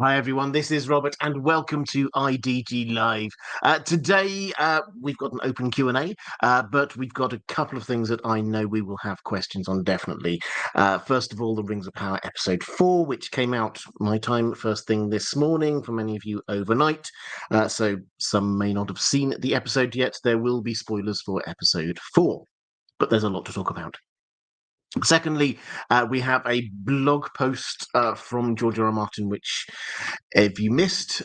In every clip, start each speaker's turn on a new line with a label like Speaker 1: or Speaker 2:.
Speaker 1: Hi everyone, this is Robert and welcome to IDG Live. Today we've got an open Q&A, but we've got a couple of things that I know we will have questions on definitely. First of all, the Rings of Power episode 4, which came out my time first thing this morning, for many of you overnight. So some may not have seen the episode yet. There will be spoilers for episode 4, but there's a lot to talk about. Secondly, we have a blog post from George R. R. Martin, which, if you missed,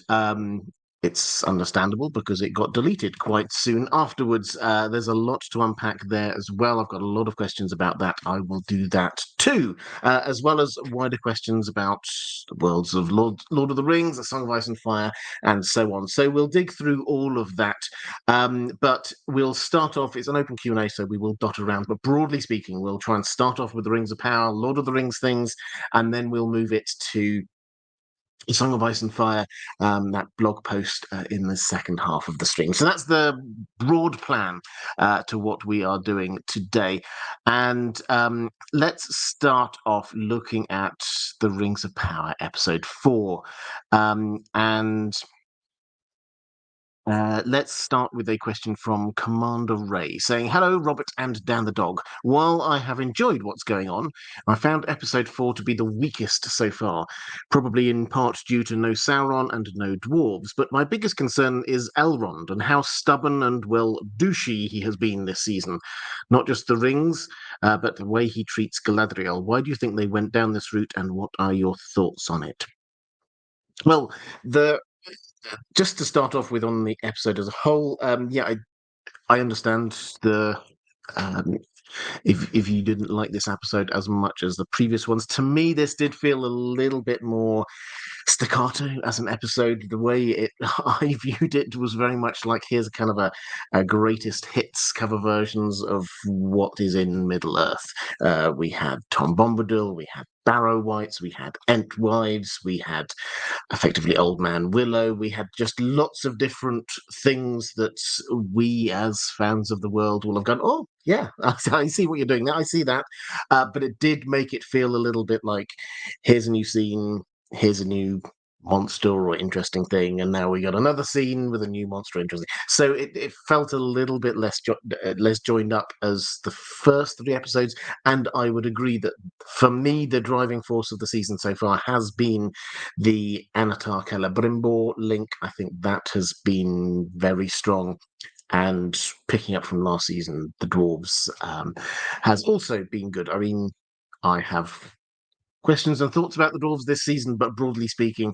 Speaker 1: it's understandable because it got deleted quite soon afterwards. There's a lot to unpack there as well. I've got a lot of questions about that. I will do that too, as well as wider questions about the worlds of Lord of the Rings, A Song of Ice and Fire, and so on. So we'll dig through all of that. But we'll start off, it's an open Q&A, so we will dot around. But broadly speaking, we'll try and start off with the Rings of Power, Lord of the Rings things, and then we'll move it to Song of Ice and Fire, that blog post in the second half of the stream. So that's the broad plan to what we are doing today. And let's start off looking at the Rings of Power episode 4. Let's start with a question from Commander Ray saying, "Hello, Robert and Dan the dog. While I have enjoyed what's going on, I found episode 4 to be the weakest so far, probably in part due to no Sauron and no dwarves. But my biggest concern is Elrond and how stubborn and, well, douchey he has been this season. Not just the rings, but the way he treats Galadriel. Why do you think they went down this route, and what are your thoughts on it?" Well, the just to start off with on the episode as a whole, I understand the if you didn't like this episode as much as the previous ones. To me, this did feel a little bit more staccato as an episode. The way I viewed it was very much like, here's a kind of a greatest hits cover versions of what is in Middle Earth. We had Tom Bombadil, we had Barrow-wights, we had Entwives, we had effectively Old Man Willow. We had just lots of different things that we as fans of the world will have gone, oh, yeah, I see what you're doing now. I see that. But it did make it feel a little bit like, here's a new scene, here's a new monster or interesting thing, and now we got another scene with a new monster interesting. So it felt a little bit less joined up as the first 3 episodes, and I would agree that for me the driving force of the season so far has been the Anatar Celebrimbor link. I think that has been very strong. And picking up from last season, the dwarves has also been good. I mean, I have questions and thoughts about the dwarves this season, but broadly speaking,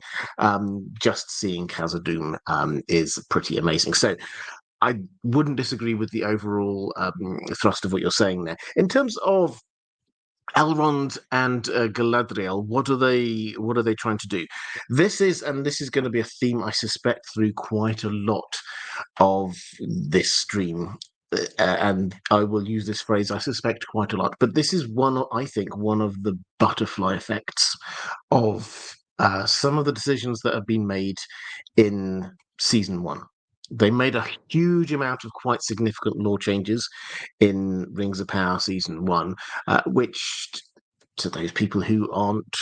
Speaker 1: just seeing Khazad-dûm is pretty amazing. So I wouldn't disagree with the overall thrust of what you're saying there. In terms of Elrond and Galadriel, what are they trying to do? This is going to be a theme, I suspect, through quite a lot of this stream. And I will use this phrase, I suspect, quite a lot. But this is I think, one of the butterfly effects of some of the decisions that have been made in season 1. They made a huge amount of quite significant law changes in Rings of Power season 1, which, to those people who aren't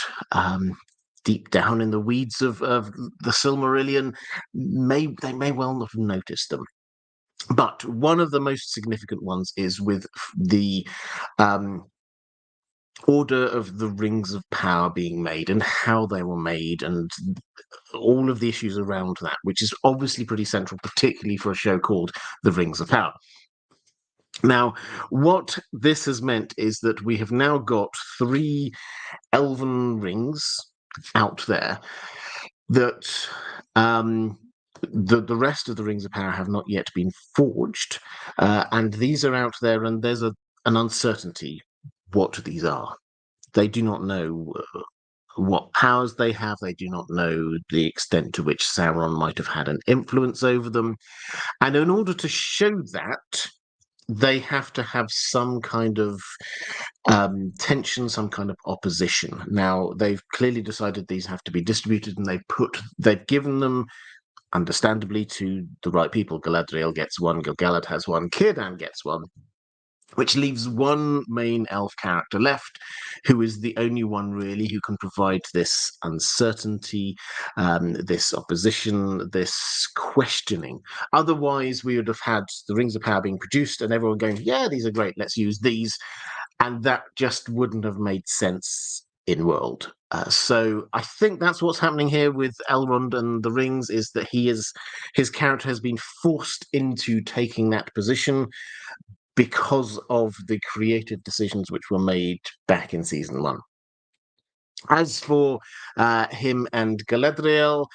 Speaker 1: deep down in the weeds of the Silmarillion, they may well not have noticed them. But one of the most significant ones is with the order of the Rings of Power being made and how they were made, and all of the issues around that, which is obviously pretty central, particularly for a show called The Rings of Power. Now, what this has meant is that we have now got 3 elven rings out there that the rest of the Rings of Power have not yet been forged, and these are out there, and there's an uncertainty what these are. They do not know what powers they have. They do not know the extent to which Sauron might have had an influence over them. And in order to show that, they have to have some kind of tension, some kind of opposition. Now, they've clearly decided these have to be distributed, and they've given them, understandably, to the right people. Galadriel gets one, Gil-galad has one, Círdan gets one. which leaves one main elf character left, who is the only one really who can provide this uncertainty, this opposition, this questioning. Otherwise, we would have had the Rings of Power being produced and everyone going, yeah, these are great, let's use these. And that just wouldn't have made sense in world. So I think that's what's happening here with Elrond and the Rings, is that his character has been forced into taking that position because of the creative decisions which were made back in season 1. As for him and Galadriel,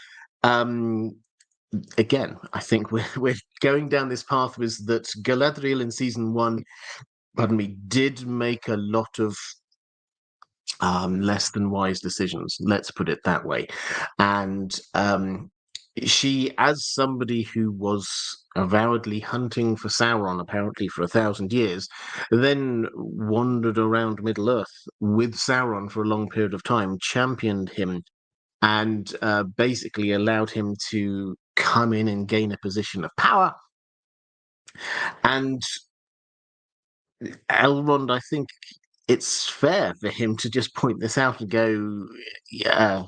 Speaker 1: again, I think we're going down this path, was that Galadriel in season 1, pardon me, did make a lot of less than wise decisions, let's put it that way. And she, as somebody who was avowedly hunting for Sauron, apparently for 1,000 years, then wandered around Middle-earth with Sauron for a long period of time, championed him, and basically allowed him to come in and gain a position of power. And Elrond, I think it's fair for him to just point this out and go, yeah,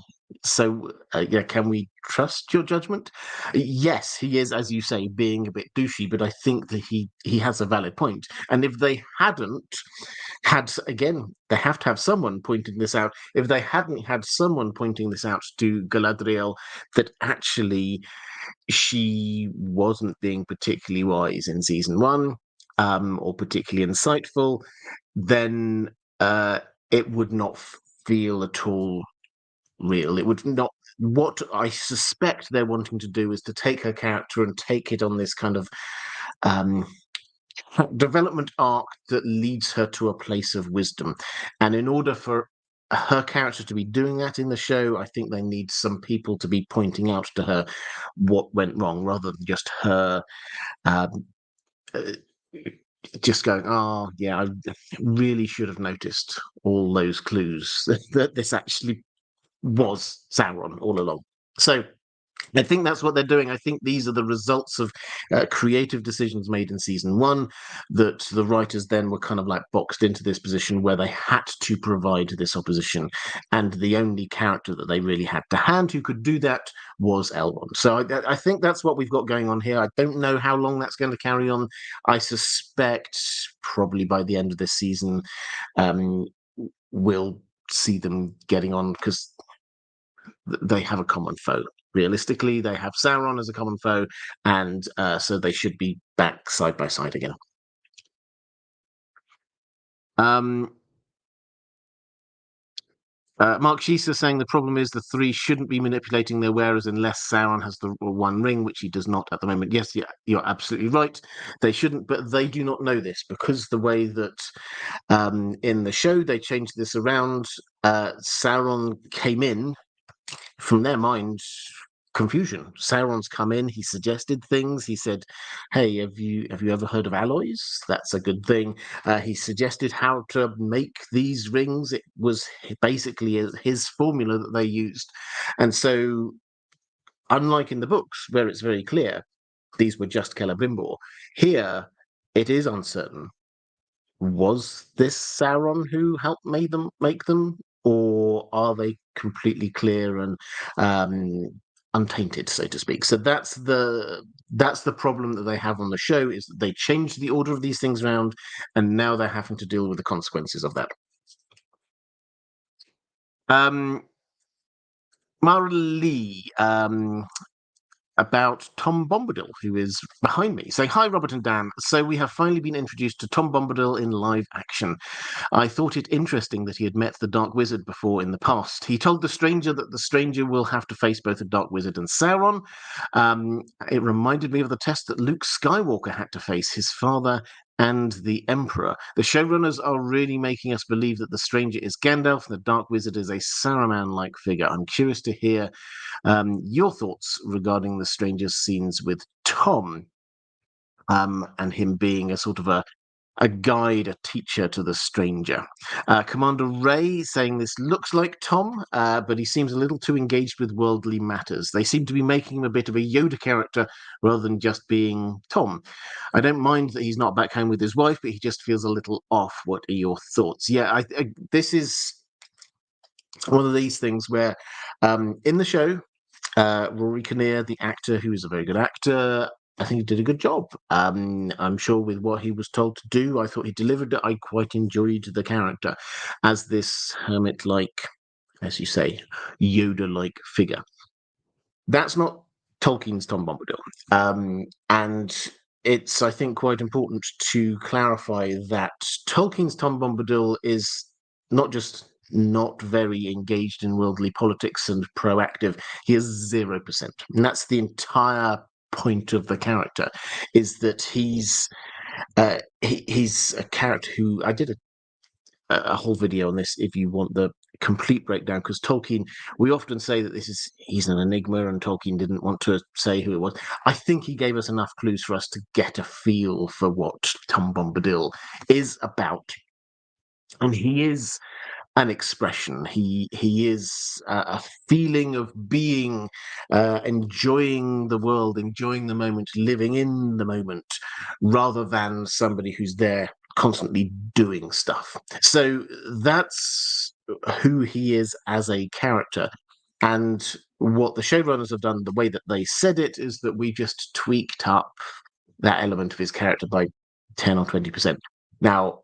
Speaker 1: so yeah, can we trust your judgment? Yes, he is, as you say, being a bit douchey, but I think that he has a valid point. And if they hadn't had, again, they have to have someone pointing this out. If they hadn't had someone pointing this out to Galadriel, that actually she wasn't being particularly wise in season 1, or particularly insightful, then it would not feel at all real. It would not. What I suspect they're wanting to do is to take her character and take it on this kind of development arc that leads her to a place of wisdom. And in order for her character to be doing that in the show, I think they need some people to be pointing out to her what went wrong, rather than just her just going, oh, yeah, I really should have noticed all those clues that this actually was Sauron all along. So I think that's what they're doing. I think these are the results of creative decisions made in season 1, that the writers then were kind of like boxed into this position where they had to provide this opposition. And the only character that they really had to hand who could do that was Elrond. So I think that's what we've got going on here. I don't know how long that's going to carry on. I suspect probably by the end of this season, we'll see them getting on, because they have a common foe. Realistically, they have Sauron as a common foe, and so they should be back side by side again. Mark Sheesa saying the problem is the 3 shouldn't be manipulating their wearers unless Sauron has the 1 ring, which he does not at the moment. Yes, yeah, you're absolutely right. They shouldn't, but they do not know this, because the way that in the show they changed this around, Sauron came in, from their mind, confusion. Sauron's come in, he suggested things. He said, hey, have you ever heard of alloys? That's a good thing. He suggested how to make these rings. It was basically his formula that they used. And so, unlike in the books, where it's very clear these were just Celebrimbor, here it is uncertain. Was this Sauron who helped make them, or are they completely clear and untainted, so to speak? So that's the problem that they have on the show, is that they changed the order of these things around, and now they're having to deal with the consequences of that. Maura Lee, about Tom Bombadil, who is behind me, saying, hi, Robert and Dan. So we have finally been introduced to Tom Bombadil in live action. I thought it interesting that he had met the Dark Wizard before in the past. He told the stranger that the stranger will have to face both the Dark Wizard and Sauron. It reminded me of the test that Luke Skywalker had to face, his father and the Emperor. The showrunners are really making us believe that the stranger is Gandalf and the Dark Wizard is a Saruman-like figure. I'm curious to hear your thoughts regarding the stranger's scenes with Tom, and him being a sort of a a guide, a teacher to the stranger. Commander Ray saying this looks like Tom, but he seems a little too engaged with worldly matters. They seem to be making him a bit of a Yoda character rather than just being Tom. I don't mind that he's not back home with his wife, but he just feels a little off. What are your thoughts? Yeah, this is one of these things where in the show, Rory Kinnear, the actor, who is a very good actor, I think he did a good job. I'm sure with what he was told to do, I thought he delivered it. I quite enjoyed the character as this hermit-like, as you say, Yoda-like figure. That's not Tolkien's Tom Bombadil. And it's, I think, quite important to clarify that Tolkien's Tom Bombadil is not just not very engaged in worldly politics and proactive. He is 0%. And that's the entire point of the character, is that he's a character who I did a whole video on this if you want the complete breakdown, because Tolkien, we often say that he's an enigma and Tolkien didn't want to say who it was. I think he gave us enough clues for us to get a feel for what Tom Bombadil is about. And he is an expression. He is a feeling of being, enjoying the world, enjoying the moment, living in the moment, rather than somebody who's there constantly doing stuff. So that's who he is as a character. And what the showrunners have done, the way that they said it, is that we just tweaked up that element of his character by 10 or 20%. Now,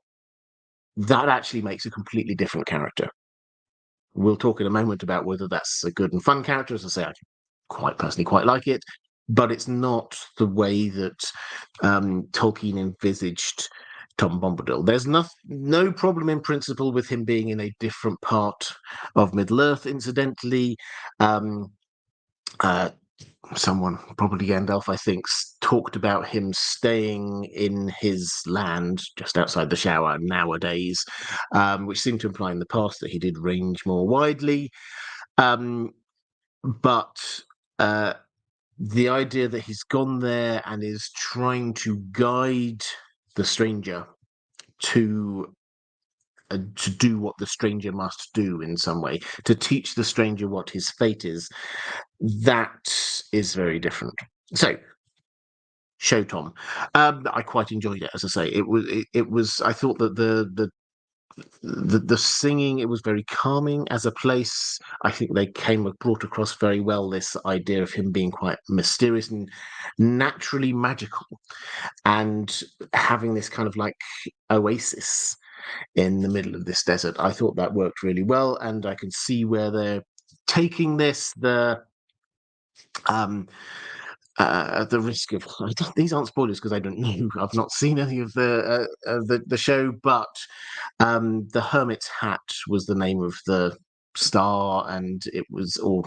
Speaker 1: that actually makes a completely different character. We'll talk in a moment about whether that's a good and fun character. As I say, I personally quite like it, but it's not the way that Tolkien envisaged Tom Bombadil. There's no problem in principle with him being in a different part of Middle-earth, incidentally. Someone, probably Gandalf, I think, talked about him staying in his land just outside the shower nowadays, which seemed to imply in the past that he did range more widely. But the idea that he's gone there and is trying to guide the stranger to do what the stranger must do in some way, to teach the stranger what his fate is, that is very different. So, show Tom. I quite enjoyed it, as I say. It was. I thought that the singing, it was very calming as a place. I think they brought across very well this idea of him being quite mysterious and naturally magical, and having this kind of like oasis in the middle of this desert. I thought that worked really well, and I can see where they're taking this. At the risk of these aren't spoilers because I don't know. I've not seen any of the show, but the Hermit's Hat was the name of the star, and it was all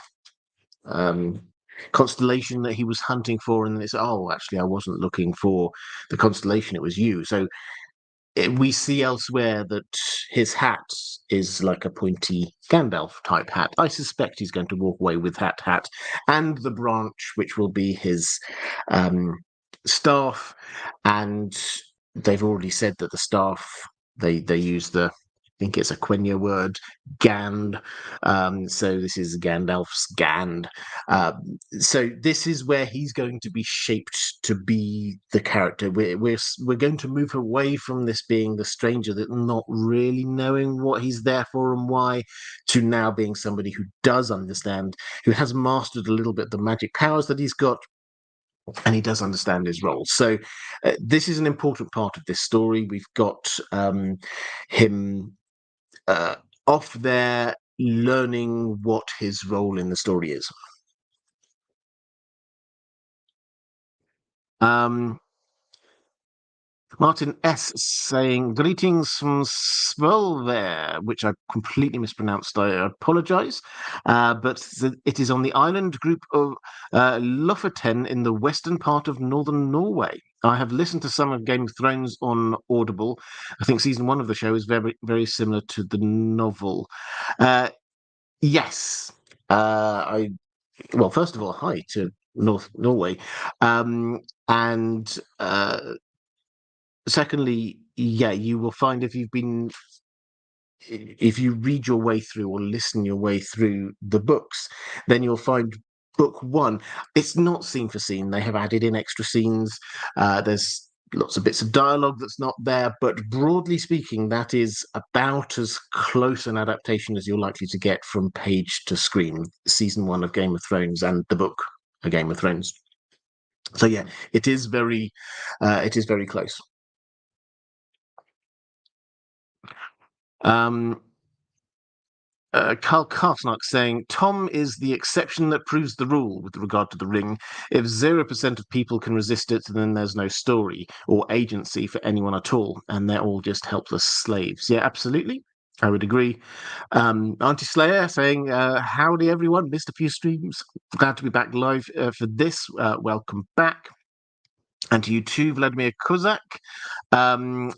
Speaker 1: constellation that he was hunting for. And it's actually, I wasn't looking for the constellation; it was you. So we see elsewhere that his hat is like a pointy Gandalf type hat. I suspect he's going to walk away with that hat and the branch, which will be his staff. And they've already said that the staff, they use I think it's a Quenya word, Gand. So this is Gandalf's Gand. So this is where he's going to be shaped to be the character. We're going to move away from this being the stranger that not really knowing what he's there for and why, to now being somebody who does understand, who has mastered a little bit the magic powers that he's got, and he does understand his role. So this is an important part of this story. We've got him off there learning what his role in the story is. Martin S. saying, greetings from Svolvær, which I completely mispronounced. I apologise. But it is on the island group of Lofoten in the western part of northern Norway. I have listened to some of Game of Thrones on Audible. I think season 1 of the show is very, very similar to the novel. Yes. Well, first of all, hi to North Norway. And secondly, yeah, you will find if you read your way through or listen your way through the books, then you'll find book one. It's not scene for scene. They have added in extra scenes. There's lots of bits of dialogue that's not there, but broadly speaking, that is about as close an adaptation as you're likely to get from page to screen. Season one of Game of Thrones and the book, A Game of Thrones. So yeah, it is very close. Um, Carl Kartnock saying, Tom is the exception that proves the rule with regard to the ring. If 0% of people can resist it, then there's no story or agency for anyone at all, and they're all just helpless slaves. Yeah, absolutely. I would agree. Auntie Slayer saying, howdy everyone, missed a few streams. Glad to be back live for this. Welcome back. And to you too, Vladimir Kozak. I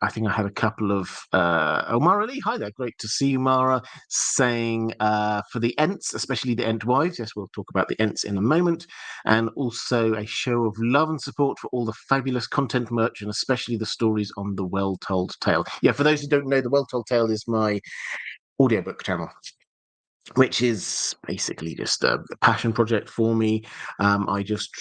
Speaker 1: think I had a couple of, Mara Lee, hi there, great to see you, Mara, saying for the Ents, especially the Ent wives, yes, we'll talk about the Ents in a moment, and also a show of love and support for all the fabulous content merch, and especially the stories on the Well Told Tale. Yeah, for those who don't know, the Well Told Tale is my audiobook channel, which is basically just a passion project for me. I just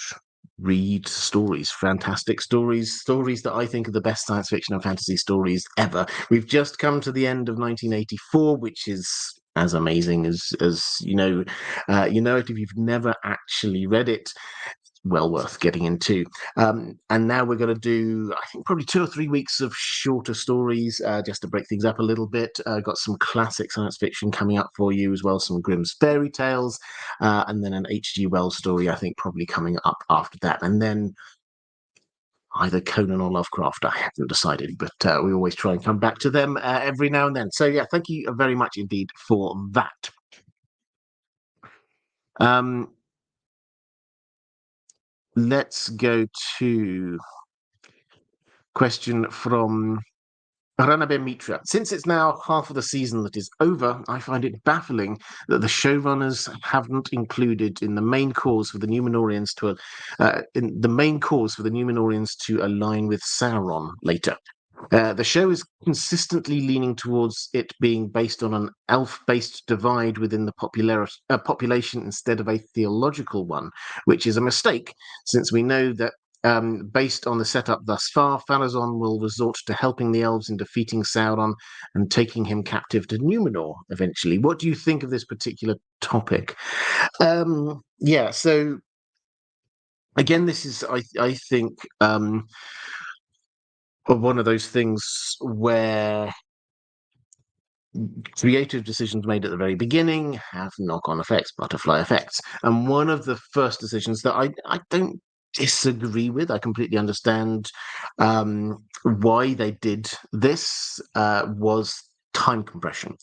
Speaker 1: read stories, fantastic stories that I think are the best science fiction and fantasy stories ever. We've just come to the end of 1984, which is as amazing as you know it if you've never actually read it. Well worth getting into. And now we're going to do, I think, probably 2 or 3 weeks of shorter stories, just to break things up a little bit. Got some classic science fiction coming up for you as well, some Grimm's fairy tales, and then an H.G. Wells story, I think, probably coming up after that. And then either Conan or Lovecraft, I haven't decided, but we always try and come back to them every now and then. So yeah, thank you very much indeed for that. Let's go to question from Ranabe Mitra. Since it's now half of the season that is over, I find it baffling that the showrunners haven't included in the main cause for the Numenorians to align with Sauron later. The show is consistently leaning towards it being based on an elf-based divide within the population instead of a theological one, which is a mistake, since we know that based on the setup thus far, Pharazôn will resort to helping the elves in defeating Sauron and taking him captive to Numenor eventually. What do you think of this particular topic? Yeah, so again, this is, I think, one of those things where creative decisions made at the very beginning have knock-on effects, butterfly effects. And one of the first decisions that I don't disagree with, I completely understand why they did this, was time compression.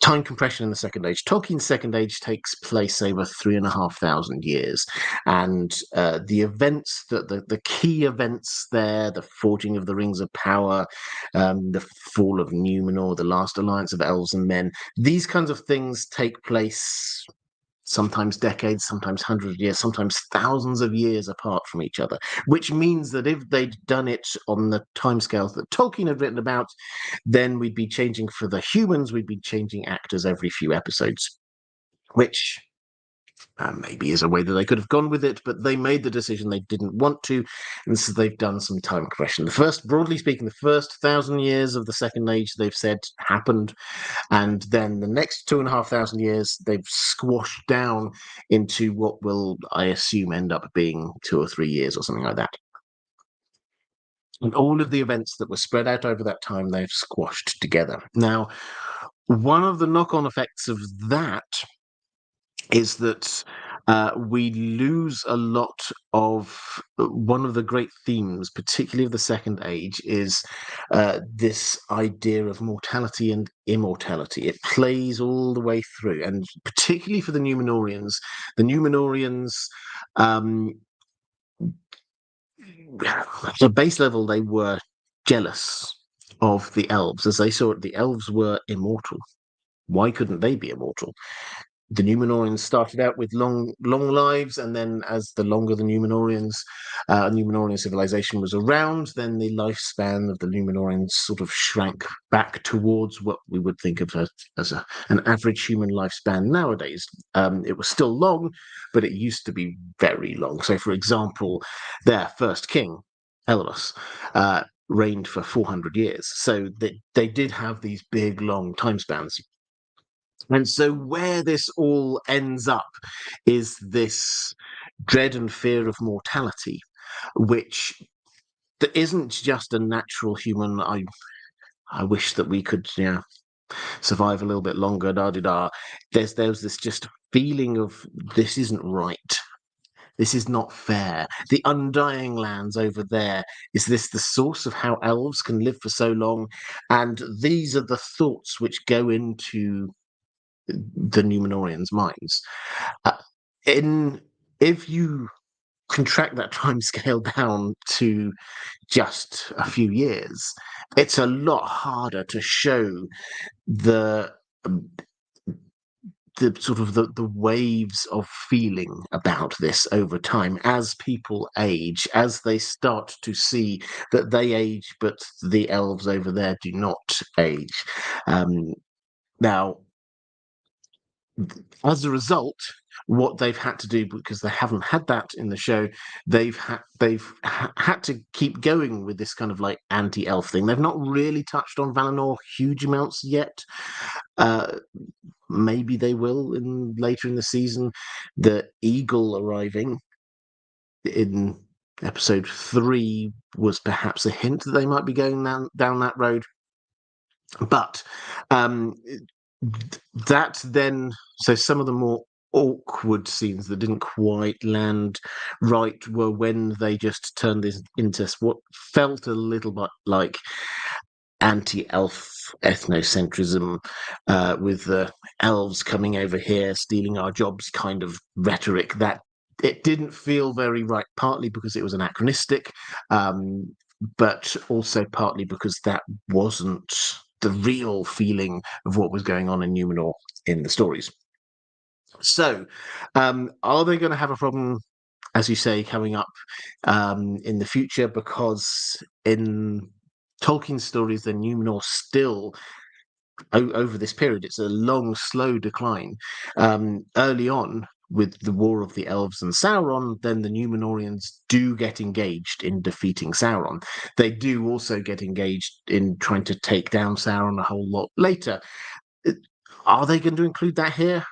Speaker 1: Time compression in the Second Age. Tolkien's Second Age takes place over 3,500 years, and the events, the key events there, the forging of the Rings of Power, the fall of Numenor, the last alliance of elves and men, these kinds of things take place sometimes decades, sometimes hundreds of years, sometimes thousands of years apart from each other, which means that if they'd done it on the timescales that Tolkien had written about, then we'd be changing for the humans, we'd be changing actors every few episodes, which maybe is a way that they could have gone with it, but they made the decision they didn't want to, and so they've done some time compression. Broadly speaking, the first 1,000 years of the Second Age, they've said, happened, and then the next 2,500 years, they've squashed down into what will, I assume, end up being 2 or 3 years or something like that. And all of the events that were spread out over that time, they've squashed together. Now, one of the knock-on effects of that is that we lose a lot of one of the great themes, particularly of the Second Age, is this idea of mortality and immortality. It plays all the way through, and particularly for the Numenorians. The Numenorians, at a base level, they were jealous of the elves, as they saw it. The elves were immortal. Why couldn't they be immortal? The Numenorians started out with long lives, and then as the longer the Numenorians Numenorian civilization was around, then the lifespan of the Numenorians sort of shrank back towards what we would think of as an average human lifespan nowadays. It was still long, but it used to be very long. So, for example, their first king, Elros, reigned for 400 years. So they did have these big, long time spans. And so where this all ends up is this dread and fear of mortality, which isn't just a natural human. I wish that we could, survive a little bit longer. Da da da. There's this just feeling of this isn't right. This is not fair. The Undying Lands over there, is this the source of how elves can live for so long? And these are the thoughts which go into the Numenorians' minds. If you contract that time scale down to just a few years, it's a lot harder to show the sort of the waves of feeling about this over time as people age, as they start to see that they age, but the elves over there do not age. Now, as a result, what they've had to do, because they haven't had that in the show, they've had to keep going with this kind of like anti-elf thing. They've not really touched on Valinor huge amounts yet. Maybe they will later in the season. The eagle arriving in episode 3 was perhaps a hint that they might be going down that road. But that then, so some of the more awkward scenes that didn't quite land right were when they just turned this into what felt a little bit like anti-elf ethnocentrism, with the elves coming over here, stealing our jobs kind of rhetoric. That it didn't feel very right, partly because it was anachronistic, but also partly because that wasn't the real feeling of what was going on in Numenor in the stories. So, are they going to have a problem, as you say, coming up in the future? Because in Tolkien's stories, the Numenor still, over this period, it's a long, slow decline. Early on, with the War of the Elves and Sauron, then the Numenorians do get engaged in defeating Sauron. They do also get engaged in trying to take down Sauron a whole lot later. Are they going to include that here?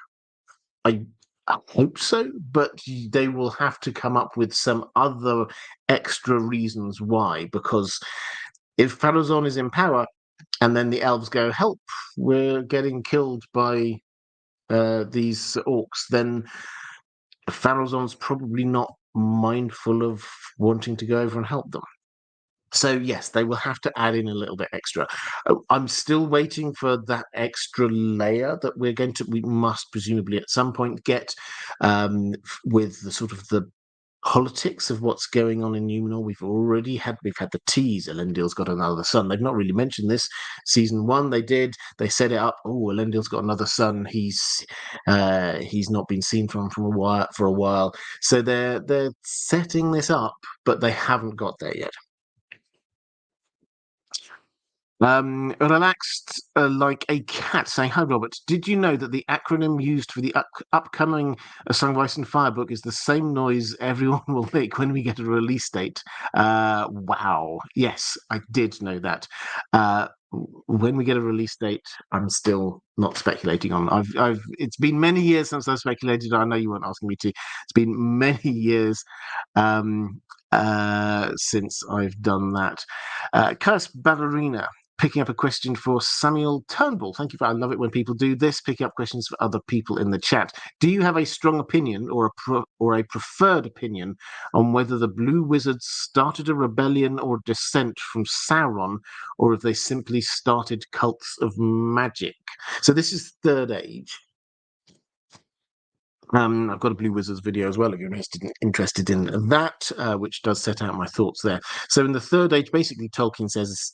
Speaker 1: I hope so, but they will have to come up with some other extra reasons why, because if Pharazôn is in power and then the elves go, help, we're getting killed by these orcs, then Pharazôn's probably not mindful of wanting to go over and help them. So yes, they will have to add in a little bit extra. I'm still waiting for that extra layer that we must presumably at some point get, with the sort of the politics of what's going on in Numenor. We've had the tease. Elendil's got another son. They've not really mentioned this. Season 1, they did. They set it up. Oh, Elendil's got another son. He's not been seen for a while. So they're setting this up, but they haven't got there yet. Relaxed like a cat, saying, hi Robert, did you know that the acronym used for the upcoming A Song of Ice and Fire book is the same noise everyone will make when we get a release date? Wow. Yes, I did know that. When we get a release date, I'm still not speculating on. It's been many years since I've speculated. I know you weren't asking me to. It's been many years since I've done that. Charis Ballerina, picking up a question for Samuel Turnbull. Thank you. I love it when people do this, picking up questions for other people in the chat. Do you have a strong opinion or a preferred opinion on whether the Blue Wizards started a rebellion or dissent from Sauron, or if they simply started cults of magic? So this is Third Age. I've got a Blue Wizards video as well if you're interested in that, which does set out my thoughts there. So in the Third Age, basically Tolkien says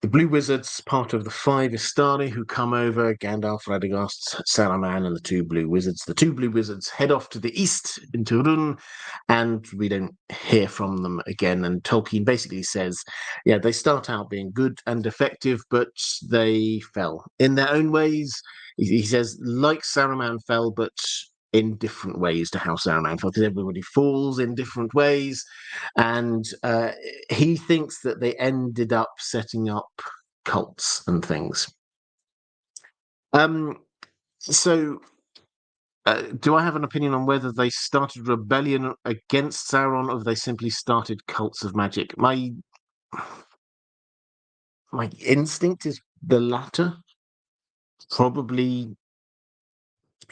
Speaker 1: the Blue Wizards, part of the 5 Istari who come over, Gandalf, Radagast, Saruman, and the 2 Blue Wizards. The 2 Blue Wizards head off to the east into Run, and we don't hear from them again. And Tolkien basically says, yeah, they start out being good and effective, but they fell in their own ways. He says, like Saruman fell, but in different ways to how Saruman fell, because everybody falls in different ways. And he thinks that they ended up setting up cults and things. So do I have an opinion on whether they started rebellion against Sauron, or if they simply started cults of magic? My instinct is the latter, probably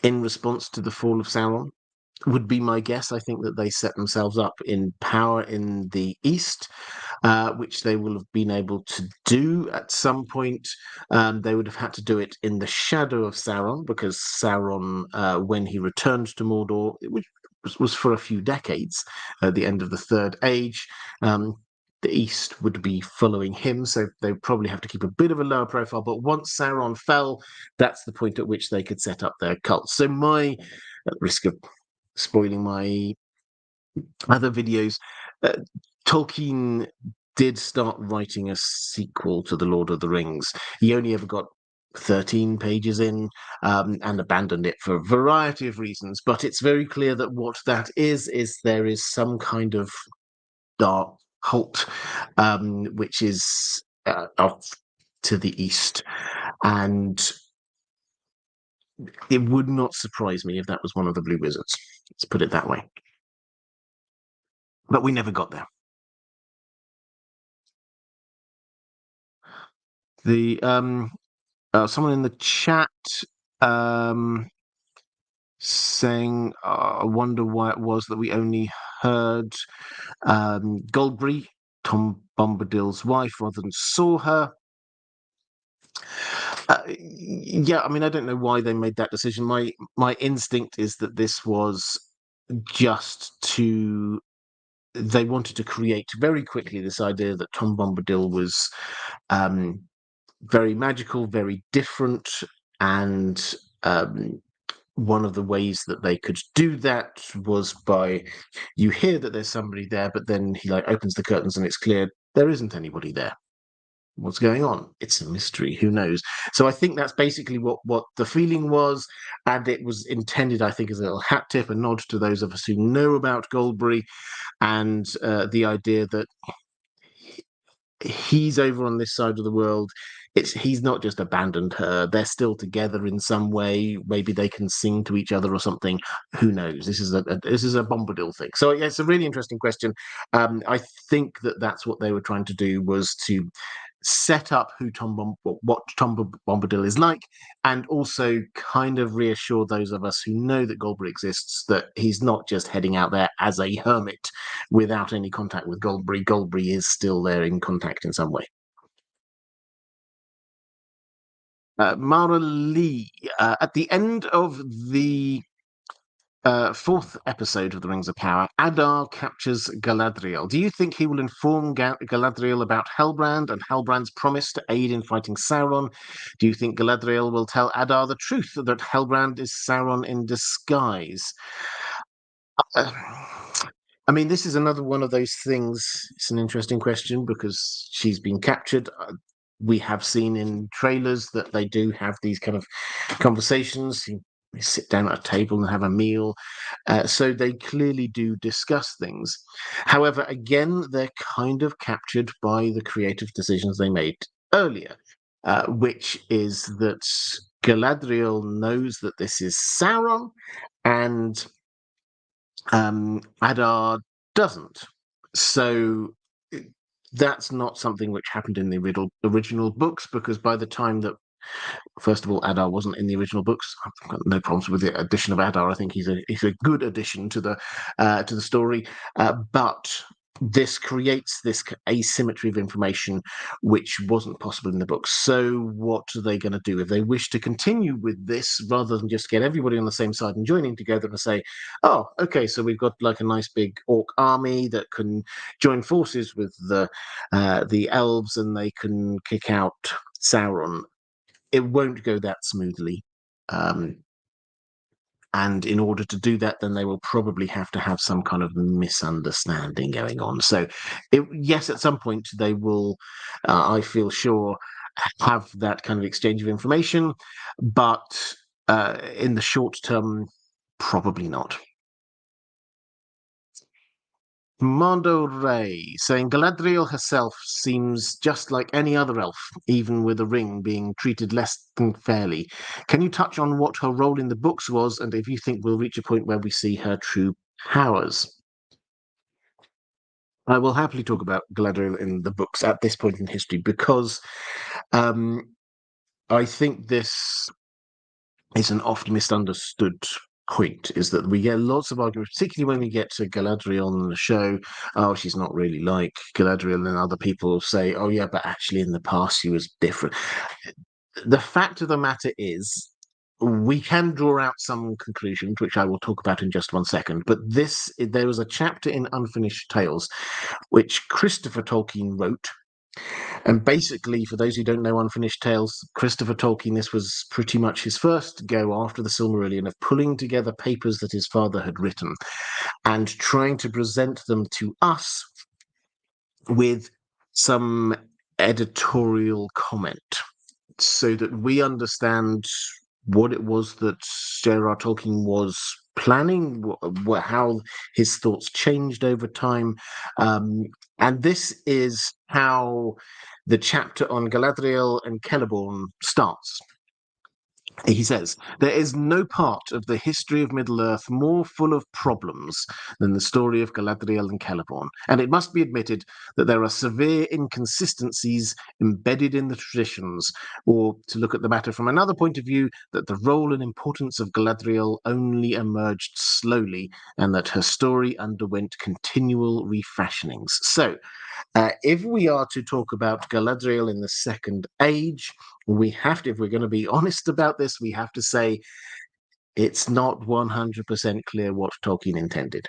Speaker 1: in response to the fall of Sauron. Would be my guess. I think that they set themselves up in power in the east, which they will have been able to do at some point. They would have had to do it in the shadow of Sauron, because Sauron, when he returned to Mordor, which was for a few decades, at the end of the Third Age, the East would be following him, so they would probably have to keep a bit of a lower profile. But once Sauron fell, that's the point at which they could set up their cults. So at risk of spoiling my other videos, Tolkien did start writing a sequel to The Lord of the Rings. He only ever got 13 pages in, and abandoned it for a variety of reasons. But it's very clear that what that is there is some kind of dark cult, which is off to the east. And it would not surprise me if that was one of the Blue Wizards. Let's put it that way. But we never got there. The someone in the chat saying, I wonder why it was that we only heard Goldberry, Tom Bombadil's wife, rather than saw her. Yeah, I mean, I don't know why they made that decision. My instinct is that this was just they wanted to create very quickly this idea that Tom Bombadil was very magical, very different, and one of the ways that they could do that was by, you hear that there's somebody there, but then he opens the curtains and it's clear there isn't anybody there. What's going on? It's a mystery. Who knows? So I think that's basically what the feeling was, and it was intended, I think, as a little hat tip, a nod to those of us who know about Goldberry, and the idea that he's over on this side of the world. He's not just abandoned her. They're still together in some way. Maybe they can sing to each other or something. Who knows? This is a Bombadil thing. So yeah, it's a really interesting question. I think that's what they were trying to do, was to set up what Tom Bombadil is like, and also kind of reassure those of us who know that Goldberry exists that he's not just heading out there as a hermit without any contact with Goldberry. Goldberry is still there in contact in some way. Maura Lee, at the end of the 4th episode of The Rings of Power, Adar captures Galadriel. Do you think he will inform Galadriel about Halbrand and Halbrand's promise to aid in fighting Sauron? Do you think Galadriel will tell Adar the truth, that Halbrand is Sauron in disguise? I mean, this is another one of those things. It's an interesting question because she's been captured. We have seen in trailers that they do have these kind of conversations. They sit down at a table and have a meal. So they clearly do discuss things. However, again, they're kind of captured by the creative decisions they made earlier, which is that Galadriel knows that this is Sauron, and Adar doesn't. So that's not something which happened in the original books, because by the time that, first of all, Adar wasn't in the original books. I've got no problems with the addition of Adar. I think he's a good addition to the story. But this creates this asymmetry of information which wasn't possible in the book. So what are they going to do? If they wish to continue with this, rather than just get everybody on the same side and joining together and say, oh, okay, so we've got like a nice big orc army that can join forces with the elves and they can kick out Sauron. It won't go that smoothly. And in order to do that, then they will probably have to have some kind of misunderstanding going on. So, yes, at some point they will, I feel sure, have that kind of exchange of information, but in the short term, probably not. Mondo Ray saying Galadriel herself seems just like any other elf, even with a ring being treated less than fairly. Can you touch on what her role in the books was, and if you think we'll reach a point where we see her true powers? I will happily talk about Galadriel in the books at this point in history because I think this is an often misunderstood point, is that we get lots of arguments, particularly when we get to Galadriel on the show. Oh, she's not really like Galadriel, and other people say, oh yeah, but actually in the past she was different. The fact of the matter is, we can draw out some conclusions, which I will talk about in just one second, but there was a chapter in Unfinished Tales which Christopher Tolkien wrote. And basically, for those who don't know Unfinished Tales, Christopher Tolkien, this was pretty much his first go after the Silmarillion of pulling together papers that his father had written and trying to present them to us with some editorial comment so that we understand what it was that J.R.R. Tolkien was planning, how his thoughts changed over time. And this is how the chapter on Galadriel and Celeborn starts. He says, there is no part of the history of Middle-earth more full of problems than the story of Galadriel and Celeborn, and it must be admitted that there are severe inconsistencies embedded in the traditions, or, to look at the matter from another point of view, that the role and importance of Galadriel only emerged slowly, and that her story underwent continual refashionings. So, if we are to talk about Galadriel in the Second Age, we have to, if we're going to be honest about this, we have to say it's not 100% clear what Tolkien intended.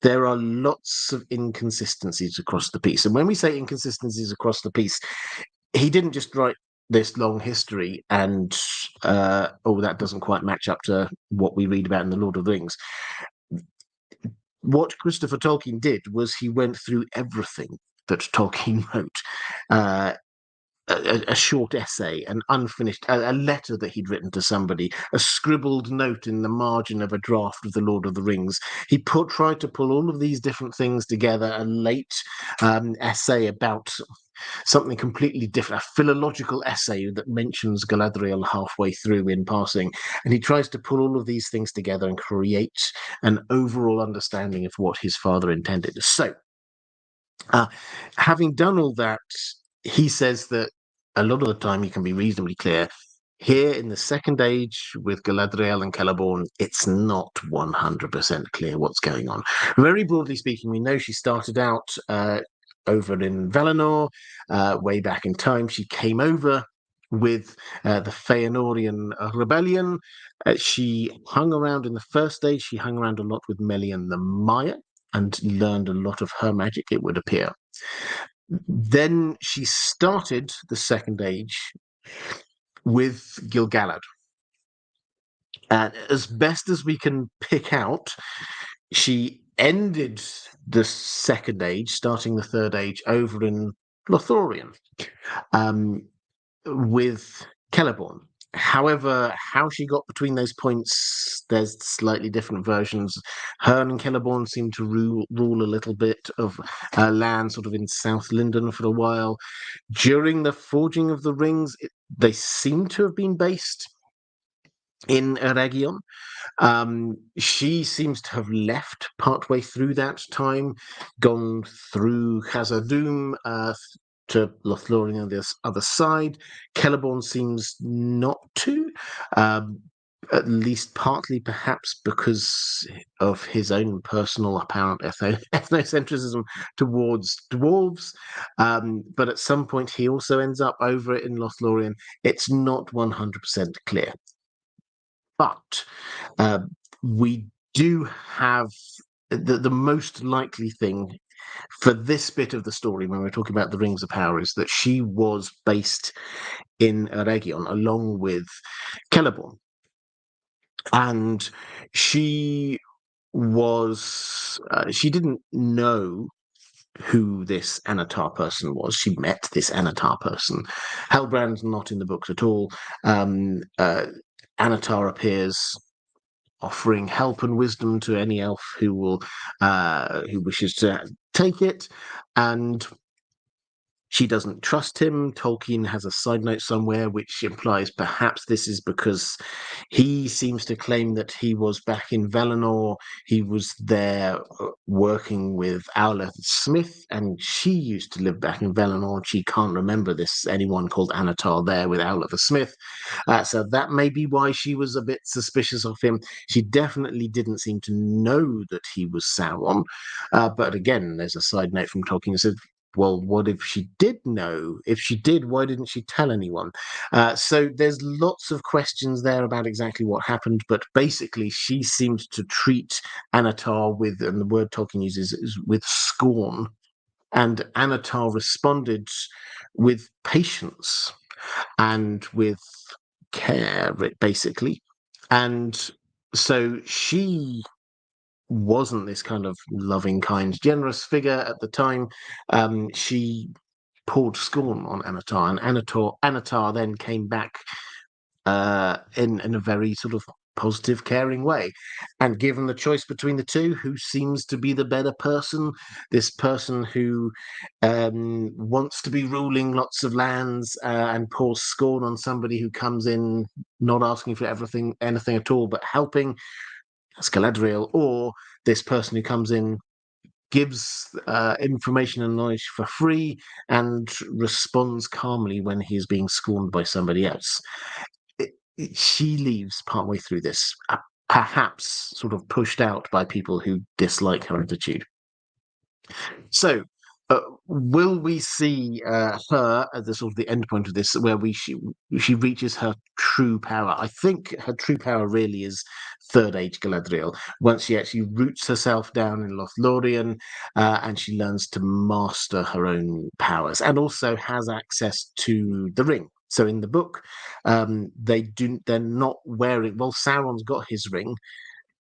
Speaker 1: There are lots of inconsistencies across the piece. And when we say inconsistencies across the piece, he didn't just write this long history and, that doesn't quite match up to what we read about in The Lord of the Rings. What Christopher Tolkien did was he went through everything that Tolkien wrote. A short essay, an unfinished, a letter that he'd written to somebody, a scribbled note in the margin of a draft of The Lord of the Rings. He tried to pull all of these different things together, a late essay about something completely different, a philological essay that mentions Galadriel halfway through in passing. And he tries to pull all of these things together and create an overall understanding of what his father intended. So, having done all that, he says that a lot of the time he can be reasonably clear. Here in the Second Age with Galadriel and Celeborn, it's not 100% clear what's going on. Very broadly speaking, we know she started out over in Valinor, way back in time. She came over with the Feanorian rebellion. She hung around in the First Age. She hung around a lot with Melian the Maya and learned a lot of her magic, it would appear. Then she started the Second Age with Gil-galad. And as best as we can pick out, she ended the Second Age, starting the Third Age, over in Lothlorien with Celeborn. However, how she got between those points, there's slightly different versions. Her and Celeborn seem to rule a little bit of land sort of in South Lindon for a while. During the Forging of the Rings, they seem to have been based in Eregion. She seems to have left partway through that time, gone through Khazad-dûm to Lothlorien on the other side. Celeborn seems not to. at least partly perhaps because of his own personal apparent ethnocentrism towards dwarves. But at some point, he also ends up over it in Lothlorien. It's not 100% clear. But we do have the most likely thing for this bit of the story when we're talking about the Rings of Power is that she was based in Eregion along with Celeborn. And she she didn't know who this Anatar person was. She met this Anatar person. Halbrand's not in the books at all. Anatar appears offering help and wisdom to any elf who wishes to take it, and she doesn't trust him. Tolkien has a side note somewhere which implies perhaps this is because he seems to claim that he was back in Valinor. He was there working with Auleth Smith, and she used to live back in Valinor. She can't remember anyone called Anatar there with Auleth Smith. So that may be why she was a bit suspicious of him. She definitely didn't seem to know that he was Sauron. But again, there's a side note from Tolkien that says, well, what if she did know? If she did, why didn't she tell anyone? So there's lots of questions there about exactly what happened, but basically she seemed to treat Anatar with, and the word Tolkien uses is with scorn, and Anatar responded with patience and with care, basically. And so she wasn't this kind of loving, kind, generous figure at the time. She poured scorn on Anatar, and Anatar then came back in a very sort of positive, caring way. And given the choice between the two, who seems to be the better person? This person who wants to be ruling lots of lands and pours scorn on somebody who comes in not asking for anything at all, but helping. That's Galadriel, or this person who comes in, gives information and knowledge for free, and responds calmly when he is being scorned by somebody else. She leaves partway through this, perhaps sort of pushed out by people who dislike her attitude. So, will we see her at the sort of the end point of this, where she reaches her true power? I think her true power really is Third Age Galadriel, once she actually roots herself down in Lothlorien, and she learns to master her own powers, and also has access to the ring. So in the book, they're not wearing. Well, Sauron's got his ring.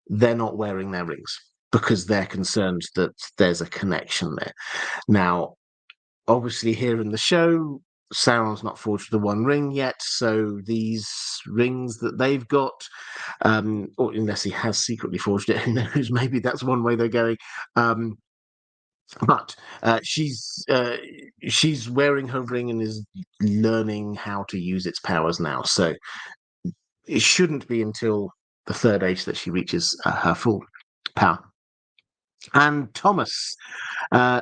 Speaker 1: They're not wearing their rings because they're concerned that there's a connection there. Now, obviously, here in the show, Sauron's not forged the One Ring yet, so these rings that they've got, or unless he has secretly forged it, who knows, maybe that's one way they're going. But she's wearing her ring and is learning how to use its powers now. So it shouldn't be until the Third Age that she reaches her full power. And Thomas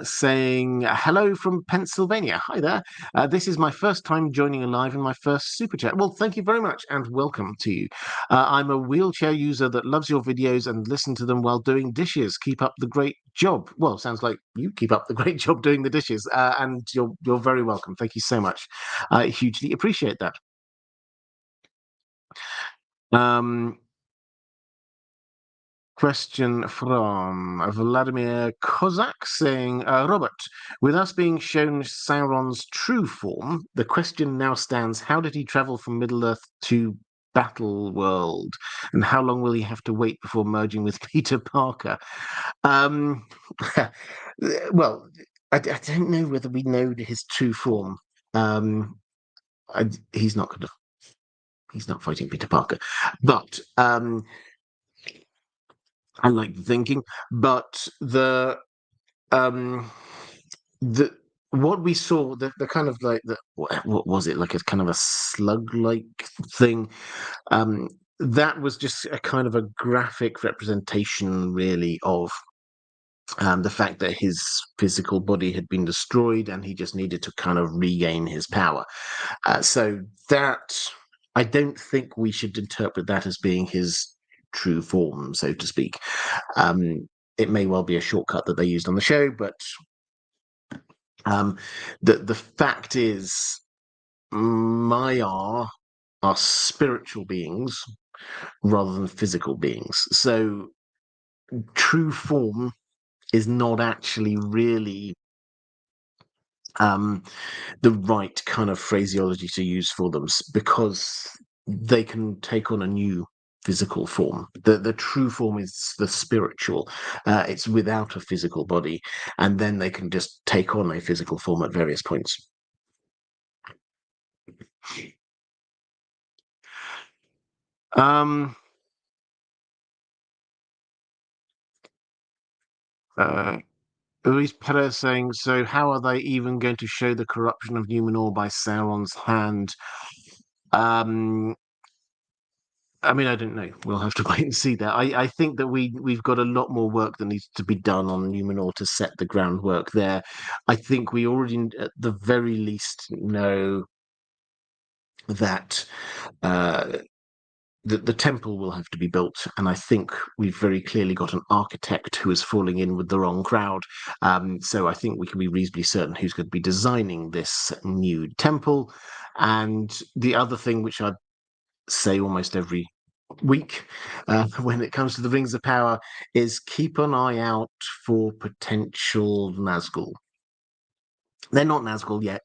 Speaker 1: saying, hello from Pennsylvania. Hi there. This is my first time joining live in my first super chat. Well, thank you very much and welcome to you. I'm a wheelchair user that loves your videos and listen to them while doing dishes. Keep up the great job. Well, sounds like you keep up the great job doing the dishes, and you're very welcome. Thank you so much. I hugely appreciate that. Question from Vladimir Kozak saying, Robert, with us being shown Sauron's true form, the question now stands, how did he travel from Middle-earth to Battle World? And how long will he have to wait before merging with Peter Parker? Well, I don't know whether we know his true form. He's not fighting Peter Parker. But I like the thinking, but what we saw, the kind of like what was it, like a kind of a slug-like thing? That was just a kind of a graphic representation, really, of the fact that his physical body had been destroyed and he just needed to kind of regain his power. So that I don't think we should interpret that as being his true form, so to speak. It may well be a shortcut that they used on the show, but the fact is, Maiar are spiritual beings rather than physical beings. So true form is not actually really the right kind of phraseology to use for them, because they can take on a new physical form. The true form is the spiritual. It's without a physical body, and then they can just take on a physical form at various points. Luis Perez saying, so how are they even going to show the corruption of Numenor by Sauron's hand? I mean, I don't know. We'll have to wait and see that. I think that we've got a lot more work that needs to be done on Numenor to set the groundwork there. I think we already, at the very least, know that the temple will have to be built, and I think we've very clearly got an architect who is falling in with the wrong crowd. So I think we can be reasonably certain who's going to be designing this new temple. And the other thing, which I say almost every week when it comes to the Rings of Power, is keep an eye out for potential Nazgul. They're not Nazgul yet.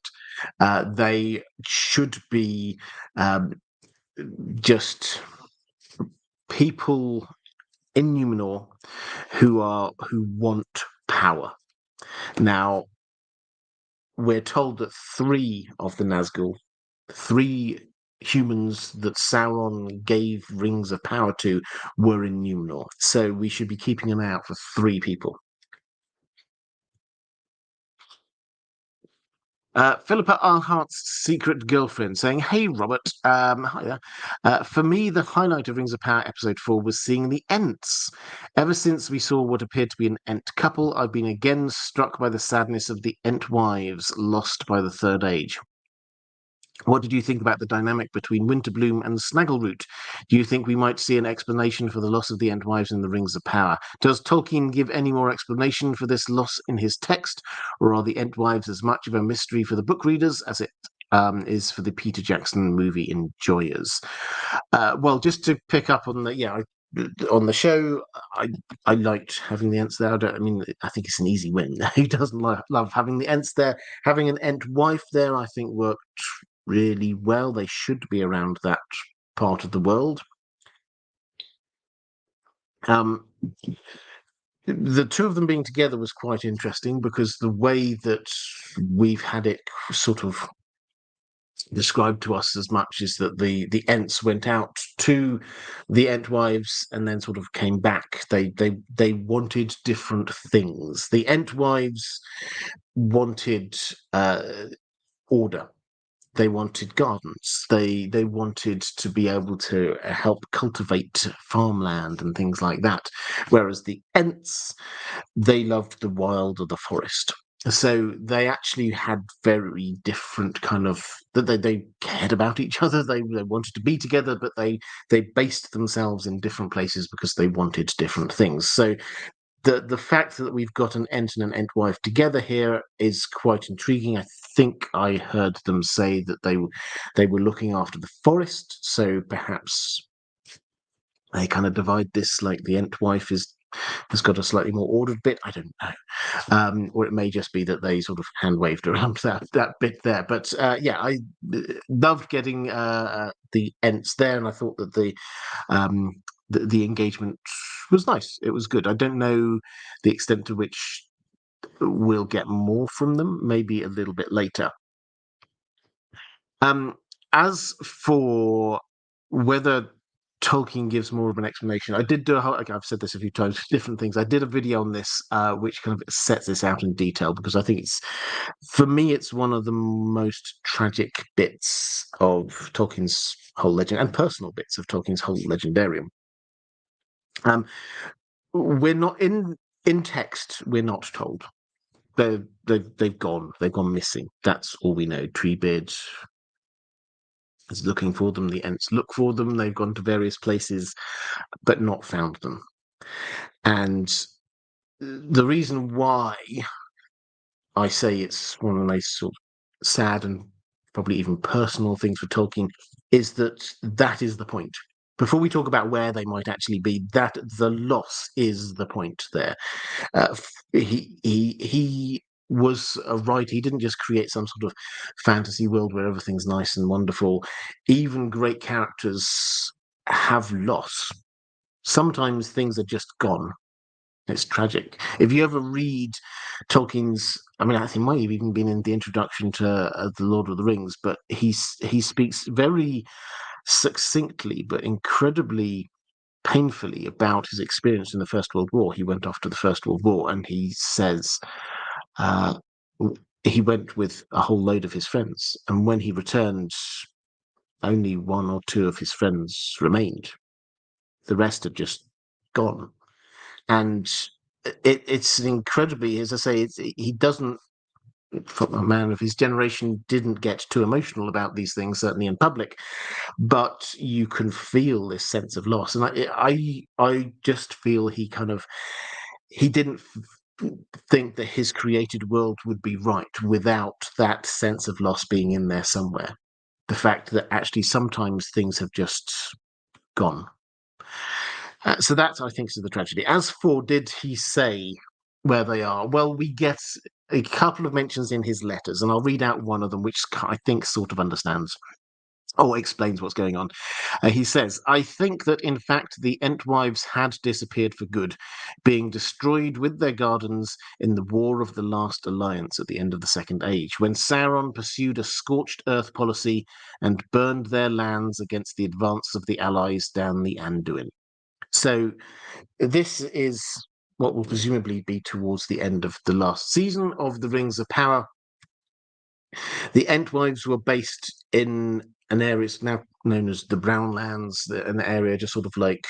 Speaker 1: They should be just people in Numenor who want power. Now, we're told that 3 of the Nazgul, 3 humans that Sauron gave rings of power to, were in Numenor. So we should be keeping an eye out for 3 people. Philippa Arhart's secret girlfriend saying, hey, Robert, hi there. For me, the highlight of Rings of Power episode 4 was seeing the Ents. Ever since we saw what appeared to be an Ent couple, I've been again struck by the sadness of the Ent wives lost by the Third Age. What did you think about the dynamic between Winterbloom and Snaggleroot? Do you think we might see an explanation for the loss of the Entwives in the Rings of Power? Does Tolkien give any more explanation for this loss in his text, or are the Entwives as much of a mystery for the book readers as it is for the Peter Jackson movie enjoyers? Well, just to pick up on on the show, I liked having the Ents there. I think it's an easy win. Who doesn't love having the Ents there? Having an Ent wife there, I think, worked really well. They should be around that part of the world. The 2 of them being together was quite interesting, because the way that we've had it sort of described to us as much is that the Ents went out to the Entwives and then sort of came back. They wanted different things. The Entwives wanted order. They wanted gardens. They wanted to be able to help cultivate farmland and things like that. Whereas the Ents, they loved the wild or the forest. So they actually had very different kind of that they cared about each other. They wanted to be together, but they based themselves in different places because they wanted different things. So the fact that we've got an Ent and an Entwife together here is quite intriguing. I think I heard them say that they were looking after the forest, so perhaps they kind of divide this, like the Entwife has got a slightly more ordered bit. I don't know, or it may just be that they sort of hand waved around that bit there. But I loved getting the Ents there, and I thought that the engagement was nice. It was good. I don't know the extent to which we'll get more from them, maybe a little bit later. As for whether Tolkien gives more of an explanation, I did do I've said this a few times, different things. I did a video on this, which kind of sets this out in detail, because I think for me, it's one of the most tragic bits of Tolkien's whole legend, and personal bits of Tolkien's whole legendarium. We're not in text. We're not told. They've gone. They've gone missing. That's all we know. Treebeard is looking for them. The Ents look for them. They've gone to various places, but not found them. And the reason why I say it's one of the most sort of sad and probably even personal things for Tolkien is that is the point. Before we talk about where they might actually be, that the loss is the point there. He was a writer. He didn't just create some sort of fantasy world where everything's nice and wonderful. Even great characters have loss. Sometimes things are just gone. It's tragic. If you ever read Tolkien's, I mean, I think it might have even been in the introduction to The Lord of the Rings, but he speaks very succinctly but incredibly painfully about his experience in the First World War. He went off to the First World War, and he says uh, he went with a whole load of his friends, and when he returned, only one or two of his friends remained. The rest had just gone. And it's incredibly, as I say, he doesn't, a man of his generation, didn't get too emotional about these things, certainly in public, but you can feel this sense of loss. And I just feel he didn't think that his created world would be right without that sense of loss being in there somewhere. The fact that actually sometimes things have just gone. So that, I think, is the tragedy. As for did he say where they are? Well, we get a couple of mentions in his letters, and I'll read out one of them, which I think sort of understands or explains what's going on. He says, I think that, in fact, the Entwives had disappeared for good, being destroyed with their gardens in the War of the Last Alliance at the end of the Second Age, when Sauron pursued a scorched earth policy and burned their lands against the advance of the Allies down the Anduin. So this is what will presumably be towards the end of the last season of The Rings of Power. The Entwives were based in an area now known as the Brownlands, an area just sort of like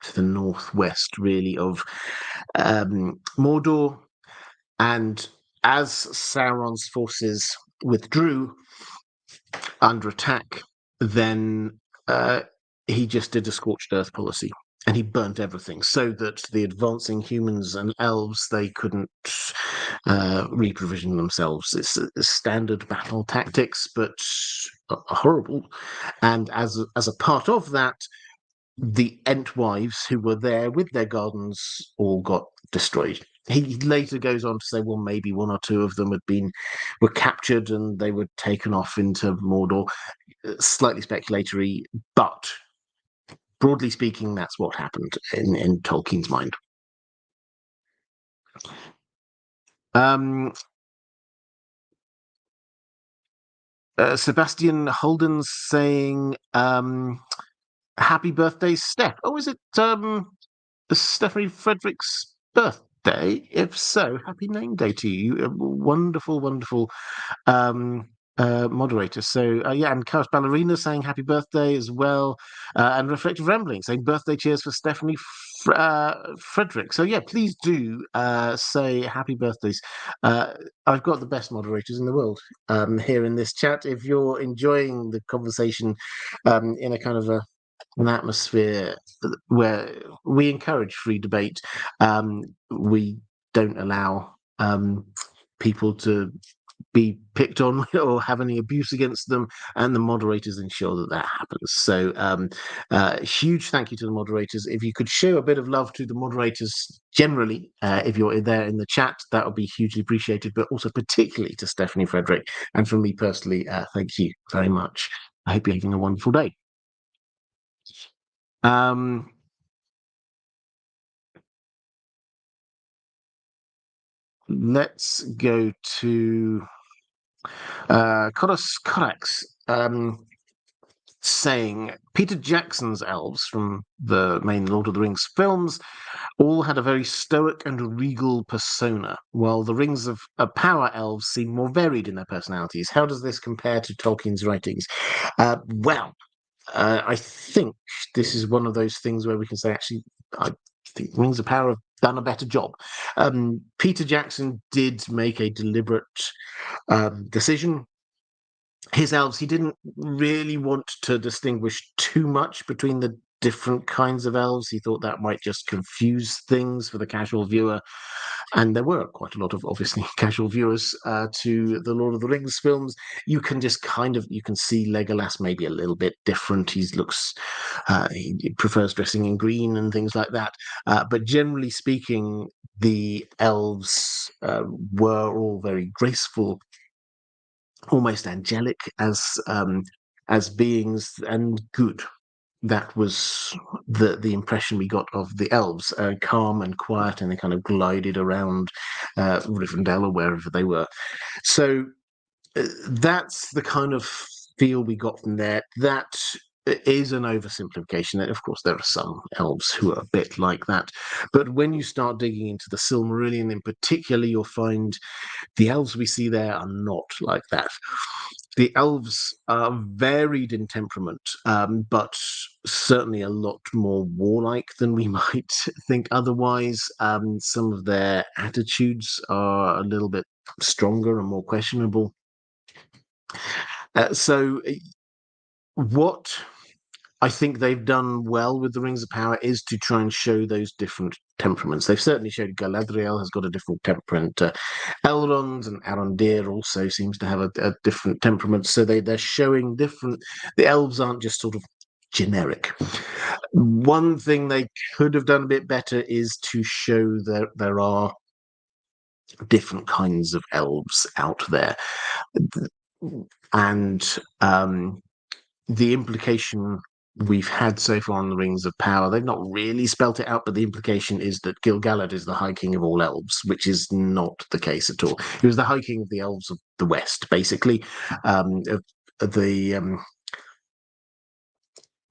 Speaker 1: to the northwest, really, of Mordor. And as Sauron's forces withdrew under attack, then he just did a scorched earth policy. And he burnt everything so that the advancing humans and elves, they couldn't reprovision themselves. It's standard battle tactics, but horrible. And as a part of that, the Entwives who were there with their gardens all got destroyed. He later goes on to say, well, maybe one or two of them were captured and they were taken off into Mordor. Slightly speculatory, but broadly speaking, that's what happened in Tolkien's mind. Sebastian Holden's saying, happy birthday, Steph. Oh, is it Stephanie Frederick's birthday? If so, happy name day to you. Wonderful, wonderful moderator. So yeah, and Chaos Ballerina saying happy birthday as well, and Reflective Rambling saying birthday cheers for Stephanie Frederick. So yeah, please do say happy birthdays. I've got the best moderators in the world here in this chat. If you're enjoying the conversation in a kind of an atmosphere where we encourage free debate, we don't allow people to be picked on or have any abuse against them, and the moderators ensure that happens. So huge thank you to the moderators. If you could show a bit of love to the moderators generally, if you're there in the chat, that would be hugely appreciated, but also particularly to Stephanie Frederick. And from me personally, thank you very much. I hope you're having a wonderful day. Let's go to Corax saying Peter Jackson's elves from the main Lord of the Rings films all had a very stoic and regal persona, while the Rings of Power elves seem more varied in their personalities. How does this compare to Tolkien's writings? I think this is one of those things where we can say, actually, I think Rings of Power have done a better job. Peter Jackson did make a deliberate decision his elves, he didn't really want to distinguish too much between the different kinds of elves. He thought that might just confuse things for the casual viewer. And there were quite a lot of obviously casual viewers to the Lord of the Rings films. You can just you can see Legolas maybe a little bit different. He prefers dressing in green and things like that. But generally speaking, the elves were all very graceful, almost angelic as beings, and good. That was the impression we got of the elves, calm and quiet, and they kind of glided around Rivendell or wherever they were. So that's the kind of feel we got from there. That is an oversimplification. Of course, there are some elves who are a bit like that. But when you start digging into the Silmarillion in particular, you'll find the elves we see there are not like that. The elves are varied in temperament, but certainly a lot more warlike than we might think otherwise. Some of their attitudes are a little bit stronger and more questionable. So, what I think they've done well with the Rings of Power is to try and show those different temperaments. They've certainly showed Galadriel has got a different temperament. Elrond and Arondir also seems to have a different temperament. So they're showing different. The elves aren't just sort of generic. One thing they could have done a bit better is to show that there are different kinds of elves out there. And the implication we've had so far on the Rings of Power, they've not really spelt it out, but the implication is that Gil-galad is the High King of all elves, which is not the case at all. He was the High King of the elves of the West, basically, of the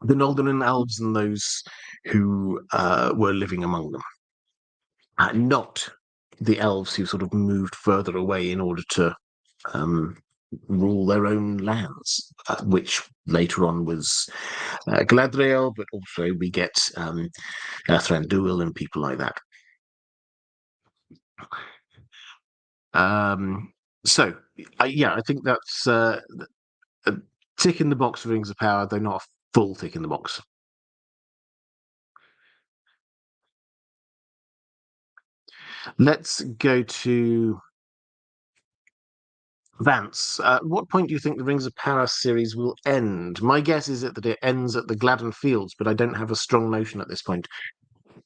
Speaker 1: Northern elves and those who were living among them, not the elves who sort of moved further away in order to rule their own lands, which later on was Galadriel, but also we get Thranduil and people like that. So, yeah, I think that's a tick in the box for Rings of Power, though not a full tick in the box. Let's go to Vance. At what point do you think the Rings of Power series will end? My guess is that it ends at the Gladden Fields, but I don't have a strong notion at this point.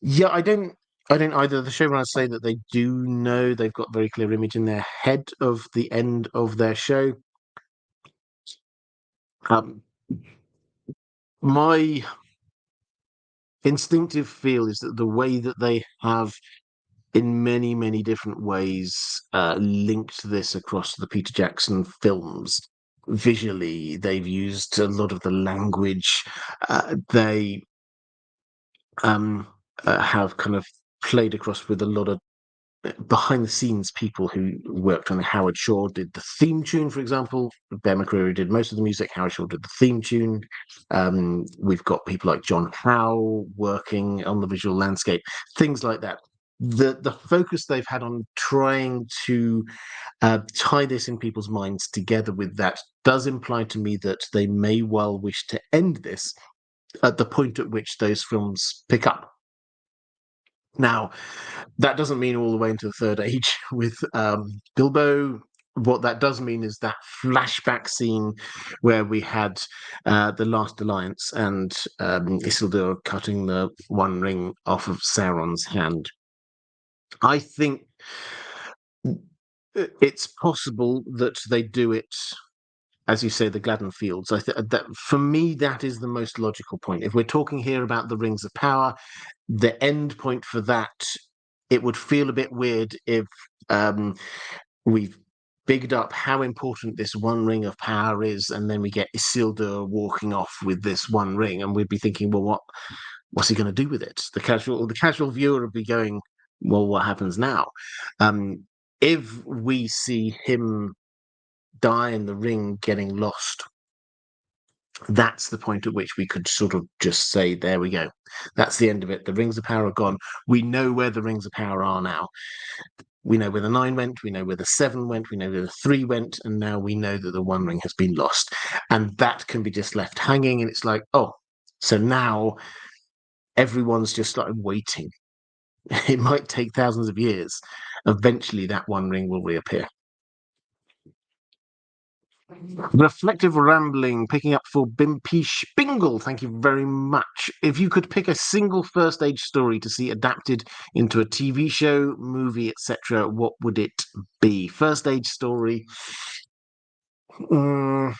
Speaker 1: Yeah, I don't either. The showrunners say that they do know. They've got a very clear image in their head of the end of their show. My instinctive feel is that the way that they have, in many, many different ways, linked this across the Peter Jackson films. Visually, they've used a lot of the language. They have kind of played across with a lot of behind the scenes people who worked on it. Howard Shore did the theme tune, for example. Bear McCreary did most of the music. Howard Shore did the theme tune. We've got people like John Howe working on the visual landscape, things like that. The focus they've had on trying to tie this in people's minds together with that does imply to me that they may well wish to end this at the point at which those films pick up. Now, that doesn't mean all the way into the Third Age with Bilbo. What that does mean is that flashback scene where we had the Last Alliance and Isildur cutting the one ring off of Sauron's hand. I think it's possible that they do it, as you say, the Gladden Fields. That for me, that is the most logical point. If we're talking here about the Rings of Power, the end point for that, it would feel a bit weird if we've bigged up how important this one ring of power is, and then we get Isildur walking off with this one ring, and we'd be thinking, well, what's he going to do with it? The casual viewer would be going, well, what happens now? If we see him die in the ring getting lost, that's the point at which we could sort of just say, there we go. That's the end of it. The Rings of Power are gone. We know where the Rings of Power are now. We know where the 9 went, we know where the 7 went, we know where the 3 went, and now we know that the One Ring has been lost. And that can be just left hanging, and it's like, oh, so now everyone's just like waiting. It might take thousands of years. Eventually, that One Ring will reappear. Reflective rambling, picking up for Bimpish Bingle. Thank you very much. If you could pick a single first age story to see adapted into a TV show, movie, etc., what would it be? First age story. Well,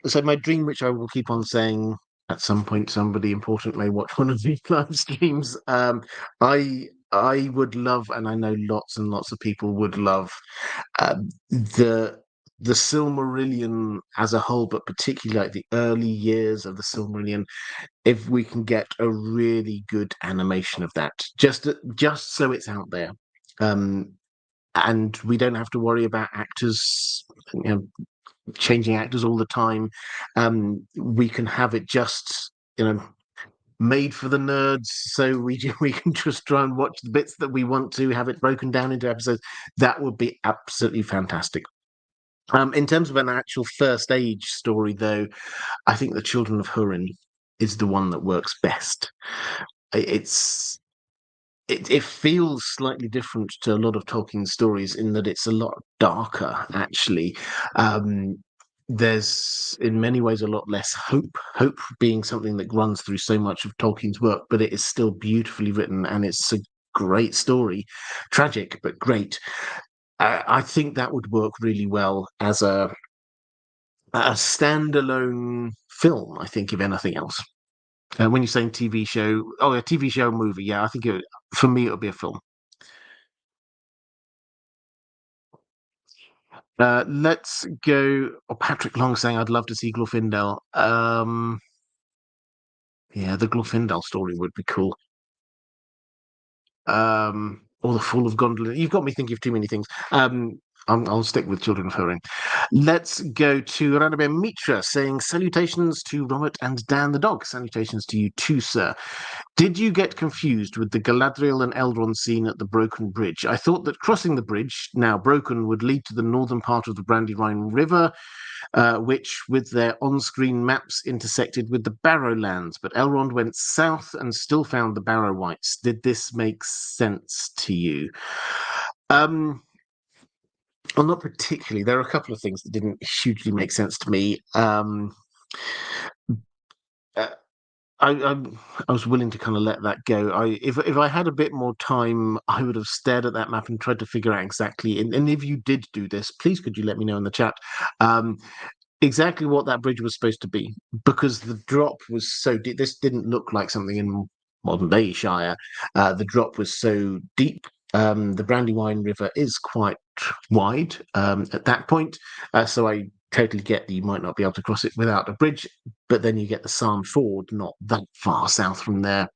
Speaker 1: so my dream, which I will keep on saying at some point, somebody important may watch one of these live streams. I would love, and I know lots and lots of people would love, the Silmarillion as a whole, but particularly like the early years of the Silmarillion. If we can get a really good animation of that, just so it's out there, and we don't have to worry about actors, changing actors all the time. We can have it just, made for the nerds, so we can just try and watch the bits that we want to, have it broken down into episodes. That would be absolutely fantastic. In terms of an actual first age story, though, I think the Children of Húrin is the one that works best. It feels slightly different to a lot of Tolkien stories in that it's a lot darker, actually. There's in many ways a lot less hope being something that runs through so much of Tolkien's work, but it is still beautifully written, and it's a great story. Tragic, but great. I think that would work really well as a standalone film, I think, if anything else. When you're saying TV show, a TV show, movie, yeah, I think for me it would be a film. Let's go. Patrick Long saying, "I'd love to see Glorfindel." Yeah, the Glorfindel story would be cool. Or the Fall of Gondolin. You've got me thinking of too many things. I'll stick with Children of Húrin. Let's go to Radabir Mitra saying, "Salutations to Robert and Dan the dog." Salutations to you too, sir. Did you get confused with the Galadriel and Elrond scene at the broken bridge? I thought that crossing the bridge, now broken, would lead to the northern part of the Brandywine River, which, with their on-screen maps, intersected with the Barrowlands. But Elrond went south and still found the Barrow-wights. Did this make sense to you? Well, not particularly. There are a couple of things that didn't hugely make sense to me. I was willing to kind of let that go. If I had a bit more time, I would have stared at that map and tried to figure out exactly. And if you did do this, please could you let me know in the chat exactly what that bridge was supposed to be, because the drop was so deep. This didn't look like something in modern day Shire. The drop was so deep. The Brandywine River is quite wide at that point, so I totally get that you might not be able to cross it without a bridge, but then you get the Sarn Ford not that far south from there.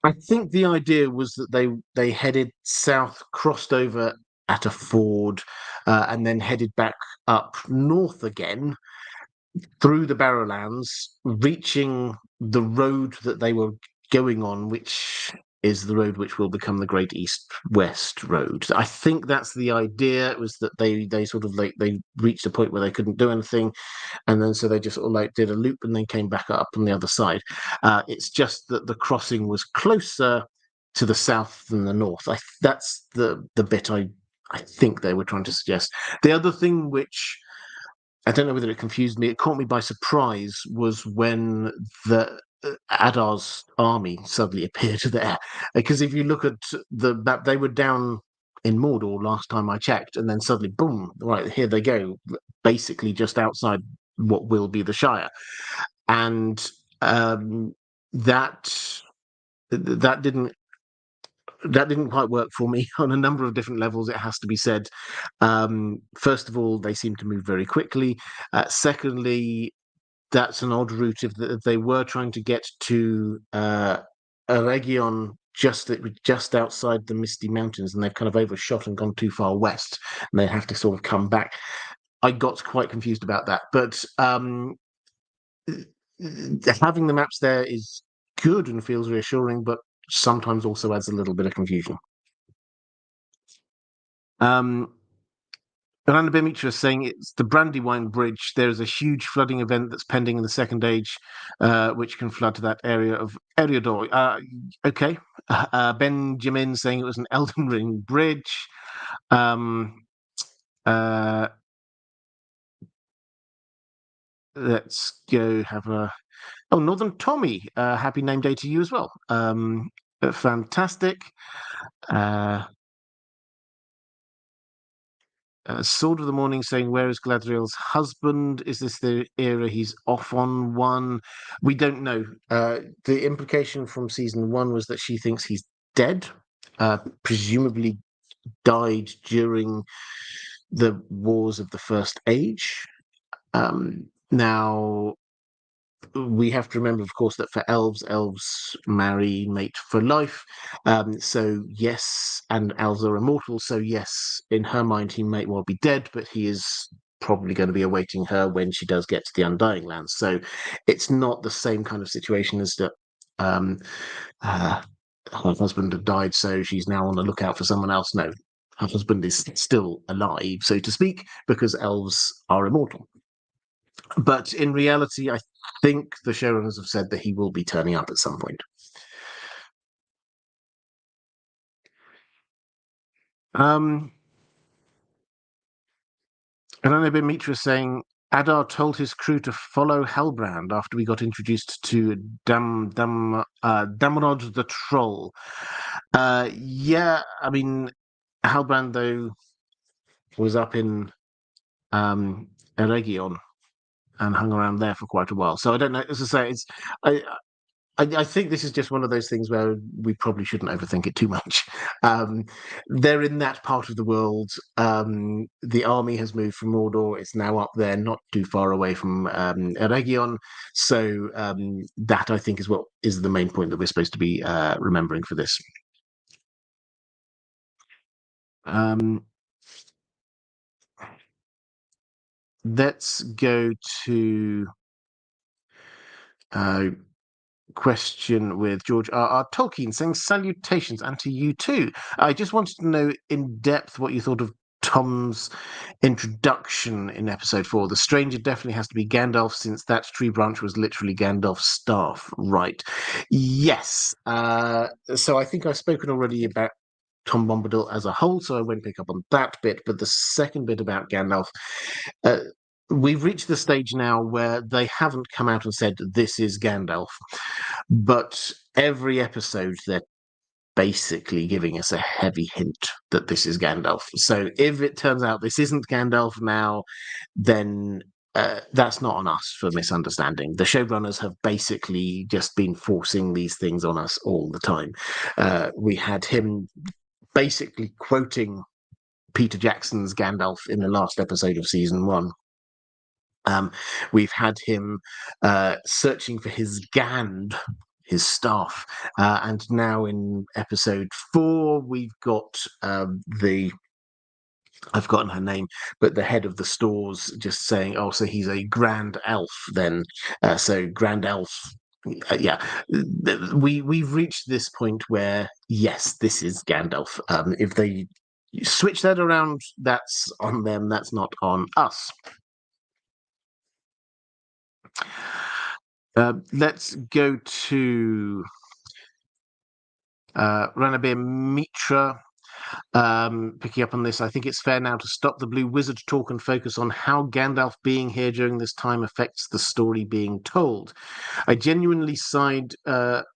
Speaker 1: I think the idea was that they headed south, crossed over at a ford, and then headed back up north again through the Barrowlands, reaching the road that they were going on, which is the road which will become the Great East-West Road. I think that's the idea. It was that they sort of they reached a point where they couldn't do anything, and then so they just sort of did a loop and then came back up on the other side. It's just that the crossing was closer to the south than the north. That's the bit I think they were trying to suggest. The other thing which I don't know whether it confused me, it caught me by surprise, was when the Adar's army suddenly appeared there. Because if you look at the map, they were down in Mordor last time I checked, and then suddenly, boom, right, here they go, basically just outside what will be the Shire. And that didn't quite work for me on a number of different levels, it has to be said. First of all, they seem to move very quickly. Secondly, that's an odd route if they were trying to get to Eregion just outside the Misty Mountains, and they've kind of overshot and gone too far west, and they have to sort of come back. I got quite confused about that, but having the maps there is good and feels reassuring, but sometimes also adds a little bit of confusion. Elrond and Galadriel is saying it's the Brandywine Bridge. There is a huge flooding event that's pending in the Second Age, which can flood to that area of Eriador. Okay. Benjamin saying it was an Elden Ring bridge. Let's go have a... Oh, Northern Tommy, happy name day to you as well. Fantastic. Sword of the Morning saying, where is Galadriel's husband? Is this the era he's off on one? We don't know. The implication from season 1 was that she thinks he's dead, presumably died during the wars of the First Age. Now, we have to remember, of course, that for elves marry mate for life. So yes, and elves are immortal. So yes, in her mind, he may well be dead, but he is probably going to be awaiting her when she does get to the Undying Lands. So it's not the same kind of situation as that. Her husband had died, so she's now on the lookout for someone else. No, her husband is still alive, so to speak, because elves are immortal. But in reality, I think the showrunners have said that he will be turning up at some point. And I know Bielemeier is saying Adar told his crew to follow Halbrand after we got introduced to Damrod the Troll. Yeah, I mean, Halbrand, though, was up in Eregion and hung around there for quite a while. So I don't know. As I say, I think this is just one of those things where we probably shouldn't overthink it too much. They're in that part of the world. The army has moved from Mordor. It's now up there, not too far away from Eregion. So that, I think, is what is the main point that we're supposed to be remembering for this. Let's go to question with George R. Tolkien saying salutations, and to you too. I just wanted to know in depth what you thought of Tom's introduction in episode 4. The stranger definitely has to be Gandalf, since that tree branch was literally Gandalf's staff, right? Yes. So I think I've spoken already about Tom Bombadil as a whole, so I won't pick up on that bit. But the second bit about Gandalf, we've reached the stage now where they haven't come out and said this is Gandalf, but every episode they're basically giving us a heavy hint that this is Gandalf. So if it turns out this isn't Gandalf now, then that's not on us for misunderstanding. The showrunners have basically just been forcing these things on us all the time. We had him basically quoting Peter Jackson's Gandalf in the last episode of season 1. We've had him searching for his Gand, his staff, and now in episode 4 we've got I've forgotten her name, but the head of the stores just saying, oh, so he's a grand elf then. So grand elf, yeah. We've reached this point where, yes, this is Gandalf. If they switch that around, that's on them, that's not on us. Let's go to Ranabir Mitra. Picking up on this, I think it's fair now to stop the Blue Wizard talk and focus on how Gandalf being here during this time affects the story being told. I genuinely side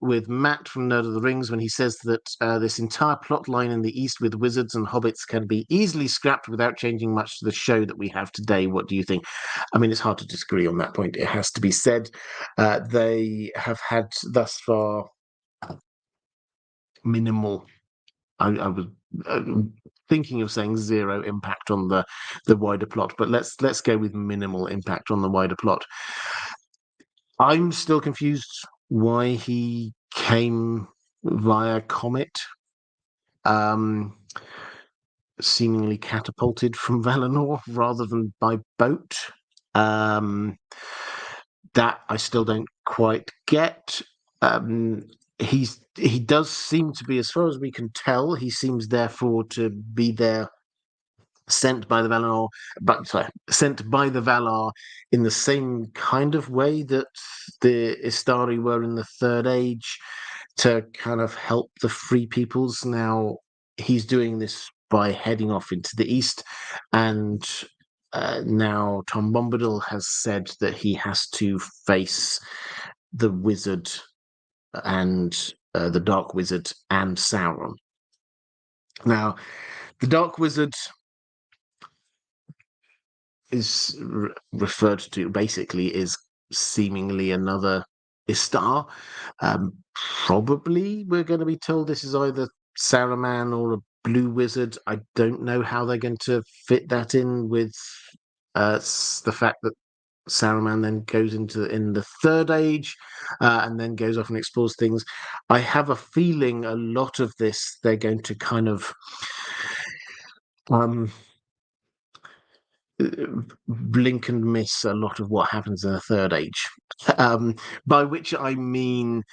Speaker 1: with Matt from Nerd of the Rings when he says that this entire plot line in the East with wizards and hobbits can be easily scrapped without changing much to the show that we have today. What do you think? I mean, it's hard to disagree on that point. It has to be said. They have had thus far minimal. I was thinking of saying zero impact on the wider plot, but let's go with minimal impact on the wider plot. I'm still confused why he came via comet, seemingly catapulted from Valinor rather than by boat. That I still don't quite get. he does seem to be, as far as we can tell, he seems therefore to be there sent by the Valar, but sorry, sent by the Valar in the same kind of way that the Istari were in the Third Age, to kind of help the Free Peoples. Now he's doing this by heading off into the east, and now Tom Bombadil has said that he has to face the wizard and the Dark Wizard and Sauron. Now, the Dark Wizard is referred to basically is seemingly another Istar. Probably we're going to be told this is either Saruman or a blue wizard. I don't know how they're going to fit that in with the fact that Saruman then goes in the Third Age and then goes off and explores things. I have a feeling a lot of this they're going to kind of blink and miss a lot of what happens in the Third Age. By which I mean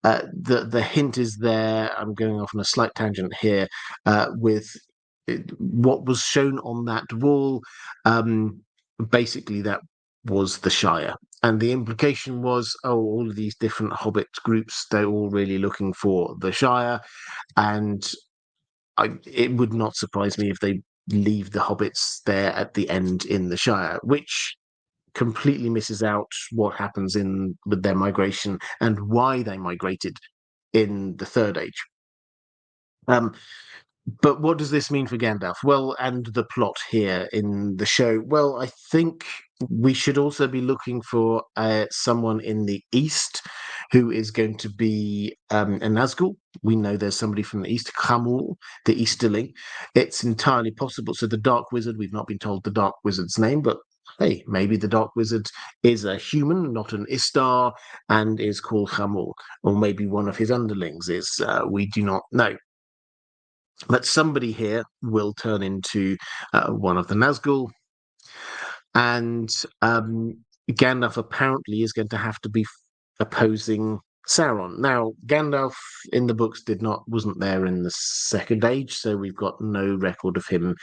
Speaker 1: the hint is there. I'm going off on a slight tangent here with what was shown on that wall. Basically, that was the Shire. And the implication was, all of these different Hobbit groups, they're all really looking for the Shire. And it would not surprise me if they leave the hobbits there at the end in the Shire, which completely misses out what happens with their migration and why they migrated in the Third Age. But what does this mean for Gandalf? Well, and the plot here in the show? Well, I think we should also be looking for someone in the East who is going to be a Nazgul. We know there's somebody from the East, Khamul, the Easterling. It's entirely possible. So the Dark Wizard, we've not been told the Dark Wizard's name, but hey, maybe the Dark Wizard is a human, not an Istar, and is called Khamul. Or maybe one of his underlings is. We do not know. But somebody here will turn into one of the Nazgul, and Gandalf apparently is going to have to be opposing Sauron. Now, Gandalf in the books wasn't there in the Second Age, so we've got no record of him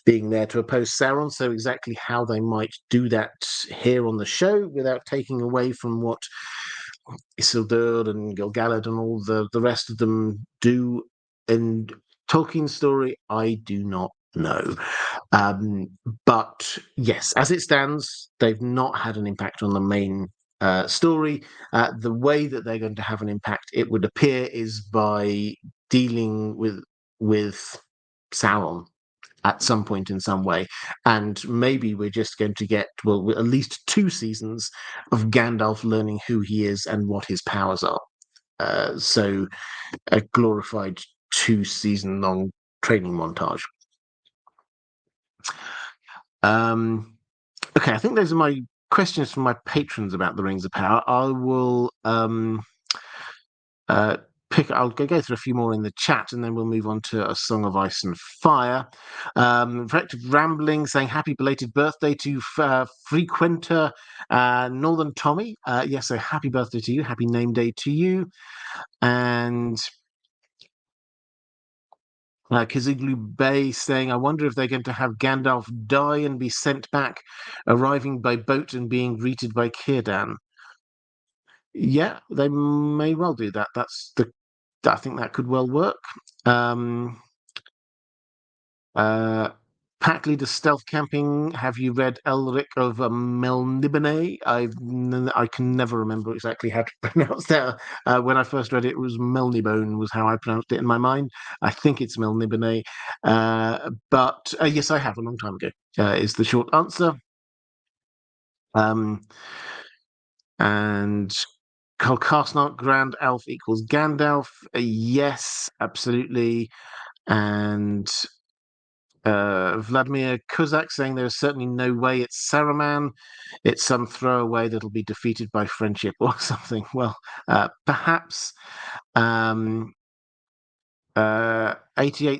Speaker 1: being there to oppose Sauron. So exactly how they might do that here on the show without taking away from what Isildur and Gil-galad and all the rest of them do in Tolkien's story, I do not know. But yes, as it stands, they've not had an impact on the main story. The way that they're going to have an impact, it would appear, is by dealing with Sauron at some point in some way. And maybe we're just going to get, well, at least 2 seasons of Gandalf learning who he is and what his powers are. So a glorified 2-season-long training montage. Okay, I think those are my questions from my patrons about the Rings of Power. I will I'll go through a few more in the chat, and then we'll move on to A Song of Ice and Fire. Effective Rambling saying happy belated birthday to frequenter Northern Tommy. Yes, so happy birthday to you. Happy name day to you. And Kiziglu Bay saying, I wonder if they're going to have Gandalf die and be sent back, arriving by boat and being greeted by Círdan. Yeah, they may well do that. I think that could well work. Pack Leader Stealth Camping, have you read Elric of Melniboné? I can never remember exactly how to pronounce that. When I first read it, it was Melnibone was how I pronounced it in my mind. I think it's Melniboné. But yes, I have a long time ago, is the short answer. And Karlkarsnark Grand Elf equals Gandalf. Yes, absolutely. And Vladimir Kozak saying there's certainly no way it's Saruman. It's some throwaway that'll be defeated by friendship or something. Well, perhaps. 88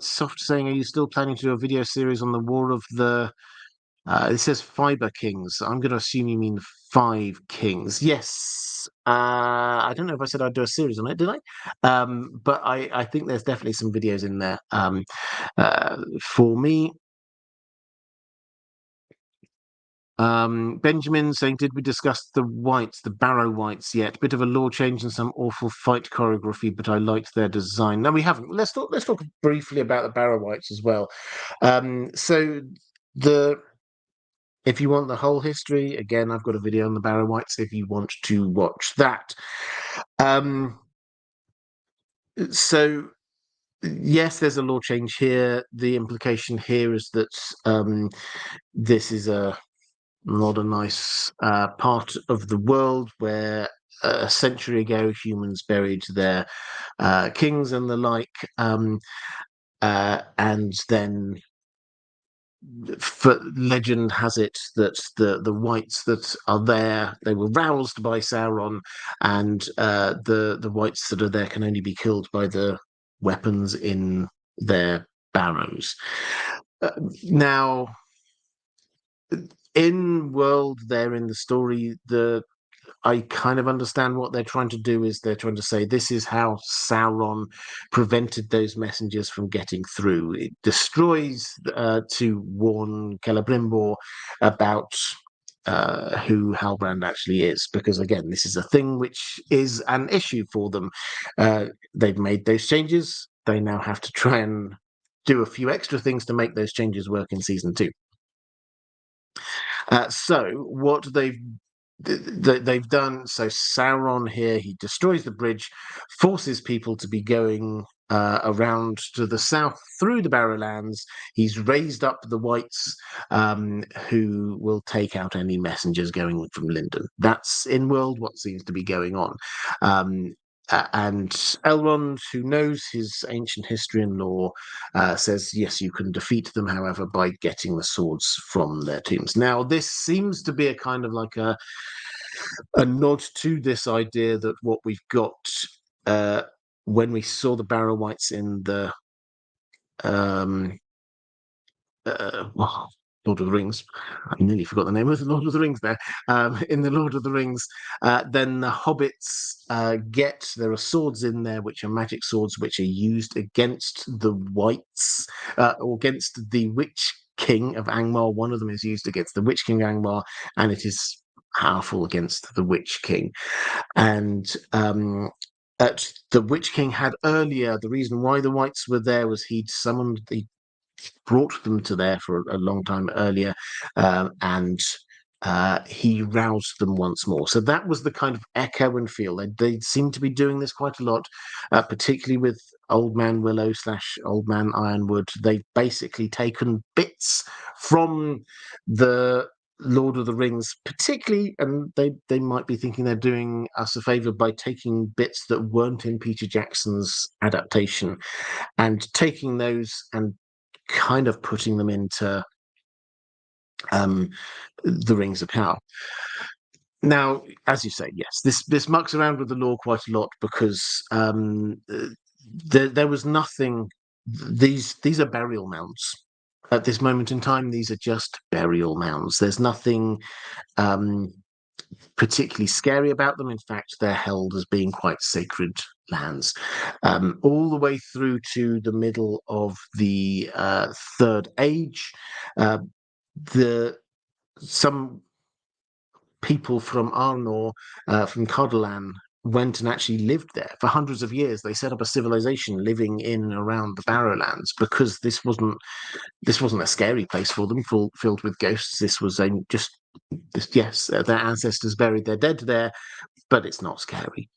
Speaker 1: Soft saying, are you still planning to do a video series on the War of the... it says Fiber Kings. I'm going to assume you mean 5 Kings. Yes, I don't know if I said I'd do a series on it, did I? But I think there's definitely some videos in there. For me, Benjamin saying, did we discuss the whites, the Barrow-wights yet? Bit of a law change and some awful fight choreography, but I liked their design. No, we haven't. Let's talk briefly about the Barrow-wights as well. So the if you want the whole history, again, I've got a video on the Barrow-wights if you want to watch that. So yes, there's a law change here. The implication here is that this is not a nice part of the world where a century ago humans buried their kings and the like, and then for legend has it that the whites that are there, they were roused by Sauron, and the whites that are there can only be killed by the weapons in their barrows. Now, in world there in the story, I kind of understand what they're trying to do is they're trying to say this is how Sauron prevented those messengers from getting through. It destroys to warn Celebrimbor about who Halbrand actually is, because again, this is a thing which is an issue for them. They've made those changes. They now have to try and do a few extra things to make those changes work in season 2. So what they've done, so Sauron here, he destroys the bridge, forces people to be going around to the south through the Barrowlands. He's raised up the whites who will take out any messengers going from Lindon. That's in world what seems to be going on. And Elrond, who knows his ancient history and lore, says, yes, you can defeat them, however, by getting the swords from their tombs. Now, this seems to be a kind of like a nod to this idea that what we've got when we saw the Barrow-wights in the Lord of the Rings. I nearly forgot the name of the Lord of the Rings there. In the Lord of the Rings, then the hobbits there are swords in there which are magic swords which are used against the whites or against the Witch King of Angmar. One of them is used against the Witch King of Angmar, and it is powerful against the Witch King. And the Witch King had earlier, the reason why the whites were there was he brought them to there for a long time earlier, and he roused them once more. So that was the kind of echo and feel. They seem to be doing this quite a lot, particularly with Old Man Willow / Old Man Ironwood. They've basically taken bits from the Lord of the Rings, particularly, and they might be thinking they're doing us a favor by taking bits that weren't in Peter Jackson's adaptation and taking those and kind of putting them into the Rings of Power. Now, as you say, yes, this mucks around with the lore quite a lot because there was nothing. These are burial mounds. At this moment in time, these are just burial mounds. There's nothing particularly scary about them. In fact, they're held as being quite sacred lands, all the way through to the middle of the Third Age. Some people from Arnor, from Codelan, went and actually lived there for hundreds of years. They set up a civilization living in and around the Barrowlands because this wasn't a scary place for them, filled with ghosts. This was yes, their ancestors buried their dead there, but it's not scary.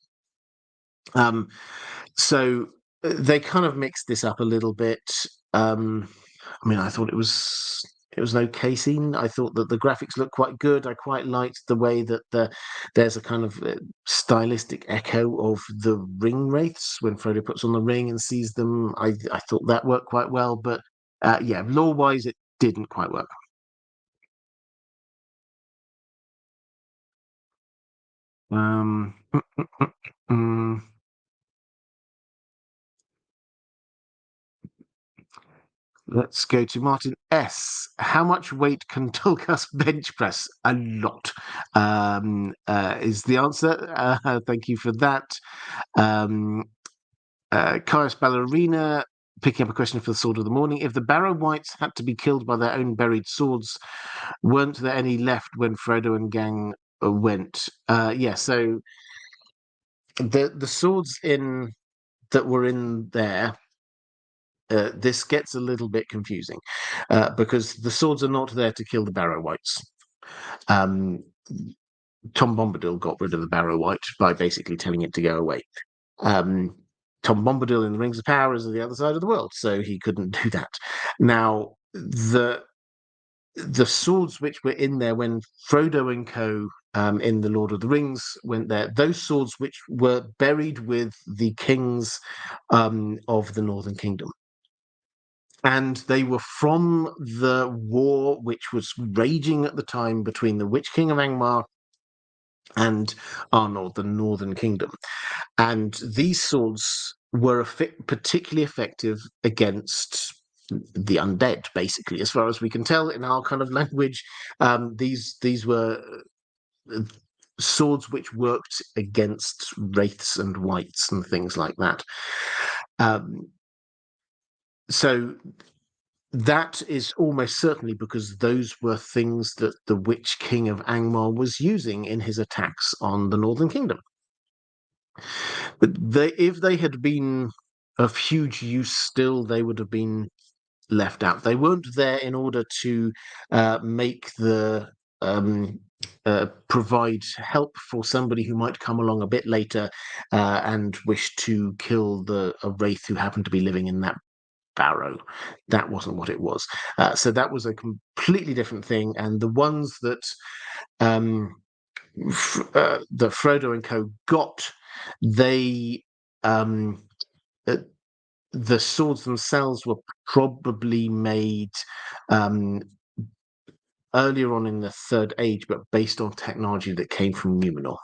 Speaker 1: So they kind of mixed this up a little bit. I thought it was an okay scene. I thought that the graphics looked quite good. I quite liked the way that there's a kind of stylistic echo of the ring wraiths when Frodo puts on the ring and sees them. I thought that worked quite well, but yeah, lore-wise, it didn't quite work. Um, Let's go to Martin S. How much weight can Tulkas bench press? A lot, is the answer. Thank you for that. Charis Ballerina picking up a question for the Sword of the Morning. If the Barrow-wights had to be killed by their own buried swords, weren't there any left when Frodo and gang went? Yeah, so the swords in that were in there. This gets a little bit confusing because the swords are not there to kill the Barrow-wights. Um, Tom Bombadil got rid of the Barrow-wight by basically telling it to go away. Tom Bombadil in the Rings of Power is on the other side of the world, so he couldn't do that. Now, the swords which were in there when Frodo and co. In the Lord of the Rings went there, those swords which were buried with the kings of the Northern Kingdom. And they were from the war which was raging at the time between the Witch King of Angmar and Arnor, the Northern Kingdom. And these swords were particularly effective against the undead, basically, as far as we can tell in our kind of language. These were swords which worked against wraiths and wights and things like that. So that is almost certainly because those were things that the Witch King of Angmar was using in his attacks on the Northern Kingdom. But if they had been of huge use still, they would have been left out. They weren't there in order to make the provide help for somebody who might come along a bit later and wish to kill a wraith who happened to be living in that barrow. That wasn't what it was. So that was a completely different thing. And the ones that that Frodo and co. got, they the swords themselves were probably made earlier on in the Third Age, but based on technology that came from Numenor.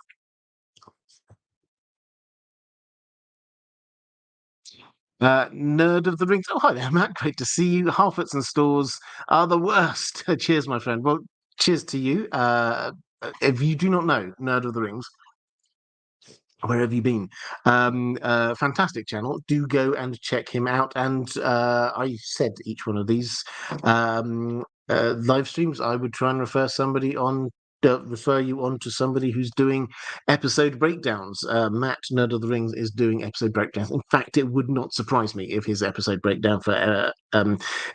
Speaker 1: Nerd of the Rings. Oh, hi there, Matt. Great to see you. Harfords and stores are the worst. Cheers, my friend. Well, cheers to you. If you do not know Nerd of the Rings, where have you been? Fantastic channel. Do go and check him out. And I said each one of these live streams, I would try and refer you on to somebody who's doing episode breakdowns. Matt, Nerd of the Rings, is doing episode breakdowns. In fact, it would not surprise me if his episode breakdown for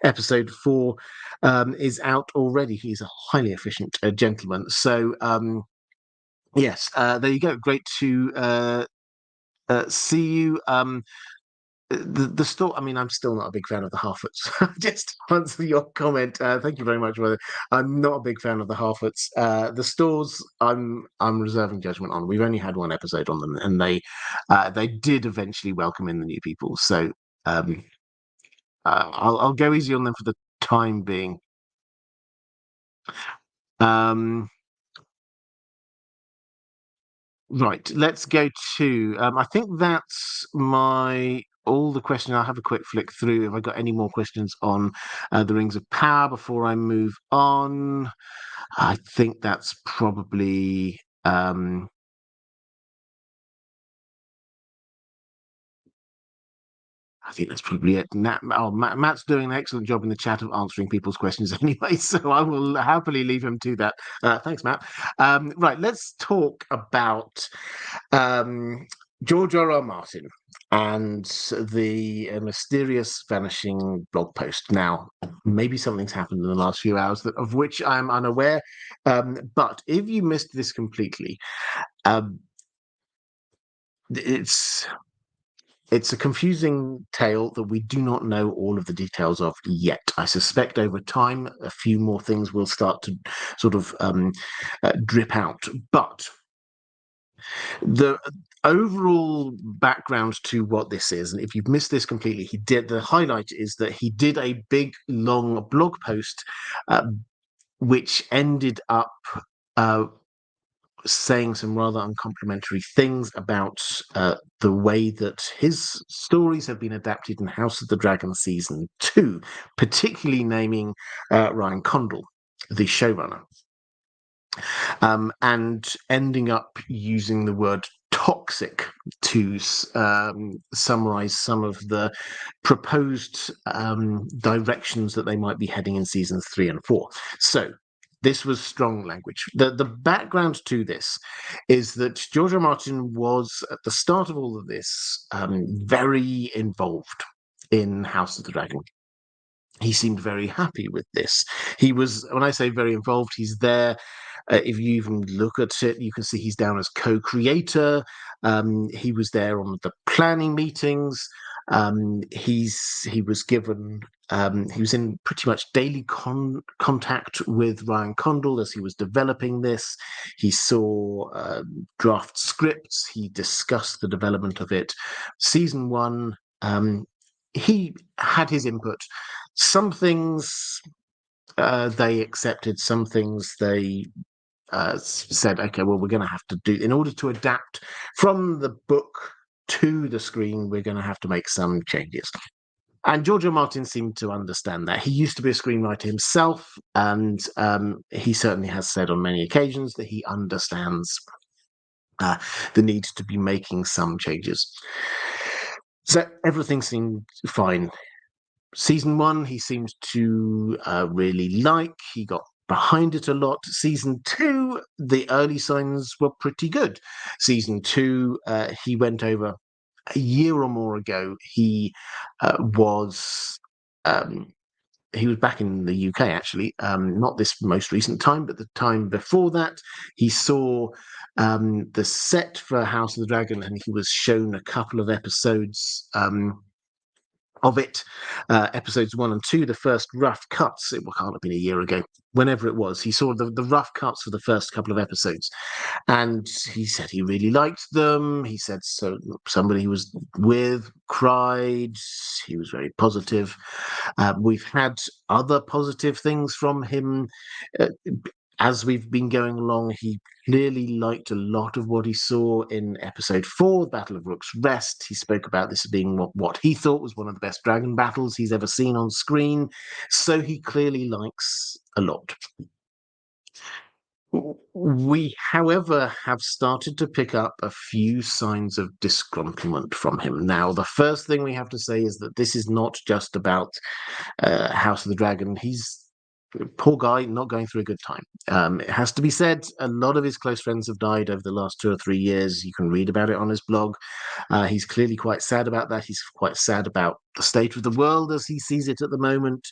Speaker 1: episode 4 is out already. He's a highly efficient gentleman. So yes, there you go. Great to see you. The store. I mean, I'm still not a big fan of the Harfords. Just to answer your comment. Thank you very much, brother. I'm not a big fan of the Harfords. The stores, I'm reserving judgment on. We've only had one episode on them, and they did eventually welcome in the new people. So I'll go easy on them for the time being. Right, let's go to. I think that's all the questions. I'll have a quick flick through. Have I got any more questions on the Rings of Power before I move on? I think that's probably. I think that's probably it. Matt's doing an excellent job in the chat of answering people's questions anyway, so I will happily leave him to that. Thanks, Matt. Right, let's talk about George R.R. Martin and the mysterious vanishing blog post. Now, maybe something's happened in the last few hours of which I'm unaware, but if you missed this completely, it's a confusing tale that we do not know all of the details of yet. I suspect over time a few more things will start to sort of drip out. But the overall background to what this is, and if you've missed this completely, the highlight is that he did a big, long blog post which ended up saying some rather uncomplimentary things about the way that his stories have been adapted in House of the Dragon Season 2, particularly naming Ryan Condal, the showrunner, and ending up using the word toxic to summarize some of the proposed directions that they might be heading in seasons 3 and 4. So this was strong language. The background to this is that George R. R. Martin was, at the start of all of this, very involved in House of the Dragon. He seemed very happy with this. He was, when I say very involved, he's there. If you even look at it, you can see he's down as co-creator. He was there on the planning meetings. He was given. He was in pretty much daily contact with Ryan Condal as he was developing this. He saw draft scripts. He discussed the development of it. Season 1, he had his input. Some things they accepted, some things they said, okay, well, we're going to have to do, in order to adapt from the book to the screen, we're going to have to make some changes. And George R. R. Martin seemed to understand that. He used to be a screenwriter himself, and he certainly has said on many occasions that he understands the need to be making some changes. So everything seemed fine. Season 1, he seemed to really like. He got behind it a lot. Season 2, the early signs were pretty good. Season 2, he went over a year or more ago. He was back in the UK, actually, not this most recent time, but the time before that. He saw the set for House of the Dragon, and he was shown a couple of episodes of it, episodes 1 and 2, the first rough cuts. It can't have been a year ago, whenever it was. He saw the rough cuts for the first couple of episodes, and he said he really liked them. He said so. Somebody he was with cried. He was very positive. We've had other positive things from him. As we've been going along, he clearly liked a lot of what he saw in episode 4, Battle of Rook's Rest. He spoke about this as being what he thought was one of the best dragon battles he's ever seen on screen. So he clearly likes a lot. We, however, have started to pick up a few signs of disgruntlement from him. Now, the first thing we have to say is that this is not just about House of the Dragon. He's poor guy, not going through a good time. It has to be said, a lot of his close friends have died over the last 2 or 3 years. You can read about it on his blog. He's clearly quite sad about that. He's quite sad about the state of the world as he sees it at the moment.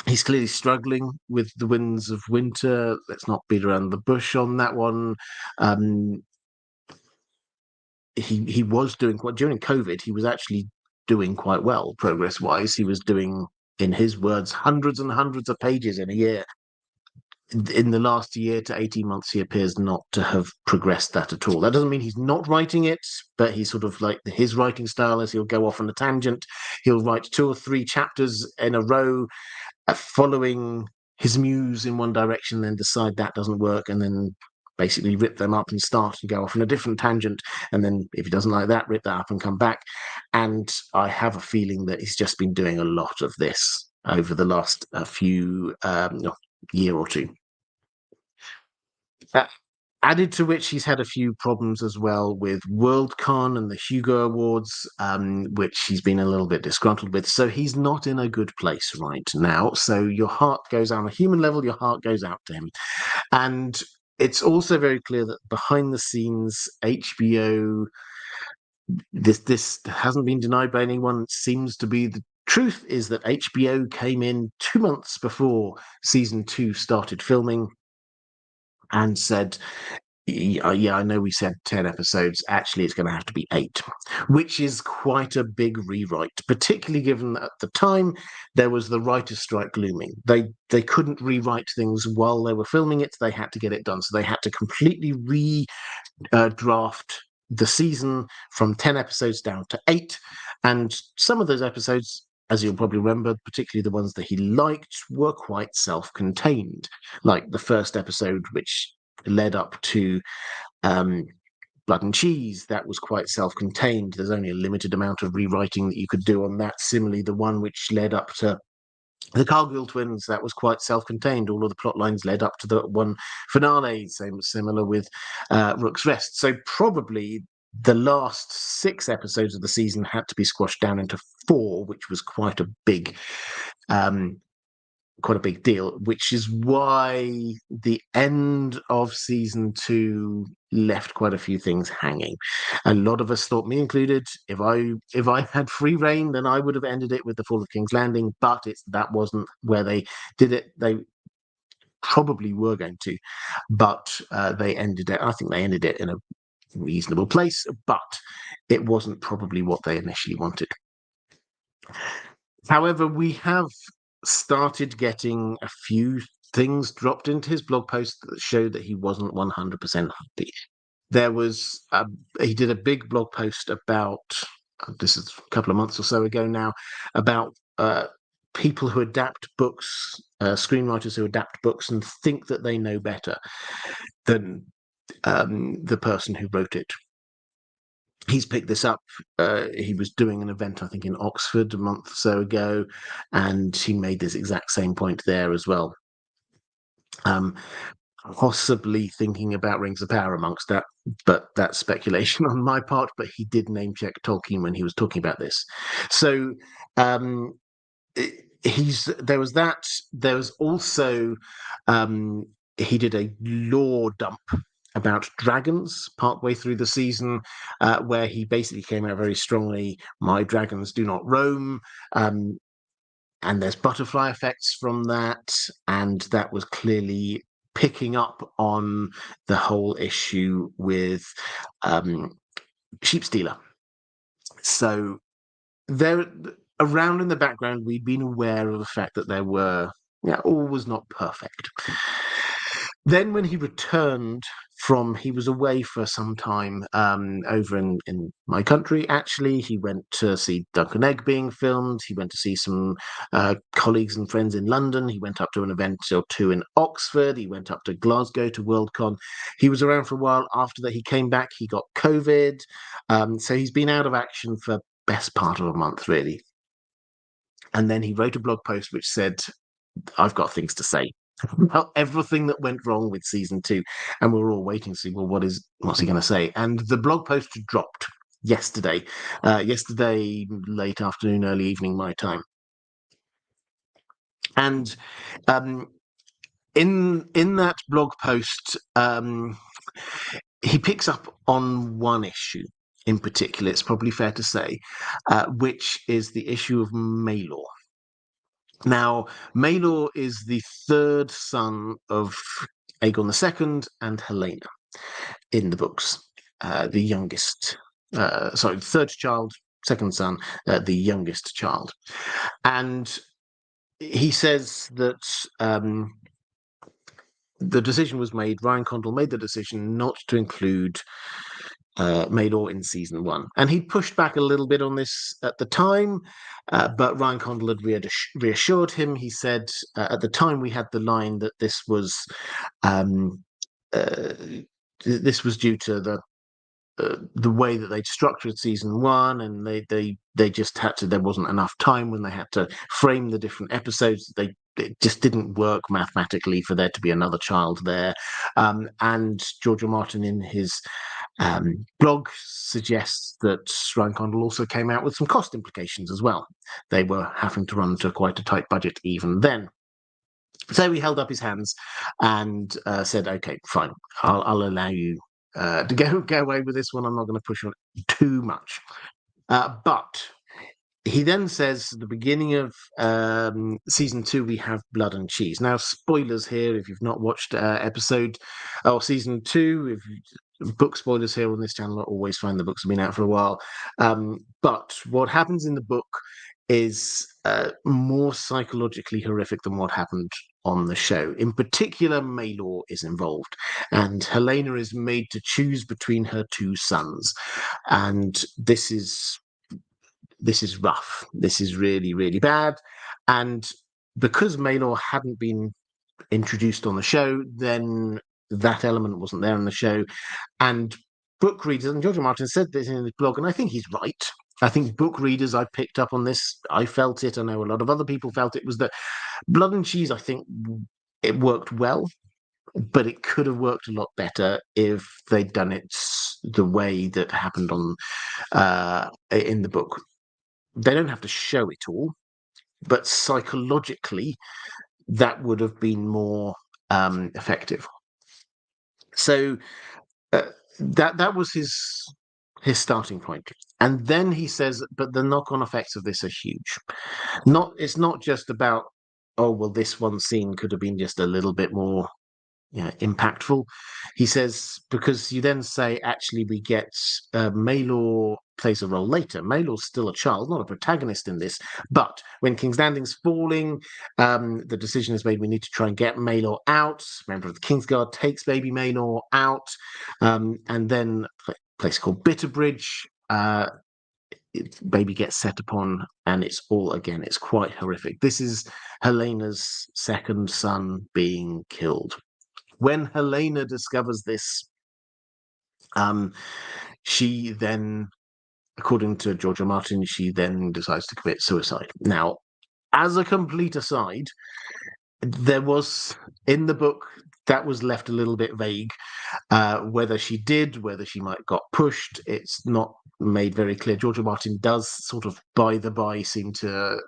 Speaker 1: He's clearly struggling with the Winds of Winter. Let's not beat around the bush on that one. He was doing quite, during COVID, he was actually doing quite well progress-wise. He was doing, in his words, hundreds and hundreds of pages in a year. In the last year to 18 months, he appears not to have progressed that at all. That doesn't mean he's not writing it, but he's sort of like, his writing style is he'll go off on a tangent. He'll write 2 or 3 chapters in a row, following his muse in one direction, then decide that doesn't work, and then basically rip them up and start and go off on a different tangent. And then if he doesn't like that, rip that up and come back. And I have a feeling that he's just been doing a lot of this over the last year or two. Added to which, he's had a few problems as well with Worldcon and the Hugo Awards, which he's been a little bit disgruntled with. So he's not in a good place right now. So your heart goes out on a human level, your heart goes out to him. And it's also very clear that behind the scenes, HBO, this hasn't been denied by anyone. It seems to be the truth is that HBO came in 2 months before season 2 started filming and said, yeah, I know we said 10 episodes. Actually, it's going to have to be 8, which is quite a big rewrite, particularly given that at the time there was the writer's strike looming. They couldn't rewrite things while they were filming it. They had to get it done. So they had to completely redraft the season from 10 episodes down to 8. And some of those episodes, as you'll probably remember, particularly the ones that he liked, were quite self-contained. Like the first episode, which led up to Blood and Cheese, that was quite self-contained. There's only a limited amount of rewriting that you could do on that. Similarly, the one which led up to the Cargill twins, that was quite self-contained. All of the plot lines led up to the one finale. Similar with Rook's Rest. So probably the last 6 episodes of the season had to be squashed down into 4, which was quite a big deal, which is why the end of season 2 left quite a few things hanging. A lot of us thought, me included, if I had free reign, then I would have ended it with the fall of King's Landing, but that wasn't where they did it. They probably were going to, but they ended it. I think they ended it in a reasonable place, but it wasn't probably what they initially wanted. However, we have started getting a few things dropped into his blog post that showed that he wasn't 100% happy. There was he did a big blog post about, this is a couple of months or so ago now, about people who adapt books, screenwriters who adapt books and think that they know better than the person who wrote it. He's picked this up. He was doing an event, I think, in Oxford a month or so ago, and he made this exact same point there as well. Possibly thinking about Rings of Power amongst that, but that's speculation on my part. But he did name check Tolkien when he was talking about this. So there was that. There was also he did a lore dump about dragons partway through the season, where he basically came out very strongly, my dragons do not roam, and there's butterfly effects from that, and that was clearly picking up on the whole issue with Sheepstealer. So there, around in the background, we'd been aware of the fact that there were, all was not perfect. Then when he returned he was away for some time over in my country, actually. He went to see Dunk and Egg being filmed. He went to see some colleagues and friends in London. He went up to an event or 2 in Oxford. He went up to Glasgow to Worldcon. He was around for a while. After that, he came back. He got COVID. So he's been out of action for best part of a month, really. And then he wrote a blog post which said, I've got things to say about everything that went wrong with season 2, and we were all waiting to see, well, what's he going to say? And the blog post dropped yesterday late afternoon, early evening my time. And in that blog post, he picks up on one issue in particular, it's probably fair to say, which is the issue of Maelor. Now, Maelor is the 3rd son of Aegon II and Helena in the books. The youngest, 3rd child, 2nd son, the youngest child. And he says that the decision was made, Ryan Condal made the decision not to include Maelor in season 1. And he pushed back a little bit on this at the time, but Ryan Condal had reassured him. He said, at the time we had the line that this was due to the way that they'd structured season 1, and they just had to, there wasn't enough time when they had to frame the different episodes. It just didn't work mathematically for there to be another child there. And George R. Martin in his blog suggests that Ryan Condal also came out with some cost implications as well. They were having to run to quite a tight budget even then. So he held up his hands and said, okay, fine, I'll allow you to go away with this one. I'm not going to push on it too much. But he then says at the beginning of season 2, we have Blood and Cheese. Now, spoilers here if you've not watched episode or season 2. Book spoilers here on this channel are always fine. The books have been out for a while. But what happens in the book is more psychologically horrific than what happened on the show. In particular, Maelor is involved, and Helena is made to choose between her 2 sons. And this is rough. This is really, really bad. And because Maelor hadn't been introduced on the show, then that element wasn't there in the show. And book readers, and George R. Martin said this in his blog, and I think he's right. I think book readers, I picked up on this, I felt it, I know a lot of other people felt it, was that Blood and Cheese, I think it worked well, but it could have worked a lot better if they'd done it the way that happened on in the book. They don't have to show it all, but psychologically, that would have been more effective. So that was his starting point. And then he says, but the knock-on effects of this are huge. It's not just about, oh, well, this one scene could have been just a little bit more impactful. He says, because you then say, actually, we get Maelor plays a role later. Maelor's still a child, not a protagonist in this, but when King's Landing's falling, the decision is made, we need to try and get Maelor out. Member of the Kingsguard takes baby Maelor out, and then a place called Bitterbridge, baby gets set upon, and it's quite horrific. This is Helena's second son being killed. When Helena discovers this, she then, according to George R. Martin, she then decides to commit suicide. Now, as a complete aside, there was, in the book, that was left a little bit vague. Whether she did, whether she might have got pushed, it's not made very clear. George R. Martin does sort of by the by seem to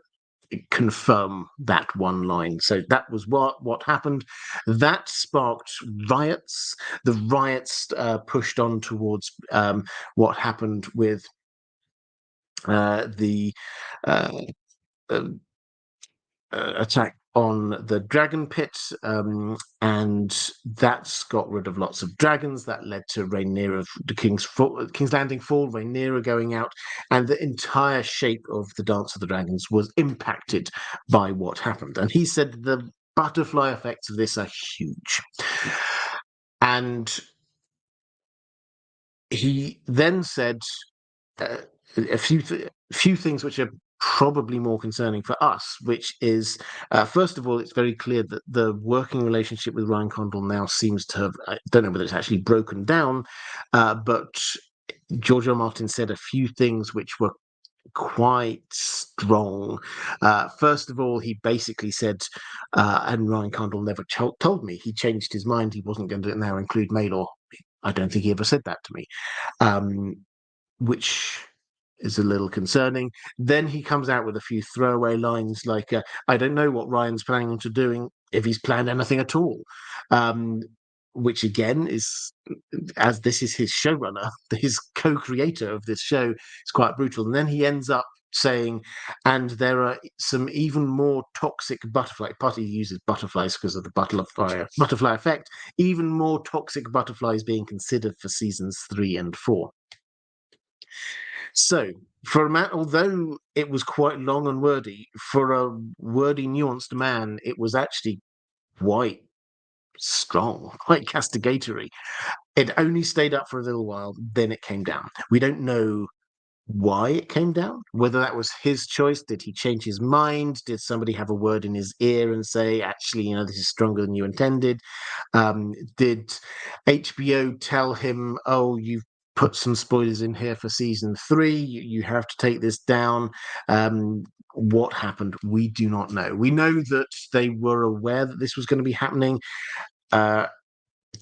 Speaker 1: confirm that one line. So that was what happened. That sparked riots. The riots pushed on towards what happened with the attack on the dragon pit, and that's got rid of lots of dragons. That led to Rhaenyra, the King's Landing fall, Rhaenyra going out, and the entire shape of the Dance of the Dragons was impacted by what happened. And he said the butterfly effects of this are huge. And he then said a few things which are probably more concerning for us, which is, first of all, it's very clear that the working relationship with Ryan Condal now seems to have, I don't know whether it's actually broken down, but George R. Martin said a few things which were quite strong. First of all, he basically said, and Ryan Condal never told me, he changed his mind, he wasn't going to now include Maelor. I don't think he ever said that to me, which is a little concerning. Then he comes out with a few throwaway lines like, I don't know what Ryan's planning to doing, if he's planned anything at all, which again is, as this is his showrunner, his co-creator of this show, it's quite brutal. And then he ends up saying, and there are some even more toxic butterfly, partly he uses butterflies because of the butterfly effect, even more toxic butterflies being considered for seasons 3 and 4. So, for a man, although it was quite long and wordy, for a wordy, nuanced man, it was actually quite strong, quite castigatory. It only stayed up for a little while, then it came down. We don't know why it came down, whether that was his choice. Did he change his mind? Did somebody have a word in his ear and say, actually, this is stronger than you intended? Did HBO tell him, oh, you've put some spoilers in here for season 3, you have to take this down? What happened? We do not know. We know that they were aware that this was going to be happening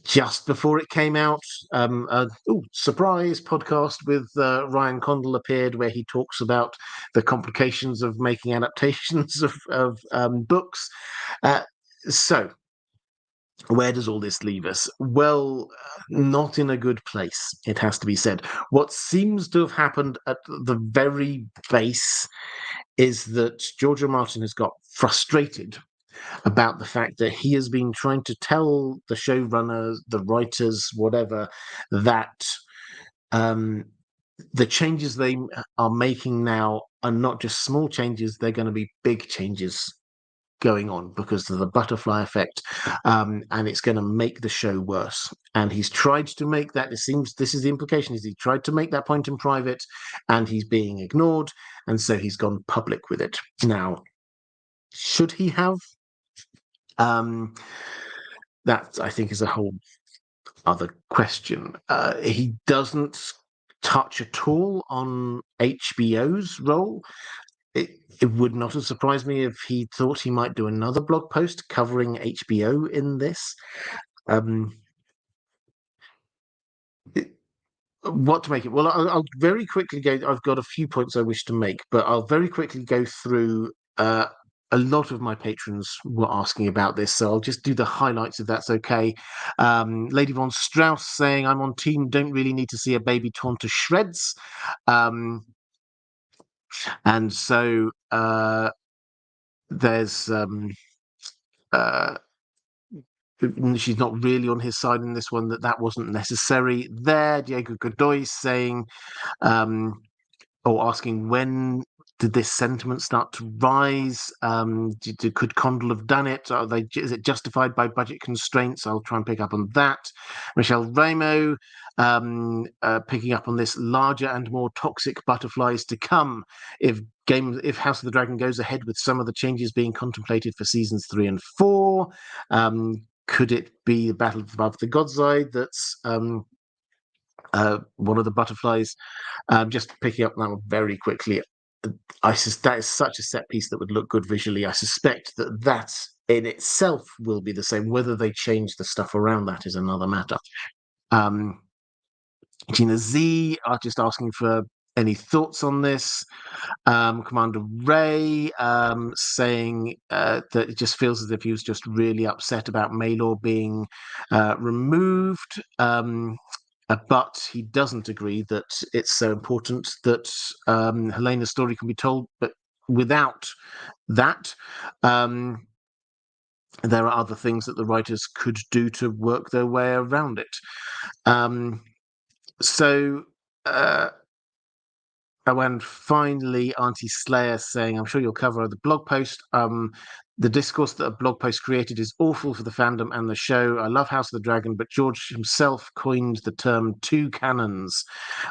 Speaker 1: just before it came out. Surprise podcast with Ryan Condal appeared, where he talks about the complications of making adaptations of books. So where does all this leave us? Well, not in a good place, it has to be said. What seems to have happened at the very base is that George R. Martin has got frustrated about the fact that he has been trying to tell the showrunners, the writers, whatever, that the changes they are making now are not just small changes, they're going to be big changes going on because of the butterfly effect, and it's going to make the show worse. And he's tried to make that, it seems this is the implication, is he tried to make that point in private and he's being ignored, and so he's gone public with it. Now, should he have? That, I think, is a whole other question. He doesn't touch at all on HBO's role. It would not have surprised me if he thought he might do another blog post covering HBO in this. What to make it? Well, I'll very quickly go. I've got a few points I wish to make, but I'll very quickly go through. A lot of my patrons were asking about this, so I'll just do the highlights if that's okay. Lady Von Strauss saying, "I'm on team. Don't really need to see a baby torn to shreds." And so there's she's not really on his side in this one, that wasn't necessary there. Diego Godoy saying, or asking, when did this sentiment start to rise? Could Condell have done it? Is it justified by budget constraints? I'll try and pick up on that. Michelle Ramo picking up on this, larger and more toxic butterflies to come if House of the Dragon goes ahead with some of the changes being contemplated for seasons 3 and 4. Could it be the Battle above the Godseye that's one of the butterflies? Just picking up that one very quickly. That is such a set piece that would look good visually. I suspect that in itself will be the same. Whether they change the stuff around that is another matter. Gina Z are just asking for any thoughts on this. Commander Ray saying that it just feels as if he was just really upset about Maelor being removed. But he doesn't agree that it's so important that Helena's story can be told. But without that, there are other things that the writers could do to work their way around it. And finally, Auntie Slayer saying, "I'm sure you'll cover the blog post. The discourse that a blog post created is awful for the fandom and the show. I love House of the Dragon, but George himself coined the term two cannons.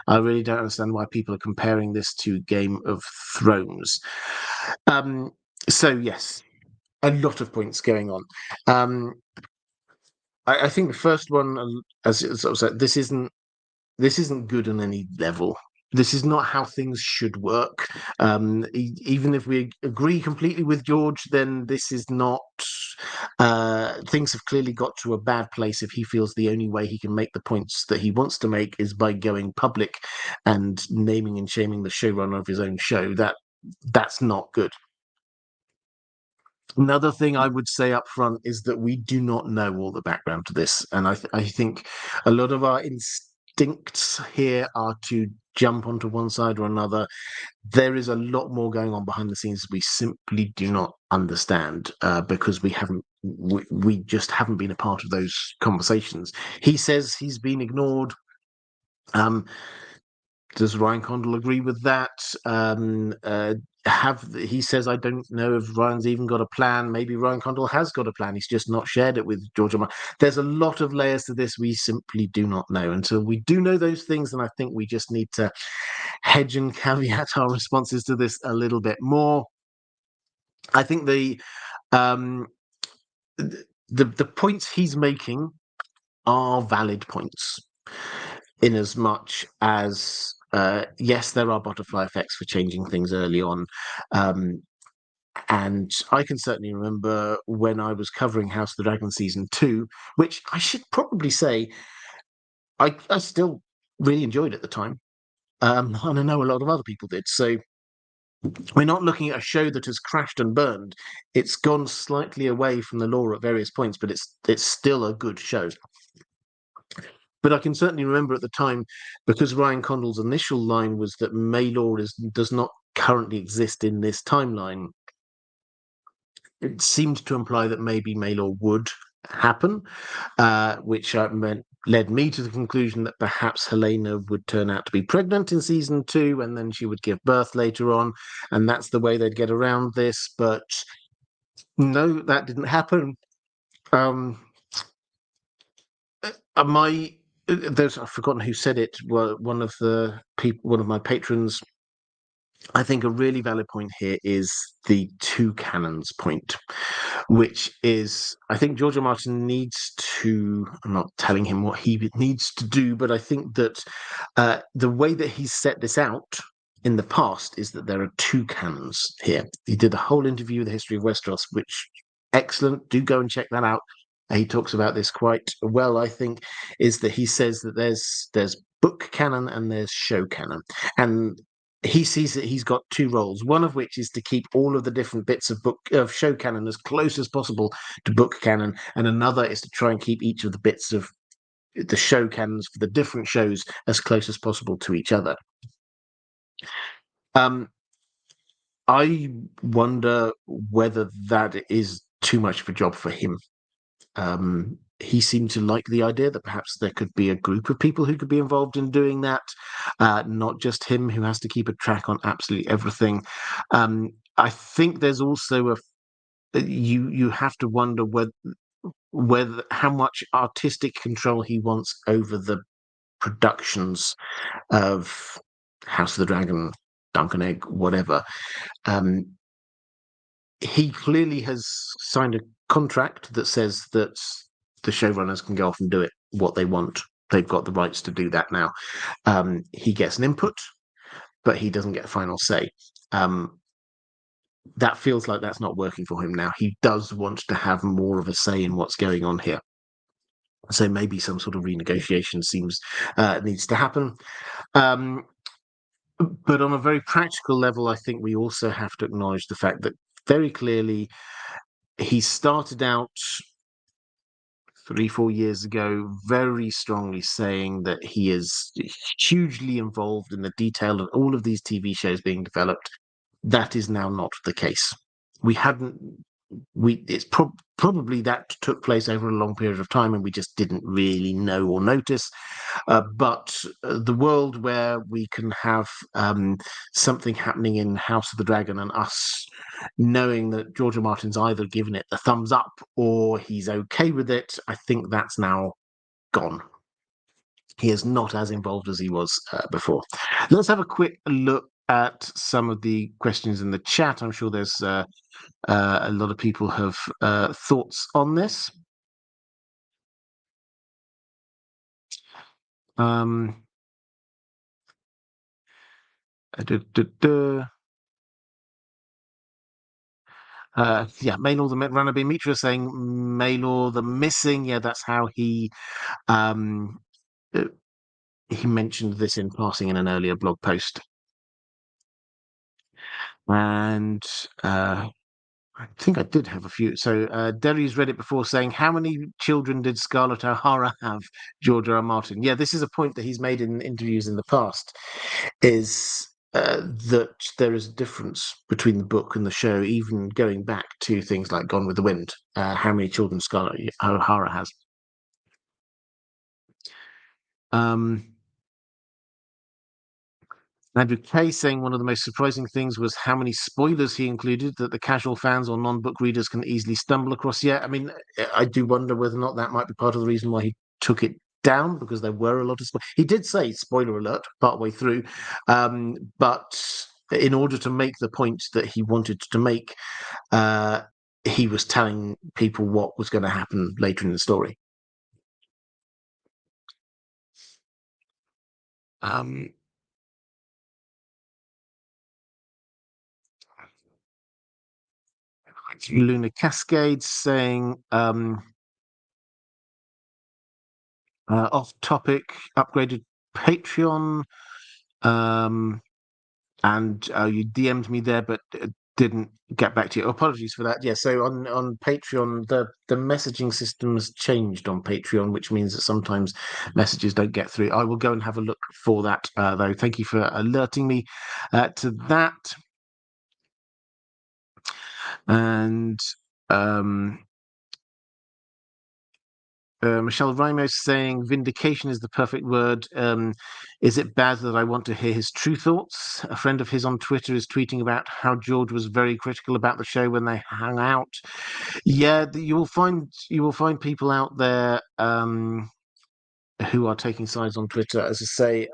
Speaker 1: I really don't understand why people are comparing this to Game of Thrones." So yes, a lot of points going on. I think the first one, as I sort of said, this isn't good on any level. This is not how things should work. Even if we agree completely with George, then this is not. Things have clearly got to a bad place if he feels the only way he can make the points that he wants to make is by going public and naming and shaming the showrunner of his own show. That's not good. Another thing I would say up front is that we do not know all the background to this, and I think a lot of our instincts here are to jump onto one side or another. There is a lot more going on behind the scenes we simply do not understand because we just haven't been a part of those conversations. He says he's been ignored. Does Ryan Condell agree with that? He says, I don't know if Ryan's even got a plan. Maybe Ryan Condell has got a plan. He's just not shared it with George R. R. Martin. There's a lot of layers to this we simply do not know. Until we do know those things, then I think we just need to hedge and caveat our responses to this a little bit more. I think the points he's making are valid points, in as much as yes, there are butterfly effects for changing things early on. And I can certainly remember when I was covering House of the Dragon Season 2, which I should probably say I still really enjoyed at the time. And I know a lot of other people did. So we're not looking at a show that has crashed and burned. It's gone slightly away from the lore at various points, but it's still a good show. But I can certainly remember at the time, because Ryan Condell's initial line was that Maelor does not currently exist in this timeline. It seemed to imply that maybe Maelor would happen, which led me to the conclusion that perhaps Helena would turn out to be pregnant in season 2, and then she would give birth later on, and that's the way they'd get around this. But no, that didn't happen. I've forgotten who said it. Well, one of my patrons. I think a really valid point here is the two cannons point. which is, I think George R. Martin needs to, I'm not telling him what he needs to do, but I think that the way that he's set this out in the past is that there are two canons here. He did the whole interview with the History of Westeros, which excellent. Do go and check that out. He talks about this quite well, I think, is that he says that there's book canon and there's show canon. And he sees that he's got two roles, one of which is to keep all of the different bits of show canon as close as possible to book canon, and another is to try and keep each of the bits of the show canons for the different shows as close as possible to each other. I wonder whether that is too much of a job for him. He seemed to like the idea that perhaps there could be a group of people who could be involved in doing that, not just him who has to keep a track on absolutely everything. I think there's also you have to wonder whether how much artistic control he wants over the productions of House of the Dragon, Duncan Egg, whatever. He clearly has signed a contract that says that the showrunners can go off and do it what they want. They've got the rights to do that now. He gets an input, but he doesn't get a final say. That feels like that's not working for him now. He does want to have more of a say in what's going on here. So maybe some sort of renegotiation needs to happen. But on a very practical level, I think we also have to acknowledge the fact that very clearly he started out 3-4 years ago very strongly saying that he is hugely involved in the detail of all of these TV shows being developed. That is now not the case. It's probably that took place over a long period of time and we just didn't really know or notice. But the world where we can have something happening in House of the Dragon and us knowing that George R. Martin's either given it the thumbs up or he's okay with it, I think that's now gone. He is not as involved as he was before. Let's have a quick look at some of the questions in the chat. I'm sure there's a lot of people have thoughts on this. Maelor the Runner Mitra saying Maelor the Missing. Yeah, that's how he mentioned this in passing in an earlier blog post. And I think I did have a few. So Derry's read it before saying, how many children did Scarlett O'Hara have, George R. R. Martin? Yeah, this is a point that he's made in interviews in the past, is that there is a difference between the book and the show, even going back to things like Gone with the Wind, how many children Scarlett O'Hara has. Andrew Kay saying one of the most surprising things was how many spoilers he included that the casual fans or non-book readers can easily stumble across. Yeah, I mean, I do wonder whether or not that might be part of the reason why he took it down, because there were a lot of spoilers. He did say spoiler alert partway through, but in order to make the point that he wanted to make, he was telling people what was going to happen later in the story. Luna Cascade saying off topic, upgraded Patreon, and you DM'd me there but didn't get back to you. Apologies for that. Yeah, so on Patreon, the messaging system has changed on Patreon, which means that sometimes messages don't get through. I will go and have a look for that, though. Thank you for alerting me to that. And Michelle Ramos saying vindication is the perfect word. Is it bad that I want to hear his true thoughts? A friend of his on Twitter is tweeting about how George was very critical about the show when they hung out. Yeah, you will find people out there who are taking sides on Twitter. As I say,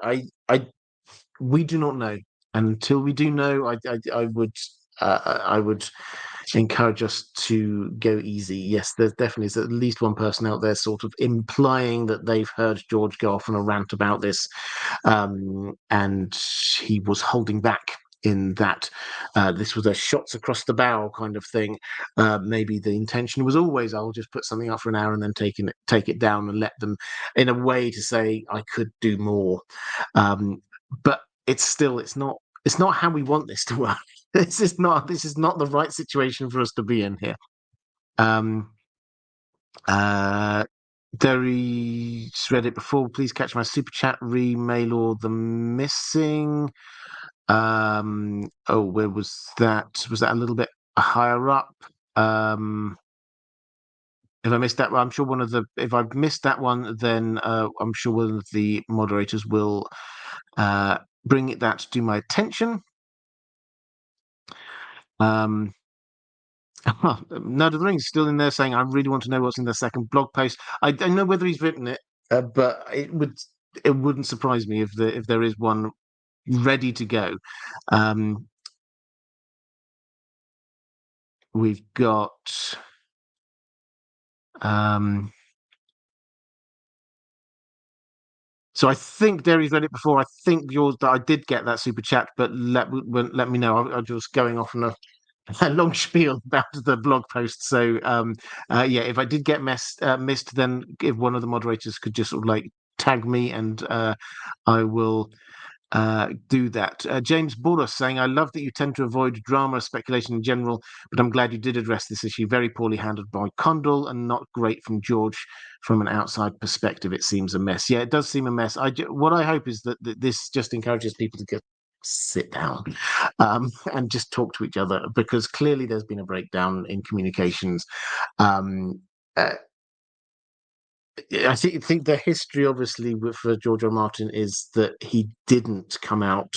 Speaker 1: we do not know. Until we do know, I would encourage us to go easy. Yes, there's definitely at least one person out there sort of implying that they've heard George go off on a rant about this, and he was holding back in that this was a shots across the bow kind of thing. Maybe the intention was always, I'll just put something up for an hour and then take it down and let them, in a way, to say I could do more. But it's not how we want this to work. This is not the right situation for us to be in here. Derry's read it before. Please catch my super chat, re-mail or the missing. Where was that? Was that a little bit higher up? If I missed that one, I'm sure if I've missed that one, then I'm sure one of the moderators will bring that to my attention. Nerd of the Rings still in there saying, I really want to know what's in the second blog post. I don't know whether he's written it, but it wouldn't surprise me if there is one ready to go. We've got so I think Derry's read it before. I think yours, I did get that super chat, but let me know. I'm just going off on a long spiel about the blog post. So yeah, if I did get missed, then if one of the moderators could just sort of like tag me, and I will do that. James Border saying, I love that you tend to avoid drama speculation in general, but I'm glad you did address this issue. Very poorly handled by Condell and not great from George. From an outside perspective, it seems a mess. Yeah, it does seem a mess. What I hope is that this just encourages people to sit down and just talk to each other, because clearly there's been a breakdown in communications. I think the history, obviously, for George R. R. Martin is that he didn't come out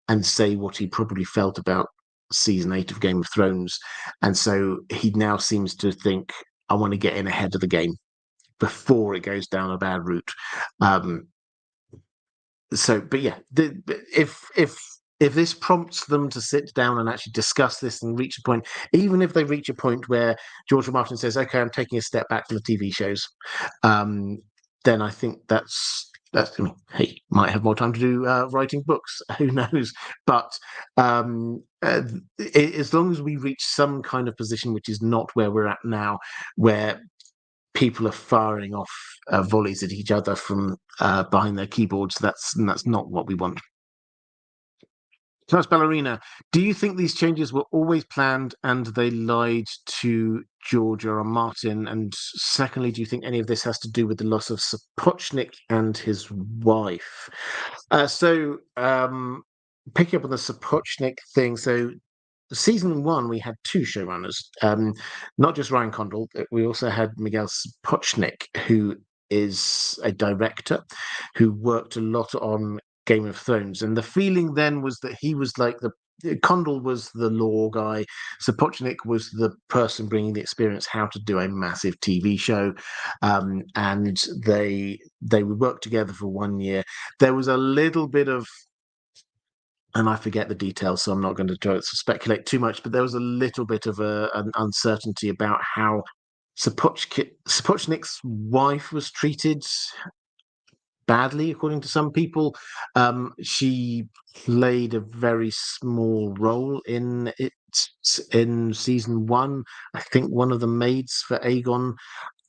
Speaker 1: and say what he probably felt about season 8 of Game of Thrones, and so he now seems to think, I want to get in ahead of the game before it goes down a bad route. But yeah, if this prompts them to sit down and actually discuss this and reach a point, even if they reach a point where George R. R. Martin says, okay, I'm taking a step back from the TV shows, then I think that's I mean, he might have more time to do writing books. Who knows? But as long as we reach some kind of position which is not where we're at now, where people are firing off volleys at each other from behind their keyboards, that's not what we want. Charles Ballerina, do you think these changes were always planned and they lied to George R. R. Martin? And secondly, do you think any of this has to do with the loss of Sapochnik and his wife? So picking up on the Sapochnik thing, so season 1 we had 2 showrunners, not just Ryan Condell. We also had Miguel Sapochnik, who is a director who worked a lot on Game of Thrones, and the feeling then was that he was like Condell was the law guy, Sapochnik was the person bringing the experience how to do a massive TV show, and they would work together for 1 year. There was a little bit of, and I forget the details, so I'm not going to try to speculate too much, but there was a little bit of an uncertainty about how Sapochnik's wife was treated badly, according to some people. She played a very small role in it in season 1. I think one of the maids for Aegon.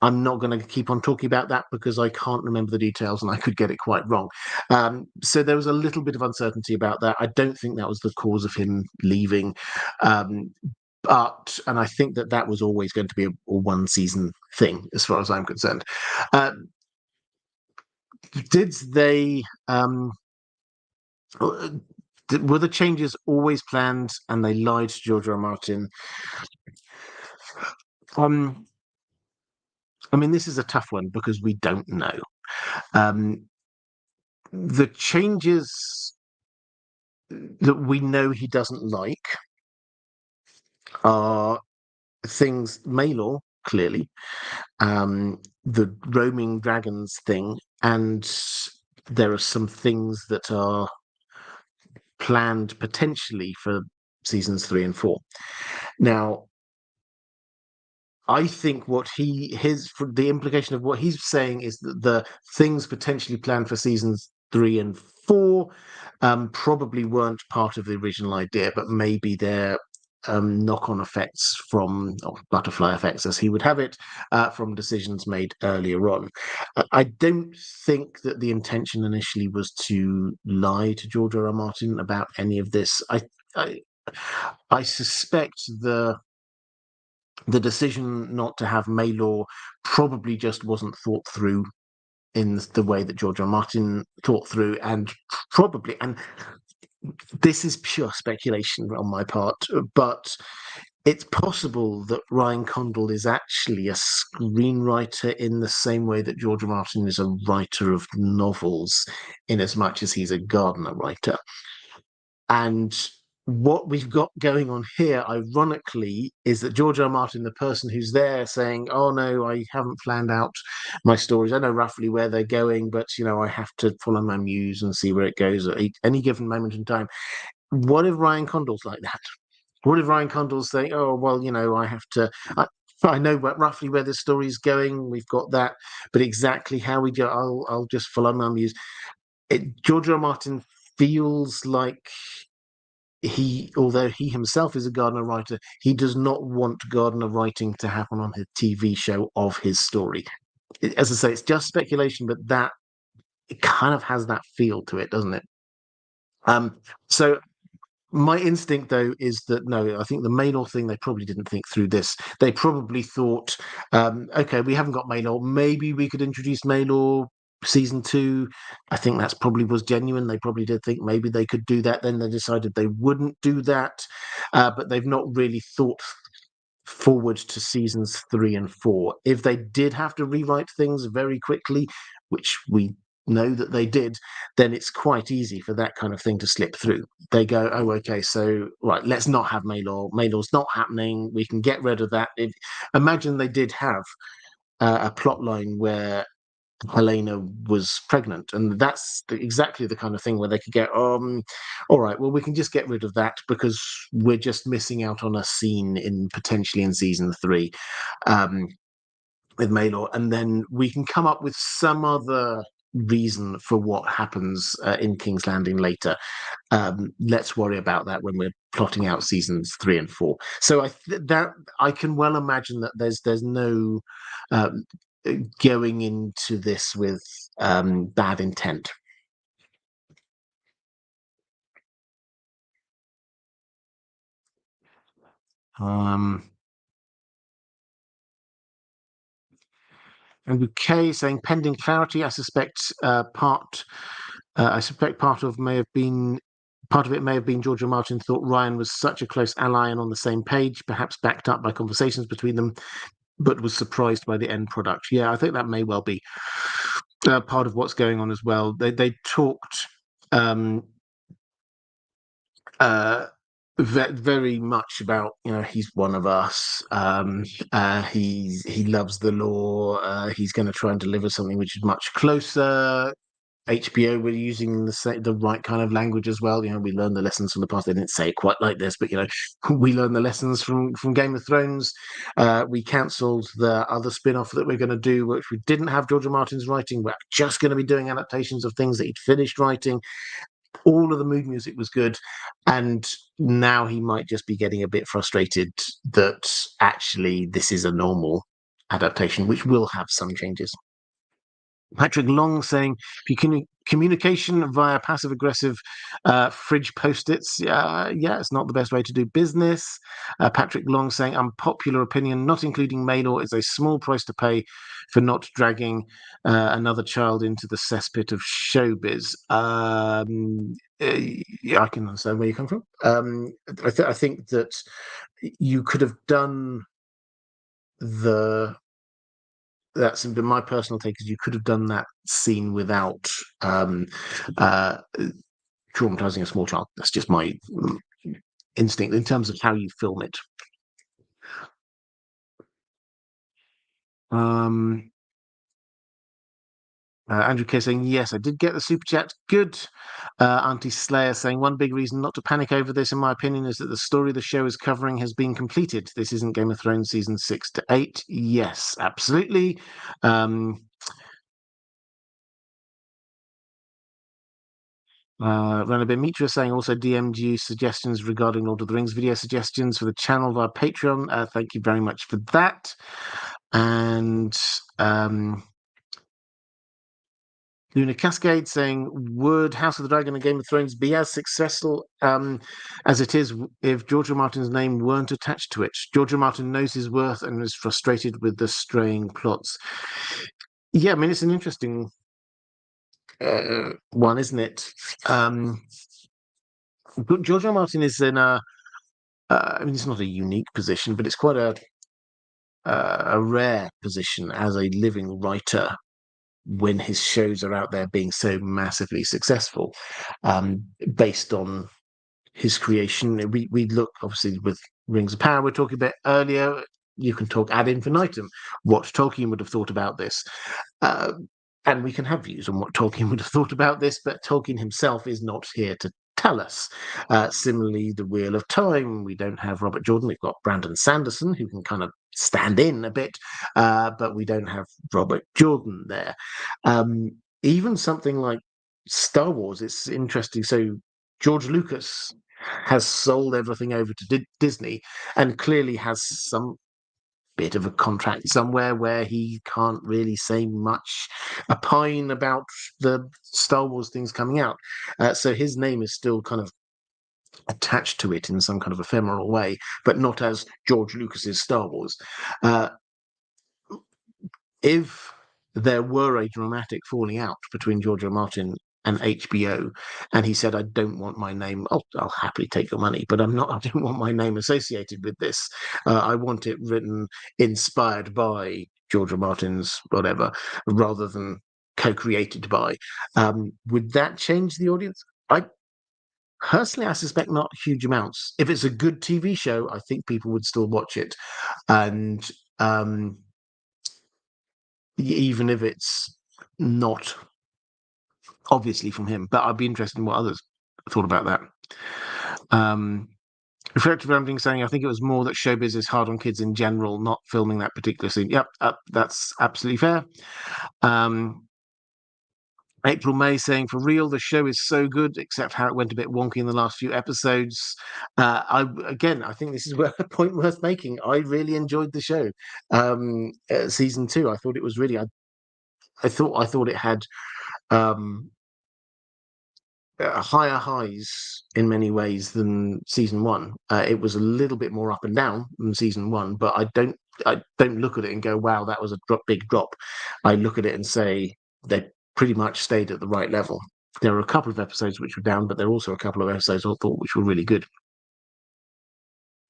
Speaker 1: I'm not going to keep on talking about that because I can't remember the details and I could get it quite wrong. So there was a little bit of uncertainty about that. I don't think that was the cause of him leaving. And I think that was always going to be a 1-season thing, as far as I'm concerned. Did they were the changes always planned and they lied to George R. R. Martin? I mean, this is a tough one because we don't know. The changes that we know he doesn't like are things, Maelor, clearly, the roaming dragons thing, and there are some things that are planned potentially for seasons 3 and 4. Now, I think the implication of what he's saying is that the things potentially planned for seasons 3 and 4 probably weren't part of the original idea, but maybe they're knock-on effects from, or butterfly effects, as he would have it, from decisions made earlier on. I don't think that the intention initially was to lie to George R. R. Martin about any of this. I, I suspect the decision not to have Maylor probably just wasn't thought through in the way that George R. R. Martin thought through, and this is pure speculation on my part, but it's possible that Ryan Condal is actually a screenwriter in the same way that George R. R. Martin is a writer of novels, in as much as he's a Gardner writer. And what we've got going on here, ironically, is that George R. R. Martin, the person who's there saying, "Oh no, I haven't planned out my stories. I know roughly where they're going, but I have to follow my muse and see where it goes at any given moment in time." What if Ryan Condal's like that? What if Ryan Condal's saying, "Oh well, I have to. I know roughly where the story's going. We've got that, but exactly how we go, I'll just follow my muse." George R. R. Martin feels like although he himself is a Gardner writer, he does not want Gardner writing to happen on his TV show of his story. As I say, it's just speculation, but that it kind of has that feel to it, doesn't it? So my instinct, though, is that no, I think the Maynor thing, they probably didn't think through this. They probably thought, okay, we haven't got Maynor. Maybe we could introduce Maynor season 2. I think that's probably was genuine. They probably did think maybe they could do that. Then they decided they wouldn't do that. But they've not really thought forward to seasons 3 and 4. If they did have to rewrite things very quickly, which we know that they did, then it's quite easy for that kind of thing to slip through. They go, "Oh, okay, so right, let's not have Maylor. Maylor's not happening. We can get rid of that." Imagine they did have a plot line where Helena was pregnant, and that's exactly the kind of thing where they could go, all right, well, we can just get rid of that because we're just missing out on a scene potentially in season 3 um, with Maylor, and then we can come up with some other reason for what happens in King's Landing later. Let's worry about that when we're plotting out seasons 3 and 4. So I can well imagine that there's no um, going into this with bad intent. Um, and Kay saying pending clarity. I suspect part of it may have been George R. Martin thought Ryan was such a close ally and on the same page, perhaps backed up by conversations between them, but was surprised by the end product. Yeah, I think that may well be part of what's going on as well. They talked um, uh, very much about he's one of us. He loves the law. He's going to try and deliver something which is much closer. HBO were using the right kind of language as well. We learned the lessons from the past. They didn't say it quite like this, but we learned the lessons from Game of Thrones. We cancelled the other spin-off that we're going to do, which we didn't have George R. Martin's writing. We're just going to be doing adaptations of things that he'd finished writing. All of the mood music was good, and now he might just be getting a bit frustrated that actually this is a normal adaptation, which will have some changes. Patrick Long saying, if you can communication via passive aggressive fridge post-its, yeah, it's not the best way to do business. Patrick Long saying, unpopular opinion, not including Maynor is a small price to pay for not dragging another child into the cesspit of showbiz. Yeah, I can understand where you come from. I think that you could have done that's been my personal take, is you could have done that scene without uh, traumatizing a small child. That's just my instinct in terms of how you film it. Um, Andrew K saying, yes, I did get the super chat. Good. Auntie Slayer saying, one big reason not to panic over this, in my opinion, is that the story the show is covering has been completed. This isn't Game of Thrones season 6 to 8. Yes, absolutely. Ranabir Mitra saying also DMG suggestions regarding Lord of the Rings video suggestions for the channel via Patreon. Thank you very much for that. And Luna Cascade saying, would House of the Dragon and Game of Thrones be as successful as it is if George R. Martin's name weren't attached to it? George R. Martin knows his worth and is frustrated with the straying plots. Yeah, I mean, it's an interesting one, isn't it? George R. Martin is in a, I mean, it's not a unique position, but it's quite a rare position as a living writer when his shows are out there being so massively successful, based on his creation. We look, obviously, with Rings of Power, we're talking about earlier, you can talk ad infinitum what Tolkien would have thought about this. And we can have views on what Tolkien would have thought about this, but Tolkien himself is not here to tell us. Similarly, The Wheel of Time, we don't have Robert Jordan. We've got Brandon Sanderson, who can kind of stand in a bit, but we don't have Robert Jordan there. Even something like Star Wars, it's interesting. So George Lucas has sold everything over to Disney and clearly has some bit of a contract somewhere where he can't really say much a pine about the Star Wars things coming out. So his name is still kind of attached to it in some kind of ephemeral way, but not as George Lucas's Star Wars. If there were a dramatic falling out between George R. Martin and HBO, and he said, I don't want my name, I'll happily take your money, but I don't want my name associated with this. I want it written inspired by George R. Martin's whatever, rather than co-created by. Would that change the audience? Personally, I suspect not huge amounts. If it's a good TV show, I think people would still watch it. And even if it's not obviously from him, but I'd be interested in what others thought about that. Reflective Rambling saying, I think it was more that showbiz is hard on kids in general, not filming that particular scene. Yep, that's absolutely fair. April May saying, for real, the show is so good, except how it went a bit wonky in the last few episodes. I think this is a point worth making. I really enjoyed the show. Season 2, I thought it was really. I thought it had higher highs in many ways than season 1. It was a little bit more up and down than season 1, but I don't look at it and go, wow, that was a big drop. I look at it and say they pretty much stayed at the right level. There are a couple of episodes which were down, but there are also a couple of episodes I thought which were really good.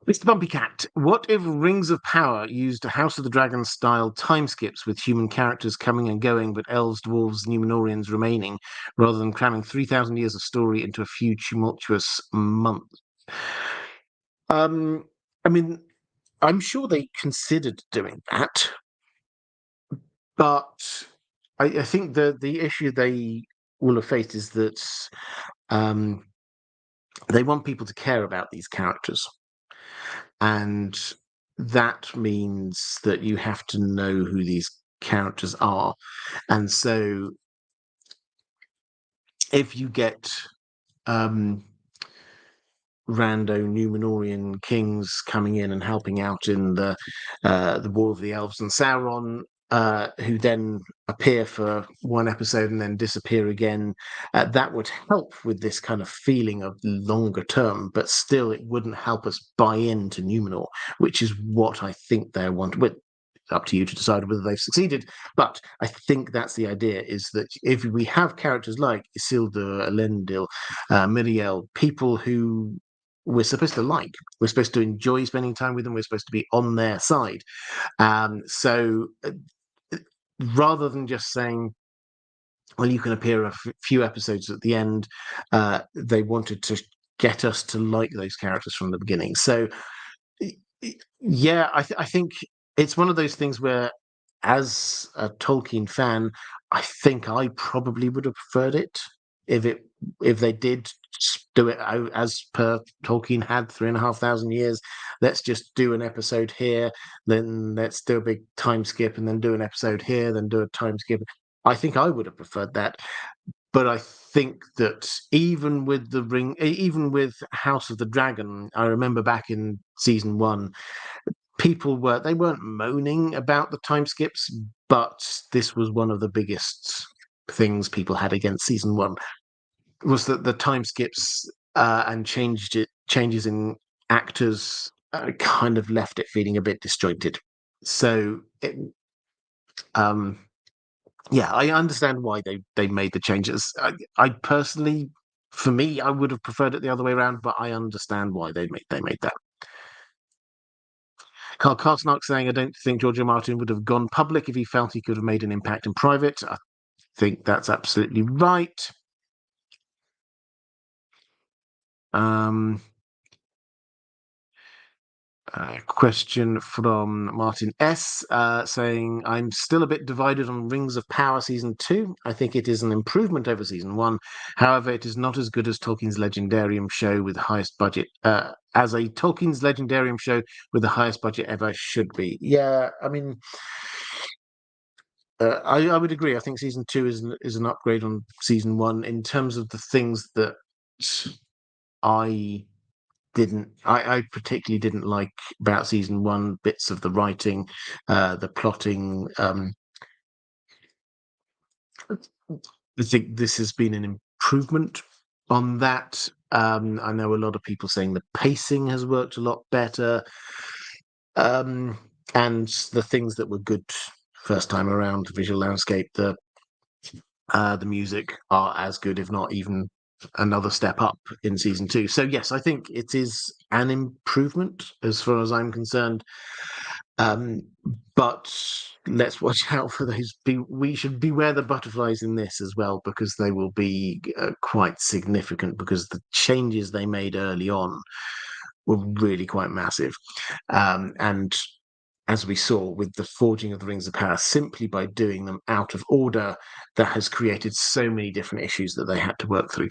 Speaker 1: Mr. Bumpy Cat, what if Rings of Power used House of the Dragon style time skips with human characters coming and going, but elves, dwarves, Numenorians remaining, rather than cramming 3,000 years of story into a few tumultuous months? I mean, I'm sure they considered doing that, but I think the issue they will have faced is that they want people to care about these characters. And that means that you have to know who these characters are. And so if you get rando Numenorian kings coming in and helping out in the War of the Elves and Sauron, who then appear for one episode and then disappear again, that would help with this kind of feeling of longer term, but still it wouldn't help us buy into Numenor, which is what I think they want. But up to you to decide whether they've succeeded. But I think that's the idea, is that if we have characters like Isildur, Elendil, Miriel, people who we're supposed to like, we're supposed to enjoy spending time with them, we're supposed to be on their side. So rather than just saying, well, you can appear a few episodes at the end, they wanted to get us to like those characters from the beginning. So, yeah, I think it's one of those things where as a Tolkien fan, I think I probably would have preferred it if they did do it as per Tolkien had 3,500 years. Let's just do an episode here, then let's do a big time skip, and then do an episode here, then do a time skip. I think I would have preferred that. But I think that even with the ring, even with House of the Dragon, I remember back in season 1, they weren't moaning about the time skips, but this was one of the biggest things people had against season 1, was that the time skips and changes in actors kind of left it feeling a bit disjointed. So yeah, I understand why they made the changes. I personally, for me, I would have preferred it the other way around, but I understand why they made that. Carl Karsnark saying, I don't think George R. Martin would have gone public if he felt he could have made an impact in private. I think that's absolutely right. Question from Martin S. Saying, I'm still a bit divided on Rings of Power Season 2. I think it is an improvement over Season 1. However, it is not as good as Tolkien's Legendarium show with the highest budget, as a Tolkien's Legendarium show with the highest budget ever should be. Yeah, I mean, I would agree. I think Season 2 is an upgrade on Season 1 in terms of the things that I I particularly didn't like about season 1, bits of the writing, the plotting. I think this has been an improvement on that. I know a lot of people saying the pacing has worked a lot better, and the things that were good first time around, the visual landscape, the music are as good, if not even another step up in season 2. So yes, I think it is an improvement as far as I'm concerned. But let's watch out for those. We should beware the butterflies in this as well, because they will be quite significant, because the changes they made early on were really quite massive. And as we saw with the forging of the Rings of Power, simply by doing them out of order, that has created so many different issues that they had to work through.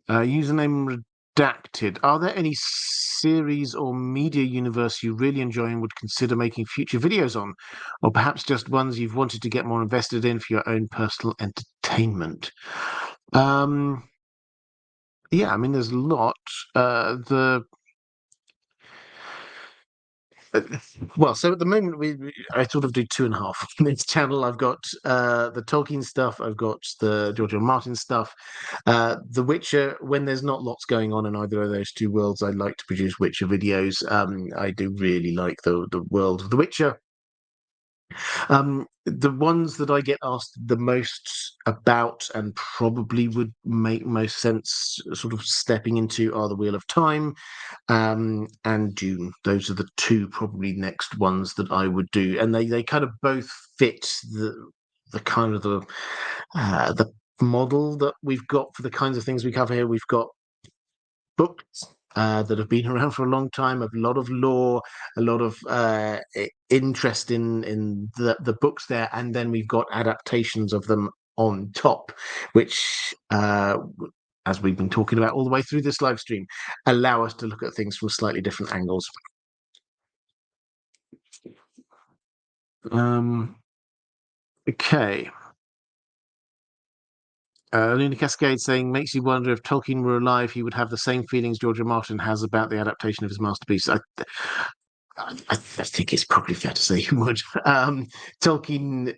Speaker 1: Username redacted. Are there any series or media universe you really enjoy and would consider making future videos on? Or perhaps just ones you've wanted to get more invested in for your own personal entertainment? Yeah, I mean, there's a lot. Well, so at the moment I sort of do two and a half on this channel. I've got the Tolkien stuff, I've got the George R. Martin stuff, The Witcher. When there's not lots going on in either of those two worlds, I like to produce Witcher videos. I do really like the world of The Witcher. The ones that I get asked the most about and probably would make most sense sort of stepping into are The Wheel of Time and Dune. Those are the two probably next ones that I would do. And they kind of both fit the kind of the model that we've got for the kinds of things we cover here. We've got books that have been around for a long time, a lot of lore, a lot of interest in the books there, and then we've got adaptations of them on top, which, as we've been talking about all the way through this live stream, allow us to look at things from slightly different angles. Okay. Luna Cascade saying, makes you wonder if Tolkien were alive, he would have the same feelings George R. Martin has about the adaptation of his masterpiece. I think it's probably fair to say he would. Tolkien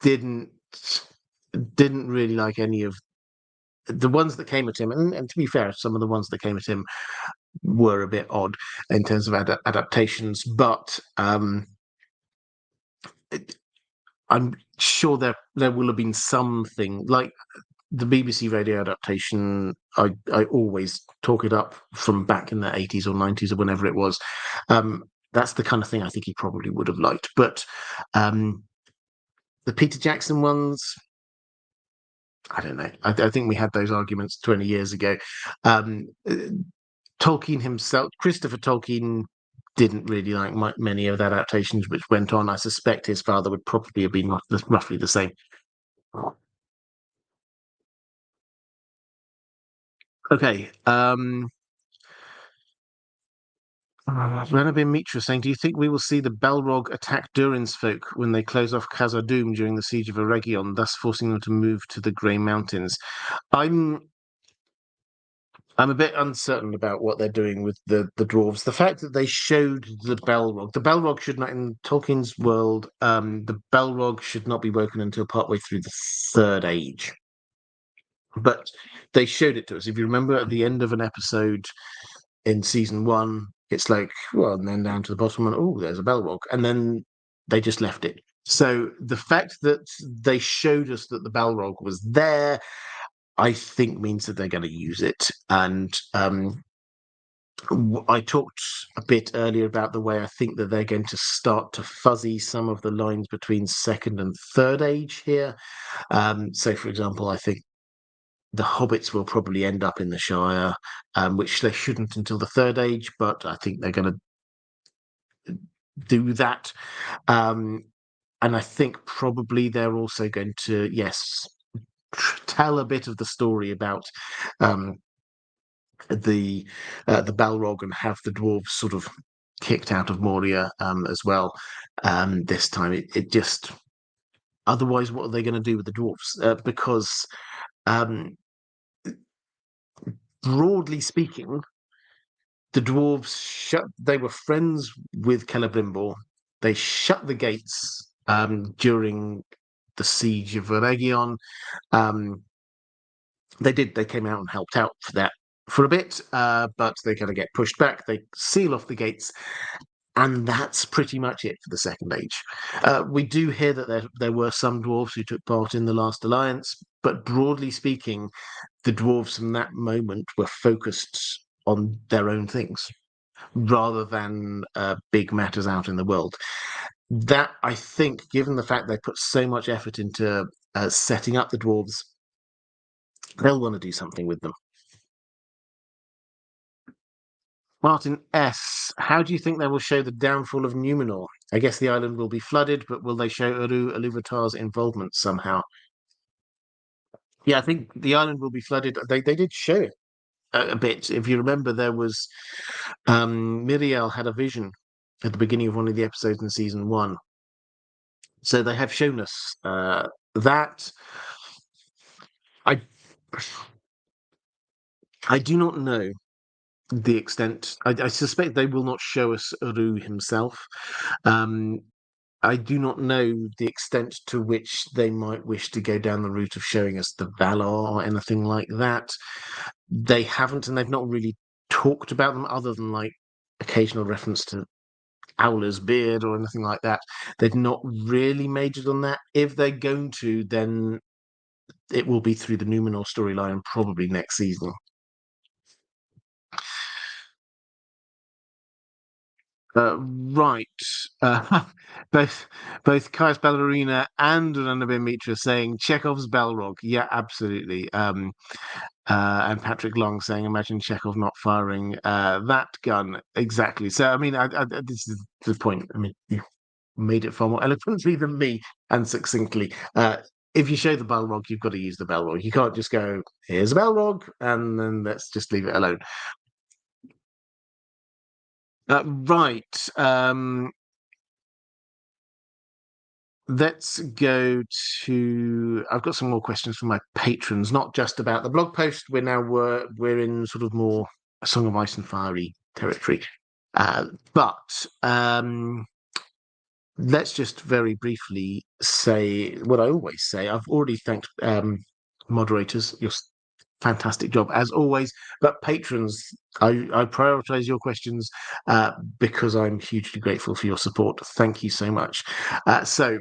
Speaker 1: didn't really like any of the ones that came at him, and to be fair, some of the ones that came at him were a bit odd in terms of adaptations, but I'm sure there will have been something like the BBC radio adaptation. I always talk it up from back in the 80s or 90s or whenever it was. That's the kind of thing I think he probably would have liked. But the Peter Jackson ones, I don't know. I think we had those arguments 20 years ago. Um, Tolkien himself, Christopher Tolkien, didn't really like many of the adaptations which went on. I suspect his father would probably have been roughly the same. Okay. Rabbi Mitra saying, do you think we will see the Balrog attack Durin's folk when they close off Khazad-dûm during the siege of Eregion, thus forcing them to move to the Grey Mountains? I'm I'm a bit uncertain about what they're doing with the dwarves. The fact that they showed the Balrog should not, in Tolkien's world, the Balrog should not be woken until partway through the Third Age. But they showed it to us. If you remember, at the end of an episode in season one, it's like, well, and then down to the bottom, and oh, there's a Balrog, and then they just left it. So the fact that they showed us that the Balrog was there, I think means that they're going to use it. And I talked a bit earlier about the way I think that they're going to start to fuzzy some of the lines between second and third age here. So, for example, I think the hobbits will probably end up in the Shire, which they shouldn't until the third age, but I think they're going to do that. And I think probably they're also going to, yes, tell a bit of the story about the Balrog and have the dwarves sort of kicked out of Moria as well. This time, it just otherwise, what are they going to do with the dwarves? Because broadly speaking, the dwarves they were friends with Celebrimbor. They shut the gates during the siege of Eregion. They came out and helped out for that for a bit, but they kind of get pushed back. They seal off the gates, and that's pretty much it for the Second Age. We do hear that there were some dwarves who took part in the Last Alliance, but broadly speaking, the dwarves from that moment were focused on their own things rather than big matters out in the world. That, I think, given the fact they put so much effort into setting up the dwarves, they'll want to do something with them. Martin S., how do you think they will show the downfall of Numenor? I guess the island will be flooded, but will they show Uru Iluvatar's involvement somehow? Yeah, I think the island will be flooded. They did show it a bit. If you remember, there was Miriel had a vision at the beginning of one of the episodes in season one. So they have shown us that. I I do not know the extent. I suspect they will not show us Uru himself. I do not know the extent to which they might wish to go down the route of showing us the Valar or anything like that. They haven't, and they've not really talked about them other than like occasional reference to Owler's beard or anything like that. They've not really majored on that. If they're going to, then it will be through the Numenor storyline, probably next season. Right. Uh, both Kai's Ballerina and Anabim Mitra saying Chekhov's Balrog. Yeah, absolutely. And Patrick Long saying, imagine Chekhov not firing that gun. Exactly. So, I mean, this is the point. I mean, you made it far more eloquently than me and succinctly. If you show the Balrog, you've got to use the Balrog. You can't just go, here's a Balrog, and then let's just leave it alone. Right. Let's go to. I've got some more questions from my patrons, not just about the blog post. We're in sort of more Song of Ice and Fiery territory, but let's just very briefly say what I always say. I've already thanked moderators. You're fantastic job as always, but patrons, I prioritize your questions because I'm hugely grateful for your support. Thank you so much. I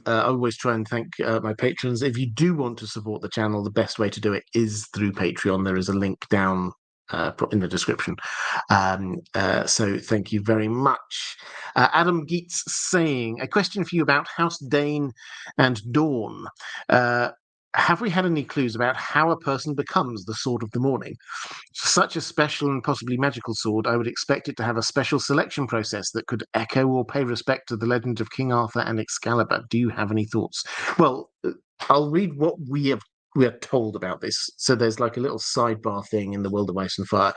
Speaker 1: always try and thank my patrons. If you do want to support the channel, the best way to do it is through Patreon. There is a link down in the description. So thank you very much. Adam Geets saying, a question for you about House Dane and Dawn. Have we had any clues about how a person becomes the Sword of the Morning? For such a special and possibly magical sword, I would expect it to have a special selection process that could echo or pay respect to the legend of King Arthur and Excalibur. Do you have any thoughts? Well, I'll read what we are told about this. So there's like a little sidebar thing in the World of Ice and Fire,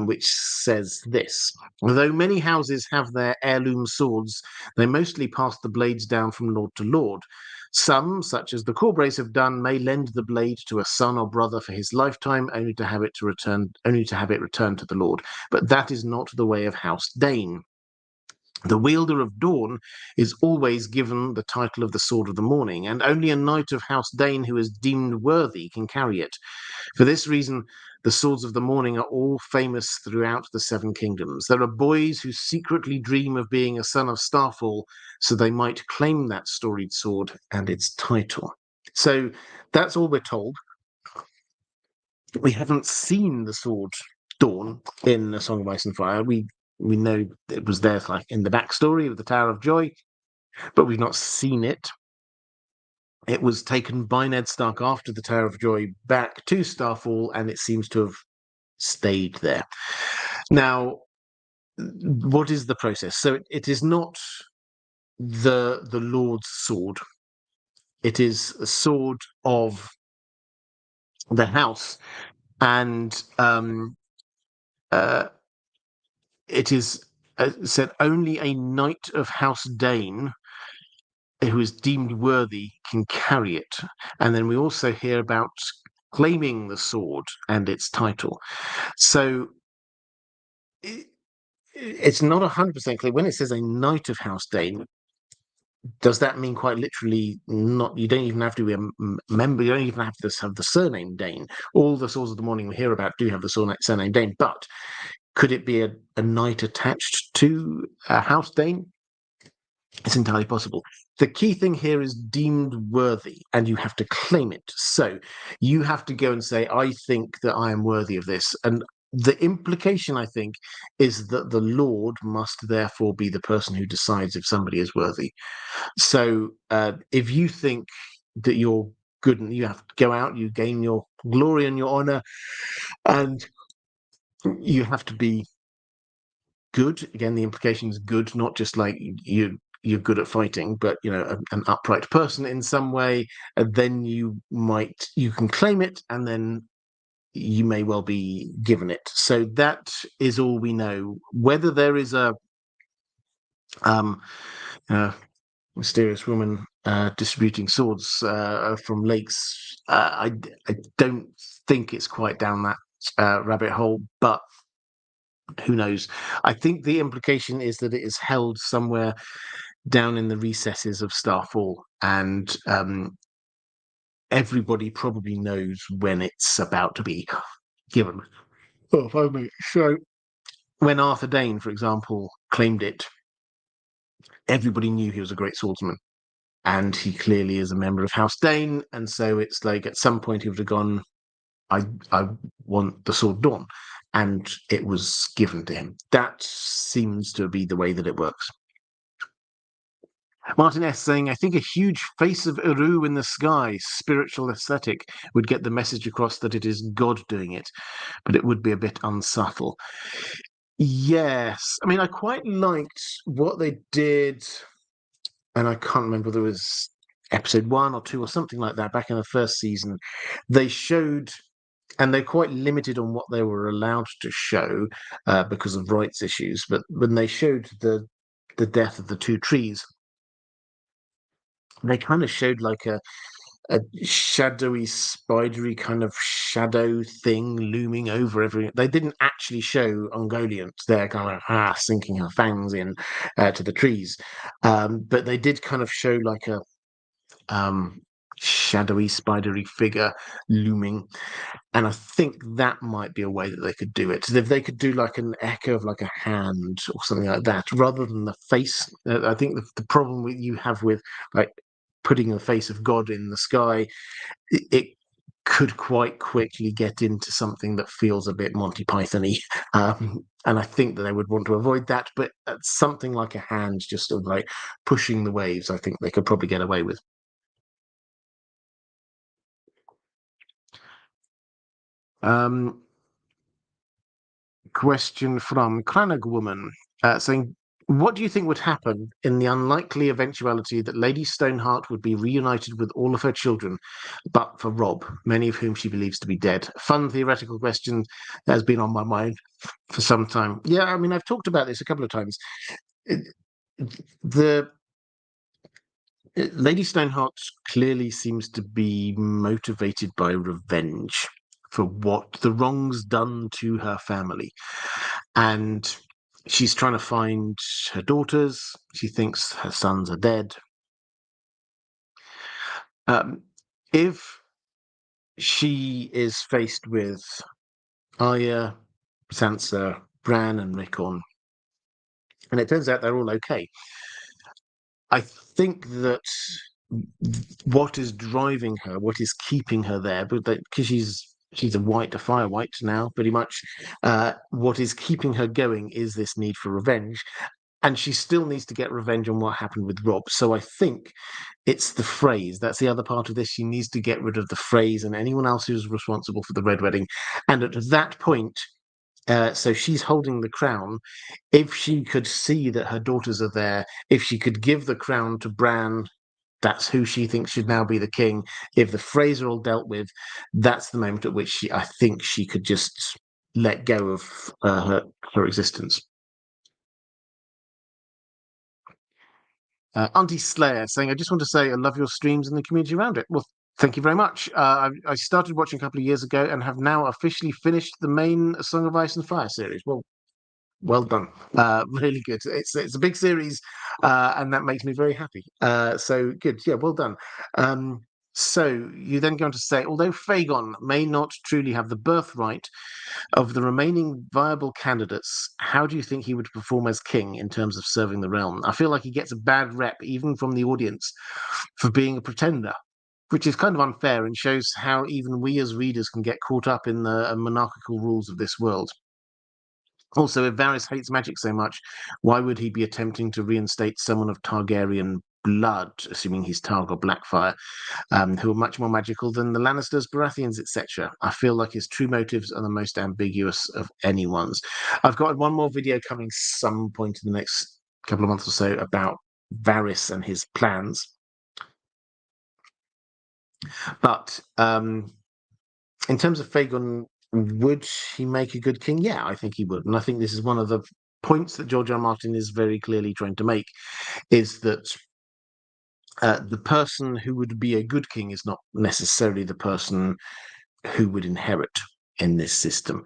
Speaker 1: which says this: although many houses have their heirloom swords, they mostly pass the blades down from lord to lord. Some, such as the Corbrays have done, may lend the blade to a son or brother for his lifetime, only to have it returned to the lord. But that is not the way of House Dane. The wielder of Dawn is always given the title of the Sword of the Morning, and only a knight of House Dane who is deemed worthy can carry it. For this reason, the Swords of the Morning are all famous throughout the Seven Kingdoms. There are boys who secretly dream of being a son of Starfall, so they might claim that storied sword and its title. So that's all we're told. We haven't seen the sword Dawn in A Song of Ice and Fire. We know it was there, like in the backstory of the Tower of Joy, but we've not seen it. It was taken by Ned Stark after the Tower of Joy back to Starfall, and it seems to have stayed there. Now, what is the process? So it is not the Lord's sword. It is a sword of the house, and it is said only a knight of House Dane who is deemed worthy can carry it. And then we also hear about claiming the sword and its title. So it's not 100% clear. When it says a knight of House Dane, does that mean quite literally not? You don't even have to be a member. You don't even have to have the surname Dane. All the Swords of the Morning we hear about do have the surname Dane, but could it be a knight attached to a House Dane? It's entirely possible. The key thing here is deemed worthy, and you have to claim it. So you have to go and say, I think that I am worthy of this. And the implication, I think, is that the Lord must therefore be the person who decides if somebody is worthy. So if you think that you're good, and you have to go out, you gain your glory and your honor, and you have to be good. Again, the implication is good, not just like you're good at fighting, but an upright person in some way. And then you can claim it, and then you may well be given it. So that is all we know. Whether there is a mysterious woman distributing swords from lakes, I don't think it's quite down that rabbit hole, but who knows? I think the implication is that it is held somewhere down in the recesses of Starfall, and everybody probably knows when it's about to be given. So when Arthur Dane, for example, claimed it, everybody knew he was a great swordsman, and he clearly is a member of House Dane, and so it's like at some point he would have gone, I want the sword Dawn, and it was given to him. That seems to be the way that it works. Martin S. saying, I think a huge face of Eru in the sky, spiritual aesthetic, would get the message across that it is God doing it, but it would be a bit unsubtle. Yes. I mean, I quite liked what they did, and I can't remember whether it was episode 1 or 2 or something like that back in the first season. They showed, and they're quite limited on what they were allowed to show because of rights issues, but when they showed the death of the two trees, they kind of showed like a shadowy, spidery kind of shadow thing looming over everything. They didn't actually show Ungoliant there kind of sinking her fangs in to the trees, but they did kind of show like a shadowy, spidery figure looming. And I think that might be a way that they could do it. So if they could do like an echo of like a hand or something like that, rather than the face. I think the problem you have with like putting the face of God in the sky, it could quite quickly get into something that feels a bit Monty Python-y. And I think that they would want to avoid that, but something like a hand just sort of like pushing the waves, I think they could probably get away with. Question from Crannog Woman saying, what do you think would happen in the unlikely eventuality that Lady Stoneheart would be reunited with all of her children, but for Rob, many of whom she believes to be dead? Fun theoretical question that has been on my mind for some time. Yeah, I mean, I've talked about this a couple of times. The Lady Stoneheart clearly seems to be motivated by revenge for what the wrongs done to her family. And she's trying to find her daughters. She thinks her sons are dead. If she is faced with Arya, Sansa, Bran, and Rickon, and it turns out they're all okay, I think that what is driving her, what is keeping her there, but because she's a fire white now, pretty much. What is keeping her going is this need for revenge, and she still needs to get revenge on what happened with Rob. So I think it's the phrase. That's the other part of this. She needs to get rid of the phrase and anyone else who's responsible for the Red Wedding. And at that point, so she's holding the crown. If she could see that her daughters are there, if she could give the crown to Bran, that's who she thinks should now be the king. If the phrase are all dealt with, that's the moment at which I think she could just let go of her existence. Auntie Slayer saying, I just want to say I love your streams and the community around it. Well, thank you very much. I started watching a couple of years ago and have now officially finished the main Song of Ice and Fire series. Well done. Really good. It's a big series, and that makes me very happy. So good. Yeah, well done. So you then go on to say, although Fagon may not truly have the birthright of the remaining viable candidates, how do you think he would perform as king in terms of serving the realm? I feel like he gets a bad rep, even from the audience, for being a pretender, which is kind of unfair and shows how even we as readers can get caught up in the monarchical rules of this world. Also, if Varys hates magic so much, why would he be attempting to reinstate someone of Targaryen blood, assuming he's Targ or Blackfire, who are much more magical than the Lannisters, Baratheons, etc.? I feel like his true motives are the most ambiguous of anyone's. I've got one more video coming some point in the next couple of months or so about Varys and his plans. But in terms of Fagon, would he make a good king? Yeah, I think he would. And I think this is one of the points that George R. R. Martin is very clearly trying to make, is that the person who would be a good king is not necessarily the person who would inherit in this system.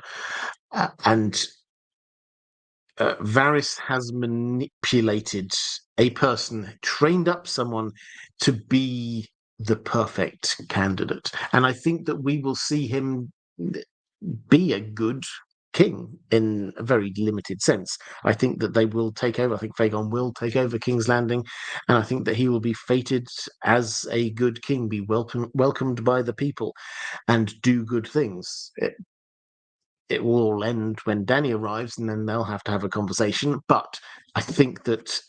Speaker 1: And Varys has manipulated a person, trained up someone to be the perfect candidate. And I think that we will see him be a good king in a very limited sense. I think that they will take over. I think Fagon will take over King's Landing, and I think that he will be fated as a good king, be welcomed by the people, and do good things. It will all end when Dany arrives, and then they'll have to have a conversation. But I think that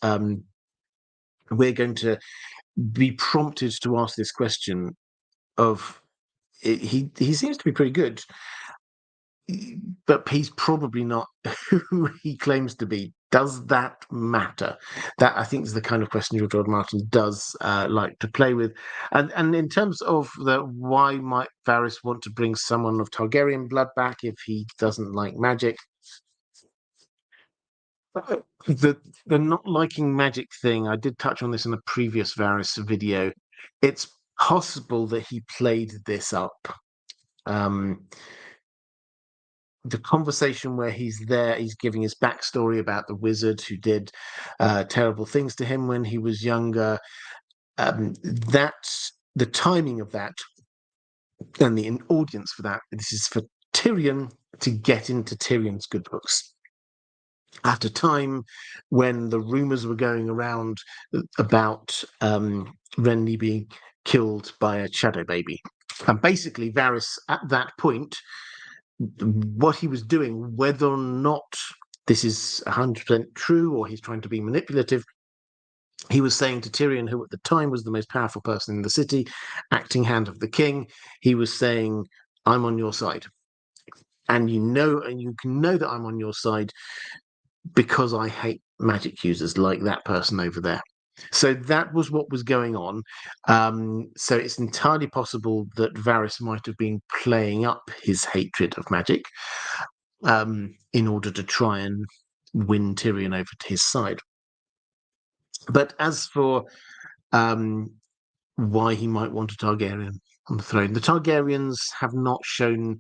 Speaker 1: we're going to be prompted to ask this question of he seems to be pretty good, but he's probably not who he claims to be. Does that matter? That, I think, is the kind of question George R. R. Martin does like to play with. And in terms of the why might Varys want to bring someone of Targaryen blood back if he doesn't like magic? The not liking magic thing, I did touch on this in a previous Varys video. It's possible that he played this up. The conversation where he's there, he's giving his backstory about the wizard who did terrible things to him when he was younger. That's the timing of that and the audience for that. This is for Tyrion to get into Tyrion's good books at a time when the rumors were going around about Renly being killed by a shadow baby. And basically, Varys, at that point, what he was doing, whether or not this is 100% true or he's trying to be manipulative, he was saying to Tyrion, who at the time was the most powerful person in the city, acting hand of the king, he was saying, I'm on your side. And you can know that I'm on your side because I hate magic users like that person over there. So that was what was going on. So it's entirely possible that Varys might have been playing up his hatred of magic in order to try and win Tyrion over to his side. But as for why he might want a Targaryen on the throne, the Targaryens have not shown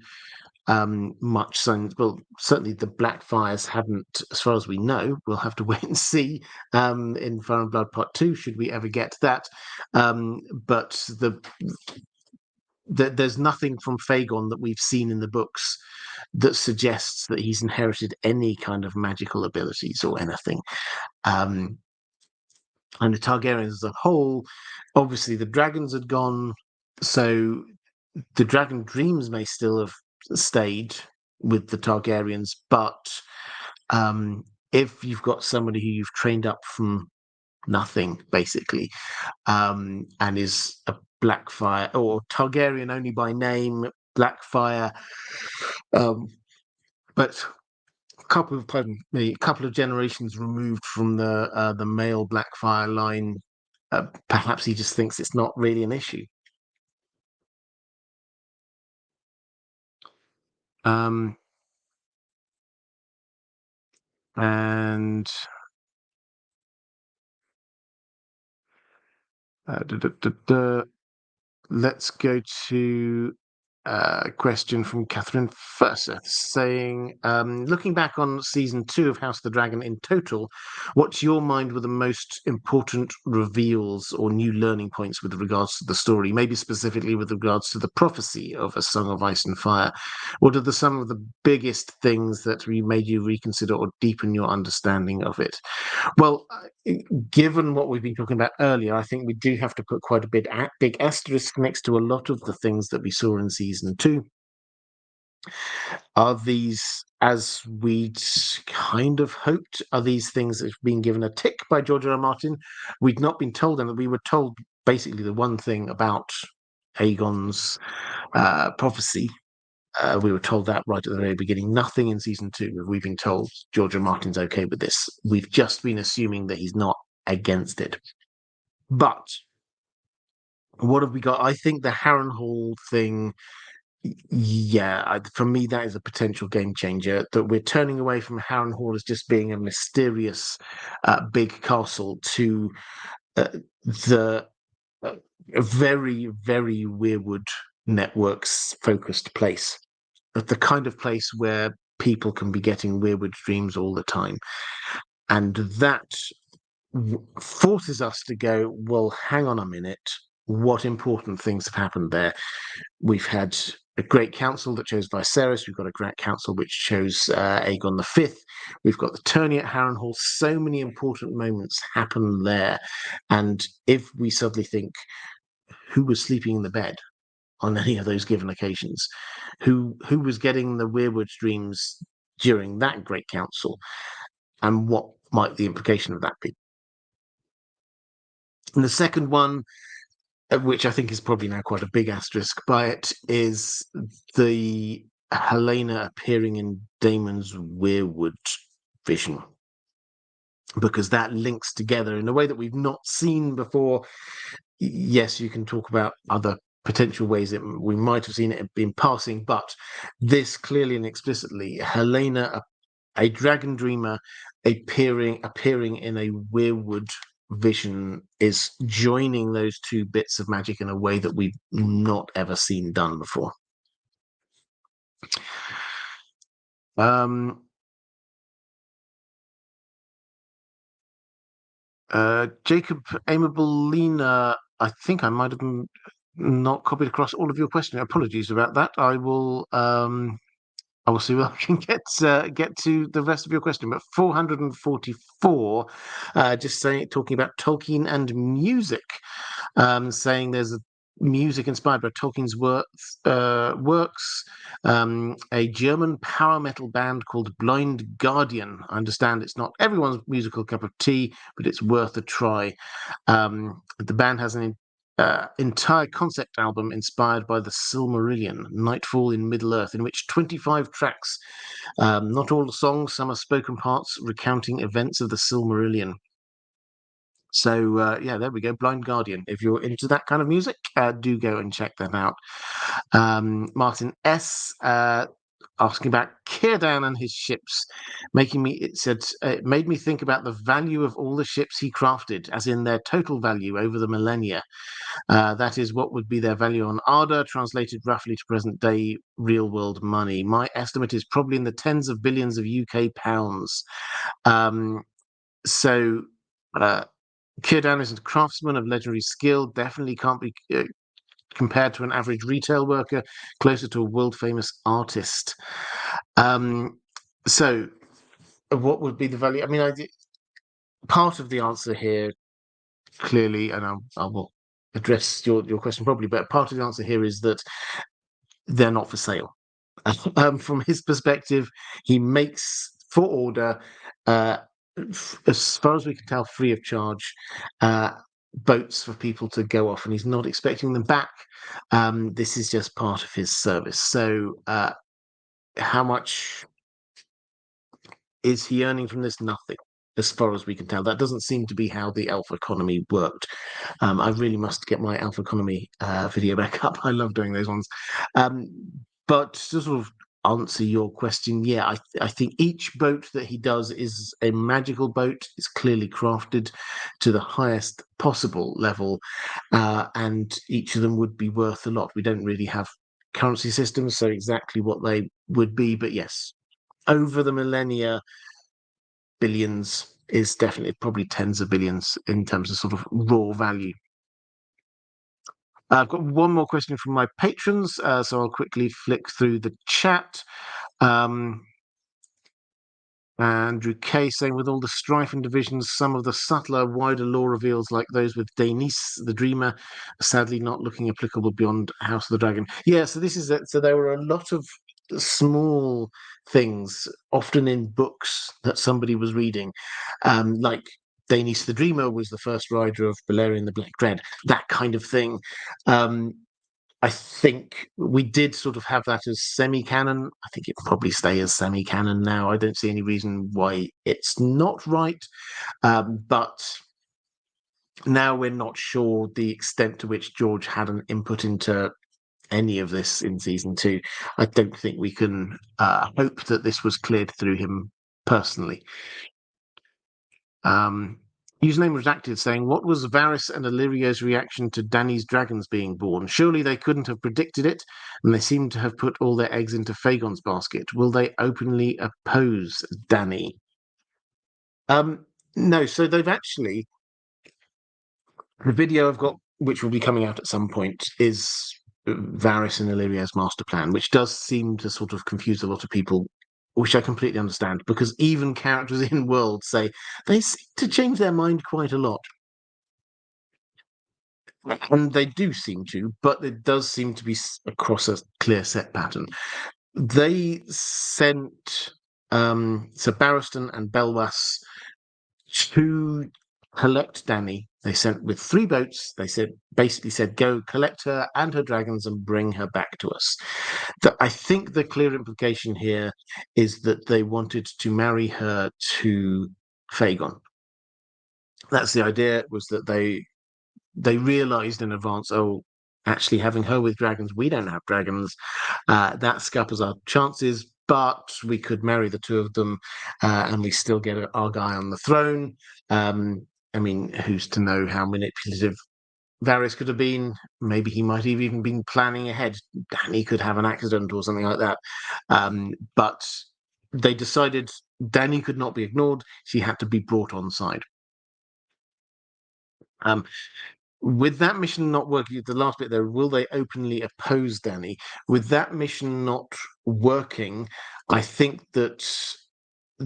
Speaker 1: much signs. Well, certainly the Blackfires haven't, as far as we know. We'll have to wait and see in Fire and Blood Part 2, should we ever get to that. But there's nothing from Fagon that we've seen in the books that suggests that he's inherited any kind of magical abilities or anything. And the Targaryens as a whole, obviously the dragons had gone, so the dragon dreams may still have stayed with the Targaryens, but if you've got somebody who you've trained up from nothing, basically, and is a Blackfire or Targaryen only by name, Blackfire, but a couple of generations removed from the male Blackfire line, perhaps he just thinks it's not really an issue. And let's go to a question from Catherine Furseth saying, looking back on season 2 of House of the Dragon in total, what's your mind were the most important reveals or new learning points with regards to the story, maybe specifically with regards to the prophecy of A Song of Ice and Fire? What are some of the biggest things that made you reconsider or deepen your understanding of it? Well, given what we've been talking about earlier, I think we do have to put quite a big asterisk next to a lot of the things that we saw in season 2. Are these, as we'd kind of hoped, are these things that have been given a tick by George R. R. Martin? We'd not been told them, that we were told basically the one thing about Aegon's prophecy. We were told that right at the very beginning. Nothing in season 2 we've been told George R. R. Martin's okay with this. We've just been assuming that he's not against it. But what have we got? I think the Harrenhal thing, for me, that is a potential game changer. That we're turning away from Harrenhal as just being a mysterious big castle to the very, very Weirwood networks focused place. The kind of place where people can be getting Weirwood dreams all the time. And that forces us to go, well, hang on a minute. What important things have happened there? We've had a great council that chose Viserys. We've got a great council which chose Aegon V. We've got the tourney at Harrenhal. So many important moments happen there. And if we suddenly think, who was sleeping in the bed on any of those given occasions? Who was getting the Weirwood dreams during that great council? And what might the implication of that be? And the second one, which I think is probably now quite a big asterisk by it, is the Helena appearing in Daemon's Weirwood vision. Because that links together in a way that we've not seen before. Yes, you can talk about other potential ways that we might have seen it in passing, but this clearly and explicitly, Helena, a dragon dreamer, appearing in a Weirwood vision, is joining those two bits of magic in a way that we've not ever seen done before. Jacob Amabelina, I think I might have not copied across all of your question. Apologies about that. I will see what I can get to the rest of your question. But 444, just talking about Tolkien and music, saying there's music inspired by Tolkien's works. A German power metal band called Blind Guardian. I understand it's not everyone's musical cup of tea, but it's worth a try. The band has an entire concept album inspired by the Silmarillion, Nightfall in Middle-earth, in which 25 tracks, not all the songs, some are spoken parts recounting events of the Silmarillion. So, yeah, there we go. Blind Guardian. If you're into that kind of music, do go and check them out. Martin S. Asking about Círdan and his ships, it made me think about the value of all the ships he crafted, as in their total value over the millennia. That is, what would be their value on Adar, translated roughly to present-day real-world money. My estimate is probably in the tens of billions of UK pounds. So... Círdan is a craftsman of legendary skill, definitely can't be compared to an average retail worker, closer to a world-famous artist. So, what would be the value? I mean, part of the answer here, clearly, and I will address your question probably, but part of the answer here is that they're not for sale. From his perspective, he makes for order, as far as we can tell, free of charge, boats for people to go off, and he's not expecting them back. This is just part of his service. So, how much is he earning from this? Nothing, as far as we can tell. That doesn't seem to be how the elf economy worked. I really must get my elf economy video back up. I love doing those ones. But to sort of answer your question, yeah, I think each boat that he does is a magical boat. It's clearly crafted to the highest possible level, and each of them would be worth a lot. We don't really have currency systems, so exactly what they would be, but yes, over the millennia, billions is definitely probably tens of billions in terms of sort of raw value. I've got one more question from my patrons, so I'll quickly flick through the chat. Andrew K saying, with all the strife and divisions, some of the subtler, wider lore reveals, like those with Daenerys, the Dreamer, are sadly not looking applicable beyond House of the Dragon. Yeah, so this is it. So there were a lot of small things, often in books that somebody was reading, like Daenerys the Dreamer was the first rider of Balerion the Black Dread, that kind of thing. I think we did sort of have that as semi-canon. I think it probably stay as semi-canon now. I don't see any reason why it's not right. But now we're not sure the extent to which George had an input into any of this in season 2. I don't think we can hope that this was cleared through him personally. Username redacted saying, what was Varys and Illyrio's reaction to Dany's dragons being born? Surely they couldn't have predicted it, and they seem to have put all their eggs into Fagon's basket. Will they openly oppose Dany? No, so they've actually... The video I've got, which will be coming out at some point, is Varys and Illyrio's master plan, which does seem to sort of confuse a lot of people, which I completely understand, because even characters in World say they seem to change their mind quite a lot. And they do seem to, but it does seem to be across a clear set pattern. They sent Sir Barristan and Belwas to collect Dany. They sent with 3 boats. They basically said, go collect her and her dragons and bring her back to us. I think the clear implication here is that they wanted to marry her to Fagon. That's the idea, was that they realized in advance, oh, actually having her with dragons, we don't have dragons. That scuppers our chances, but we could marry the 2 of them and we still get our guy on the throne. I mean, who's to know how manipulative Varys could have been? Maybe he might have even been planning ahead. Dany could have an accident or something like that. But they decided Dany could not be ignored. She had to be brought on side. With that mission not working, the last bit there, will they openly oppose Dany? With that mission not working, I think that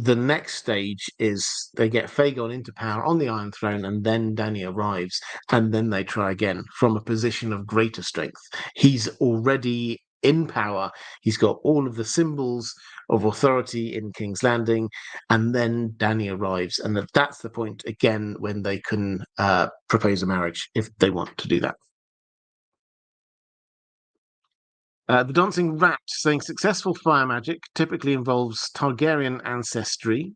Speaker 1: the next stage is they get Fagon into power on the Iron Throne, and then Danny arrives, and then they try again from a position of greater strength. He's already in power. He's got all of the symbols of authority in King's Landing, and then Danny arrives, and that's the point again when they can propose a marriage if they want to do that. The Dancing Rat saying successful fire magic typically involves Targaryen ancestry.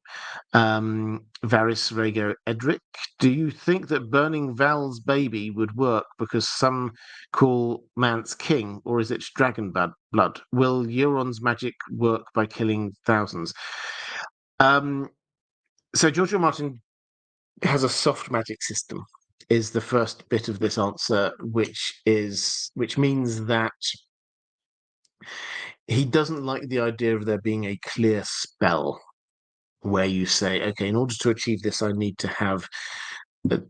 Speaker 1: Varys, Rhaegar, Edric. Do you think that burning Val's baby would work because some call Mance king, or is it dragon blood? Will Euron's magic work by killing thousands? So George R. R. Martin has a soft magic system, is the first bit of this answer, which means that he doesn't like the idea of there being a clear spell where you say, okay, in order to achieve this, I need to have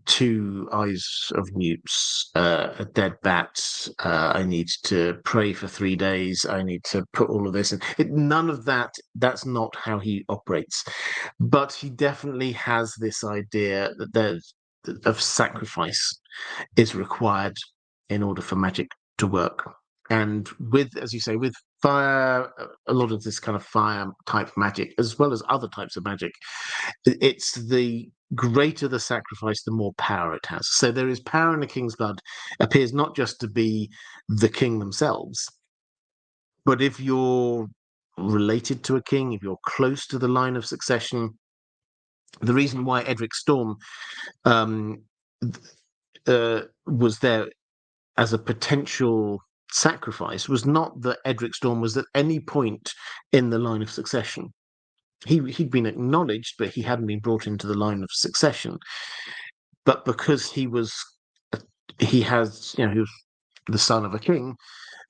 Speaker 1: two eyes of newts, a dead bat. I need to pray for 3 days. I need to put all of this in. None of that. That's not how he operates. But he definitely has this idea that of sacrifice is required in order for magic to work. And with, as you say, with fire, a lot of this kind of fire type magic, as well as other types of magic, it's the greater the sacrifice, the more power it has. So there is power in the king's blood, appears not just to be the king themselves, but if you're related to a king, if you're close to the line of succession, the reason why Edric Storm was there as a potential sacrifice was not that Edric Storm was at any point in the line of succession. He'd been acknowledged, but he hadn't been brought into the line of succession. But because he was the son of a king,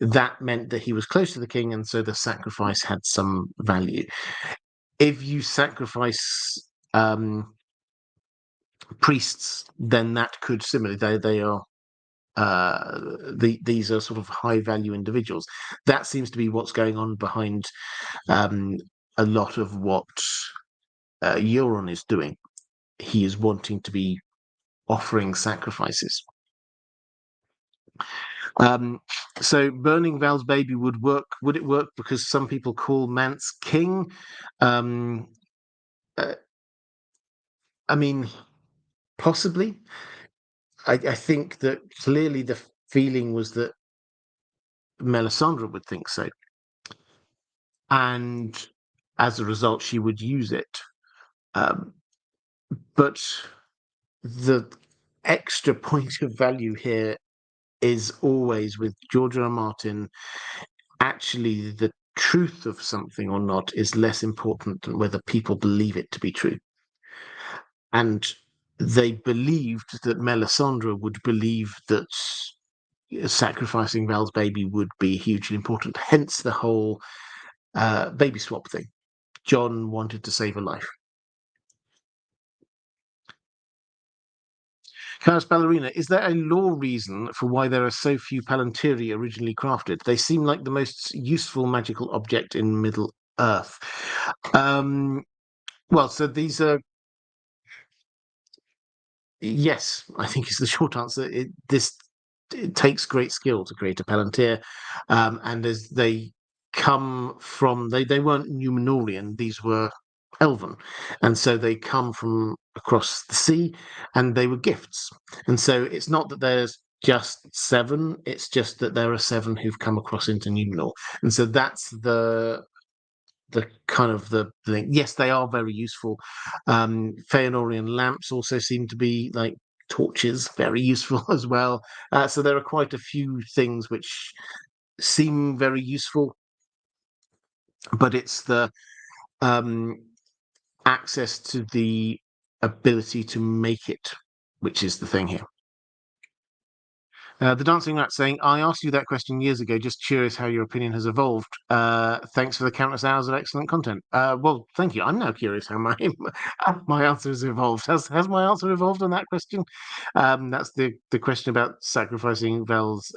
Speaker 1: that meant that he was close to the king, and so the sacrifice had some value. If you sacrifice priests, then that could similarly, they are these are sort of high value individuals. That seems to be what's going on behind a lot of what Euron is doing. He is wanting to be offering sacrifices. So burning Val's baby would work. Would it work because some people call Mance king? I mean, possibly. I think that clearly the feeling was that Melisandre would think so. And as a result, she would use it. But the extra point of value here is always with George R. R. Martin. Actually, the truth of something or not is less important than whether people believe it to be true. And they believed that Melisandre would believe that sacrificing Val's baby would be hugely important, hence the whole baby swap thing. Jon wanted to save a life. Charis Ballerina, is there a lore reason for why there are so few Palantiri originally crafted? They seem like the most useful magical object in Middle Earth. Well, so these are... Yes, I think is the short answer. It takes great skill to create a Palantir, and as they come from, they weren't Numenorian; these were Elven, and so they come from across the sea, and they were gifts. And so it's not that there's just 7; it's just that there are 7 who've come across into Numenor, and so that's the kind of the thing. Yes, they are very useful. Feanorian lamps also seem to be like torches, very useful as well. So there are quite a few things which seem very useful, but it's the access to the ability to make it, which is the thing here. The Dancing Rat saying, I asked you that question years ago, just curious how your opinion has evolved. Thanks for the countless hours of excellent content. Well, thank you. I'm now curious how my answer has evolved. Has my answer evolved on that question? That's the question about sacrificing Val's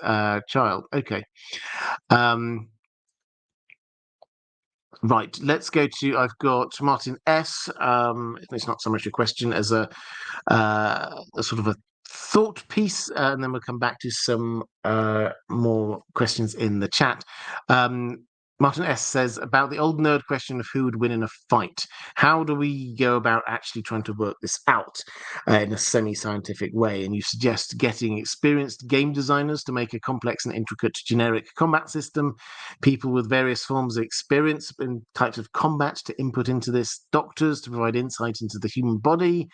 Speaker 1: child. Okay. Right, let's go to. I've got Martin S. It's not so much a question as a sort of a thought piece, and then we'll come back to some more questions in the chat. Martin S says about the old nerd question of who would win in a fight. How do we go about actually trying to work this out in a semi-scientific way? And you suggest getting experienced game designers to make a complex and intricate generic combat system, people with various forms of experience in types of combat to input into this, doctors to provide insight into the human body,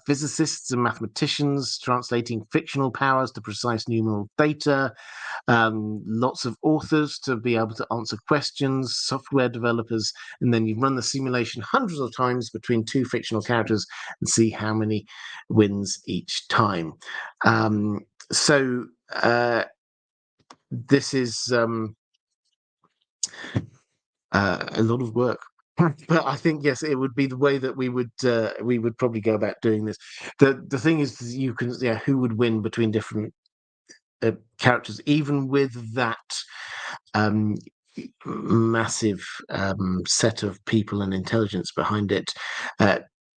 Speaker 1: physicists and mathematicians translating fictional powers to precise numeral data, lots of authors to be able to answer questions, software developers, and then you run the simulation hundreds of times between two fictional characters and see how many wins each time. So this is a lot of work. But I think yes, it would be the way that we would probably go about doing this. The thing is, you can who would win between different characters, even with that massive set of people and intelligence behind it.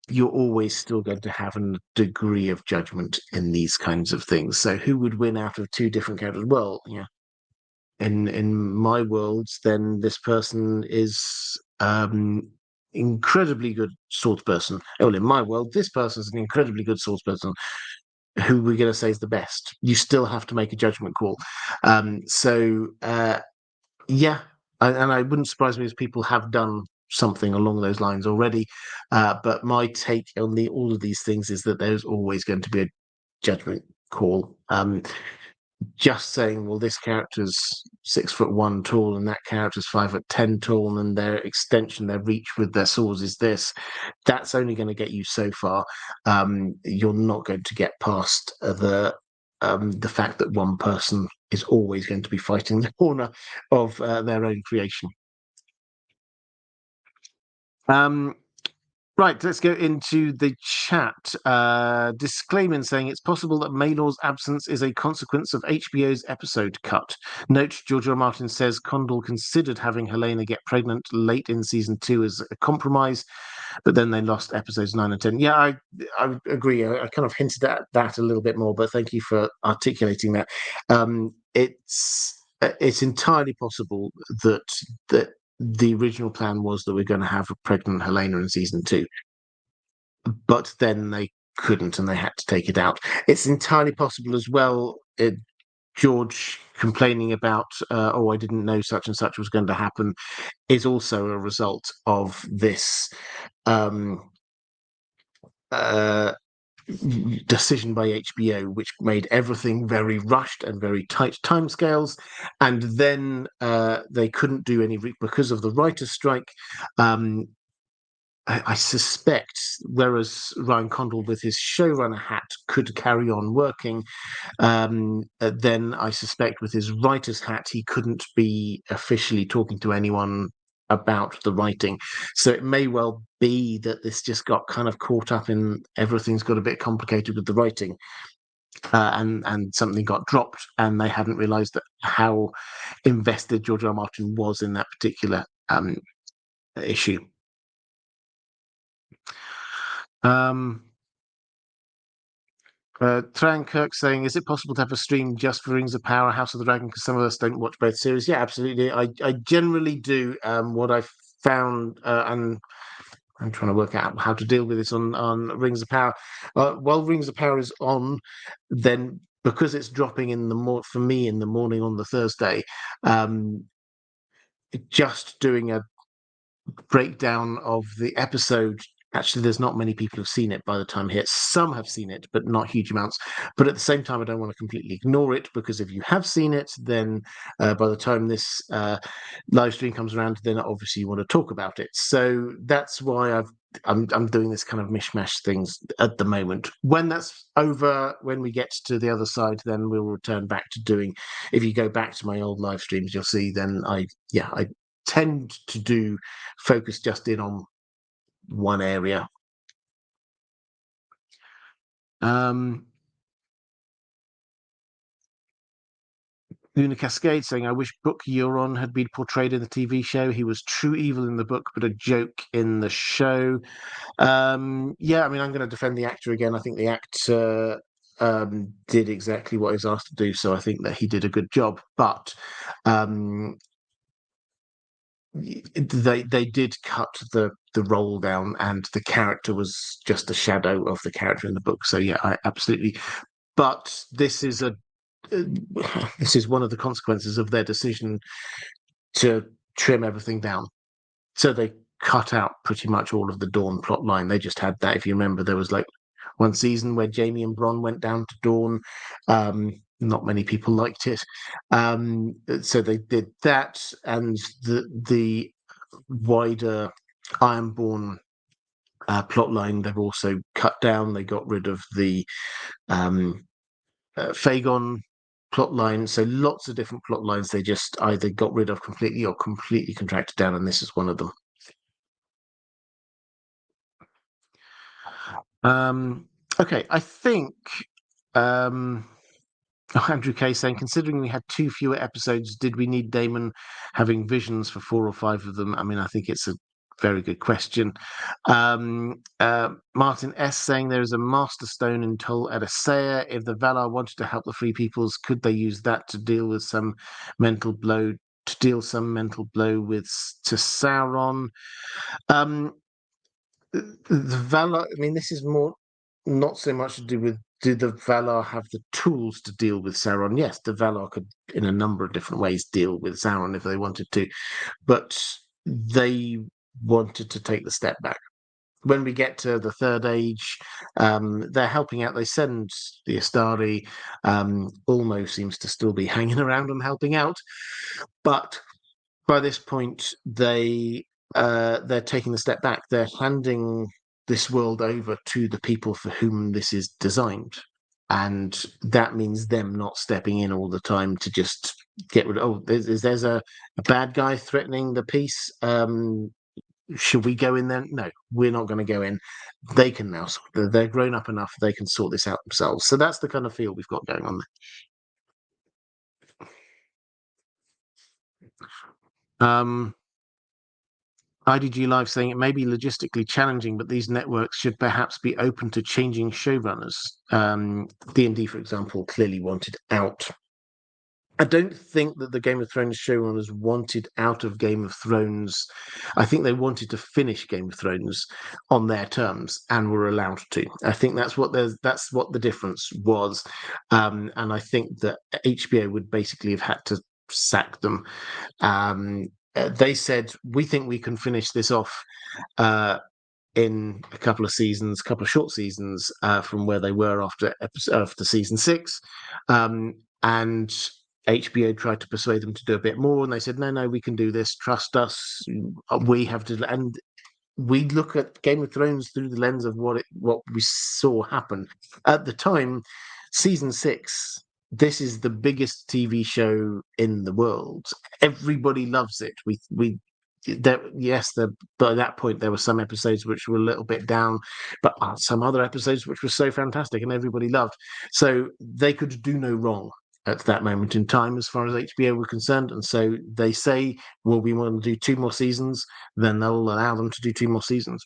Speaker 1: You're always still going to have a degree of judgment in these kinds of things. So who would win out of two different characters? Well, yeah, in my worlds, then this person is incredibly good swordsperson. Well, in my world, this person's an incredibly good swordsperson. Who we're going to say is the best? You still have to make a judgment call. Yeah, and I wouldn't surprise me if people have done something along those lines already. But my take on all of these things is that there's always going to be a judgment call. Just saying, well, this character's 6'1" tall and that character's 5'10" tall, and their extension, their reach with their swords is this. That's only going to get you so far. You're not going to get past the fact that one person is always going to be fighting the corner of their own creation. Right, let's go into the chat. Disclaimer saying it's possible that Maylor's absence is a consequence of HBO's episode cut. Note, George R. Martin says Condell considered having Helena get pregnant late in season 2 as a compromise, but then they lost episodes 9 and 10. Yeah, I agree. I kind of hinted at that a little bit more, but thank you for articulating that. It's entirely possible that the original plan was that we're going to have a pregnant Helena in season 2, but then they couldn't and they had to take it out. It's entirely possible as well, George complaining about, oh, I didn't know such and such was going to happen, is also a result of this decision by HBO, which made everything very rushed and very tight timescales, and then they couldn't do any because of the writer's strike. I suspect, whereas Ryan Condell with his showrunner hat could carry on working, then I suspect with his writer's hat he couldn't be officially talking to anyone about the writing. So it may well be that this just got kind of caught up in everything's got a bit complicated with the writing, and something got dropped, and they hadn't realised that how invested George R. R. Martin was in that particular issue. Trankirk saying, is it possible to have a stream just for Rings of Power, House of the Dragon? Because some of us don't watch both series. Yeah, absolutely. I generally do. What I've found, and I'm trying to work out how to deal with this on Rings of Power. While Rings of Power is on, then because it's dropping for me in the morning on the Thursday, just doing a breakdown of the episode. Actually, there's not many people who've seen it by the time here. Some have seen it, but not huge amounts. But at the same time, I don't want to completely ignore it, because if you have seen it, then by the time this live stream comes around, then obviously you want to talk about it. So that's why I'm doing this kind of mishmash things at the moment. When that's over, when we get to the other side, then we'll return back to doing. If you go back to my old live streams, you'll see. Then I tend to focus just in on one area. Luna Cascade saying, I wish Brooke Euron had been portrayed in the TV show. He was true evil in the book, but a joke in the show. Yeah, I mean, I'm going to defend the actor again. I think the actor did exactly what he was asked to do, so I think that he did a good job. But they did cut the role down, and the character was just a shadow of the character in the book. So yeah, I absolutely. But this is this is one of the consequences of their decision to trim everything down. So they cut out pretty much all of the Dawn plot line. They just had that. If you remember, there was like one season where Jamie and Bronn went down to Dawn. Not many people liked it. So they did that, and the wider Ironborn plot line they've also cut down. They got rid of the Fagon plot line. So lots of different plot lines they just either got rid of completely or completely contracted down, and this is one of them. Okay, I think Andrew K saying, considering we had 2 fewer episodes, did we need Daemon having visions for 4 or 5 of them? I mean, I think it's a very good question. Martin S saying there is a master stone in Tol Eressëa. If the Valar wanted to help the Free Peoples, could they use that to deal with some mental blow? To deal some mental blow with to Sauron? The Valar. I mean, this is more not so much to do with do the Valar have the tools to deal with Sauron? Yes, the Valar could, in a number of different ways, deal with Sauron if they wanted to, but they wanted to take the step back. When we get to the Third Age, they're helping out. They send the Astari. Ulmo seems to still be hanging around and helping out, but by this point, they're taking the step back. They're handing this world over to the people for whom this is designed, and that means them not stepping in all the time to just get rid of. Oh, there's a bad guy threatening the peace. Should we go in there? No, we're not going to go in. They can now. They're grown up enough. They can sort this out themselves. So that's the kind of feel we've got going on there. IDG Live saying it may be logistically challenging, but these networks should perhaps be open to changing showrunners. D&D, for example, clearly wanted out. I don't think that the Game of Thrones showrunners wanted out of Game of Thrones. I think they wanted to finish Game of Thrones on their terms and were allowed to. I think that's what the difference was, and I think that HBO would basically have had to sack them. They said, we think we can finish this off in a couple of seasons, a couple of short seasons from where they were after season 6. And HBO tried to persuade them to do a bit more, and they said, no, we can do this. Trust us. We have to. And we look at Game of Thrones through the lens of what we saw happen. At the time, season 6, this is the biggest TV show in the world. Everybody loves it. By that point there were some episodes which were a little bit down, but some other episodes which were so fantastic and everybody loved. So they could do no wrong at that moment in time as far as HBO were concerned. And so they say, well, we want to do 2 more seasons, then they'll allow them to do 2 more seasons.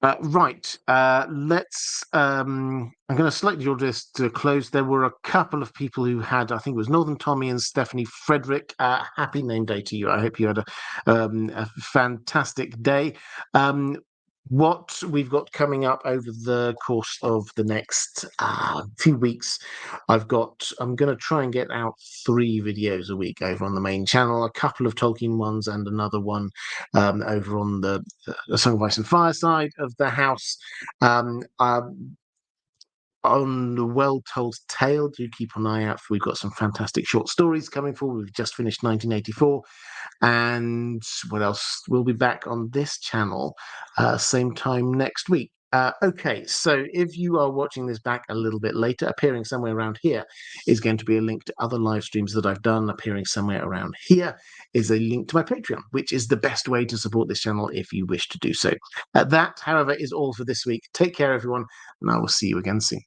Speaker 1: Right. Let's. I'm going to slightly draw this to a close. There were a couple of people who had, I think it was Northern Tommy and Stephanie Frederick. Happy name day to you. I hope you had a fantastic day. What we've got coming up over the course of the next few weeks, I'm going to try and get out 3 videos a week over on the main channel, a couple of Tolkien ones and another one over on the Song of Ice and Fire side of the house. On the Well Told Tale, do keep an eye out. We've got some fantastic short stories coming forward. We've just finished 1984. And what else? We'll be back on this channel same time next week. Okay, so if you are watching this back a little bit later, appearing somewhere around here is going to be a link to other live streams that I've done. Appearing somewhere around here is a link to my Patreon, which is the best way to support this channel if you wish to do so. That, however, is all for this week. Take care, everyone, and I will see you again soon.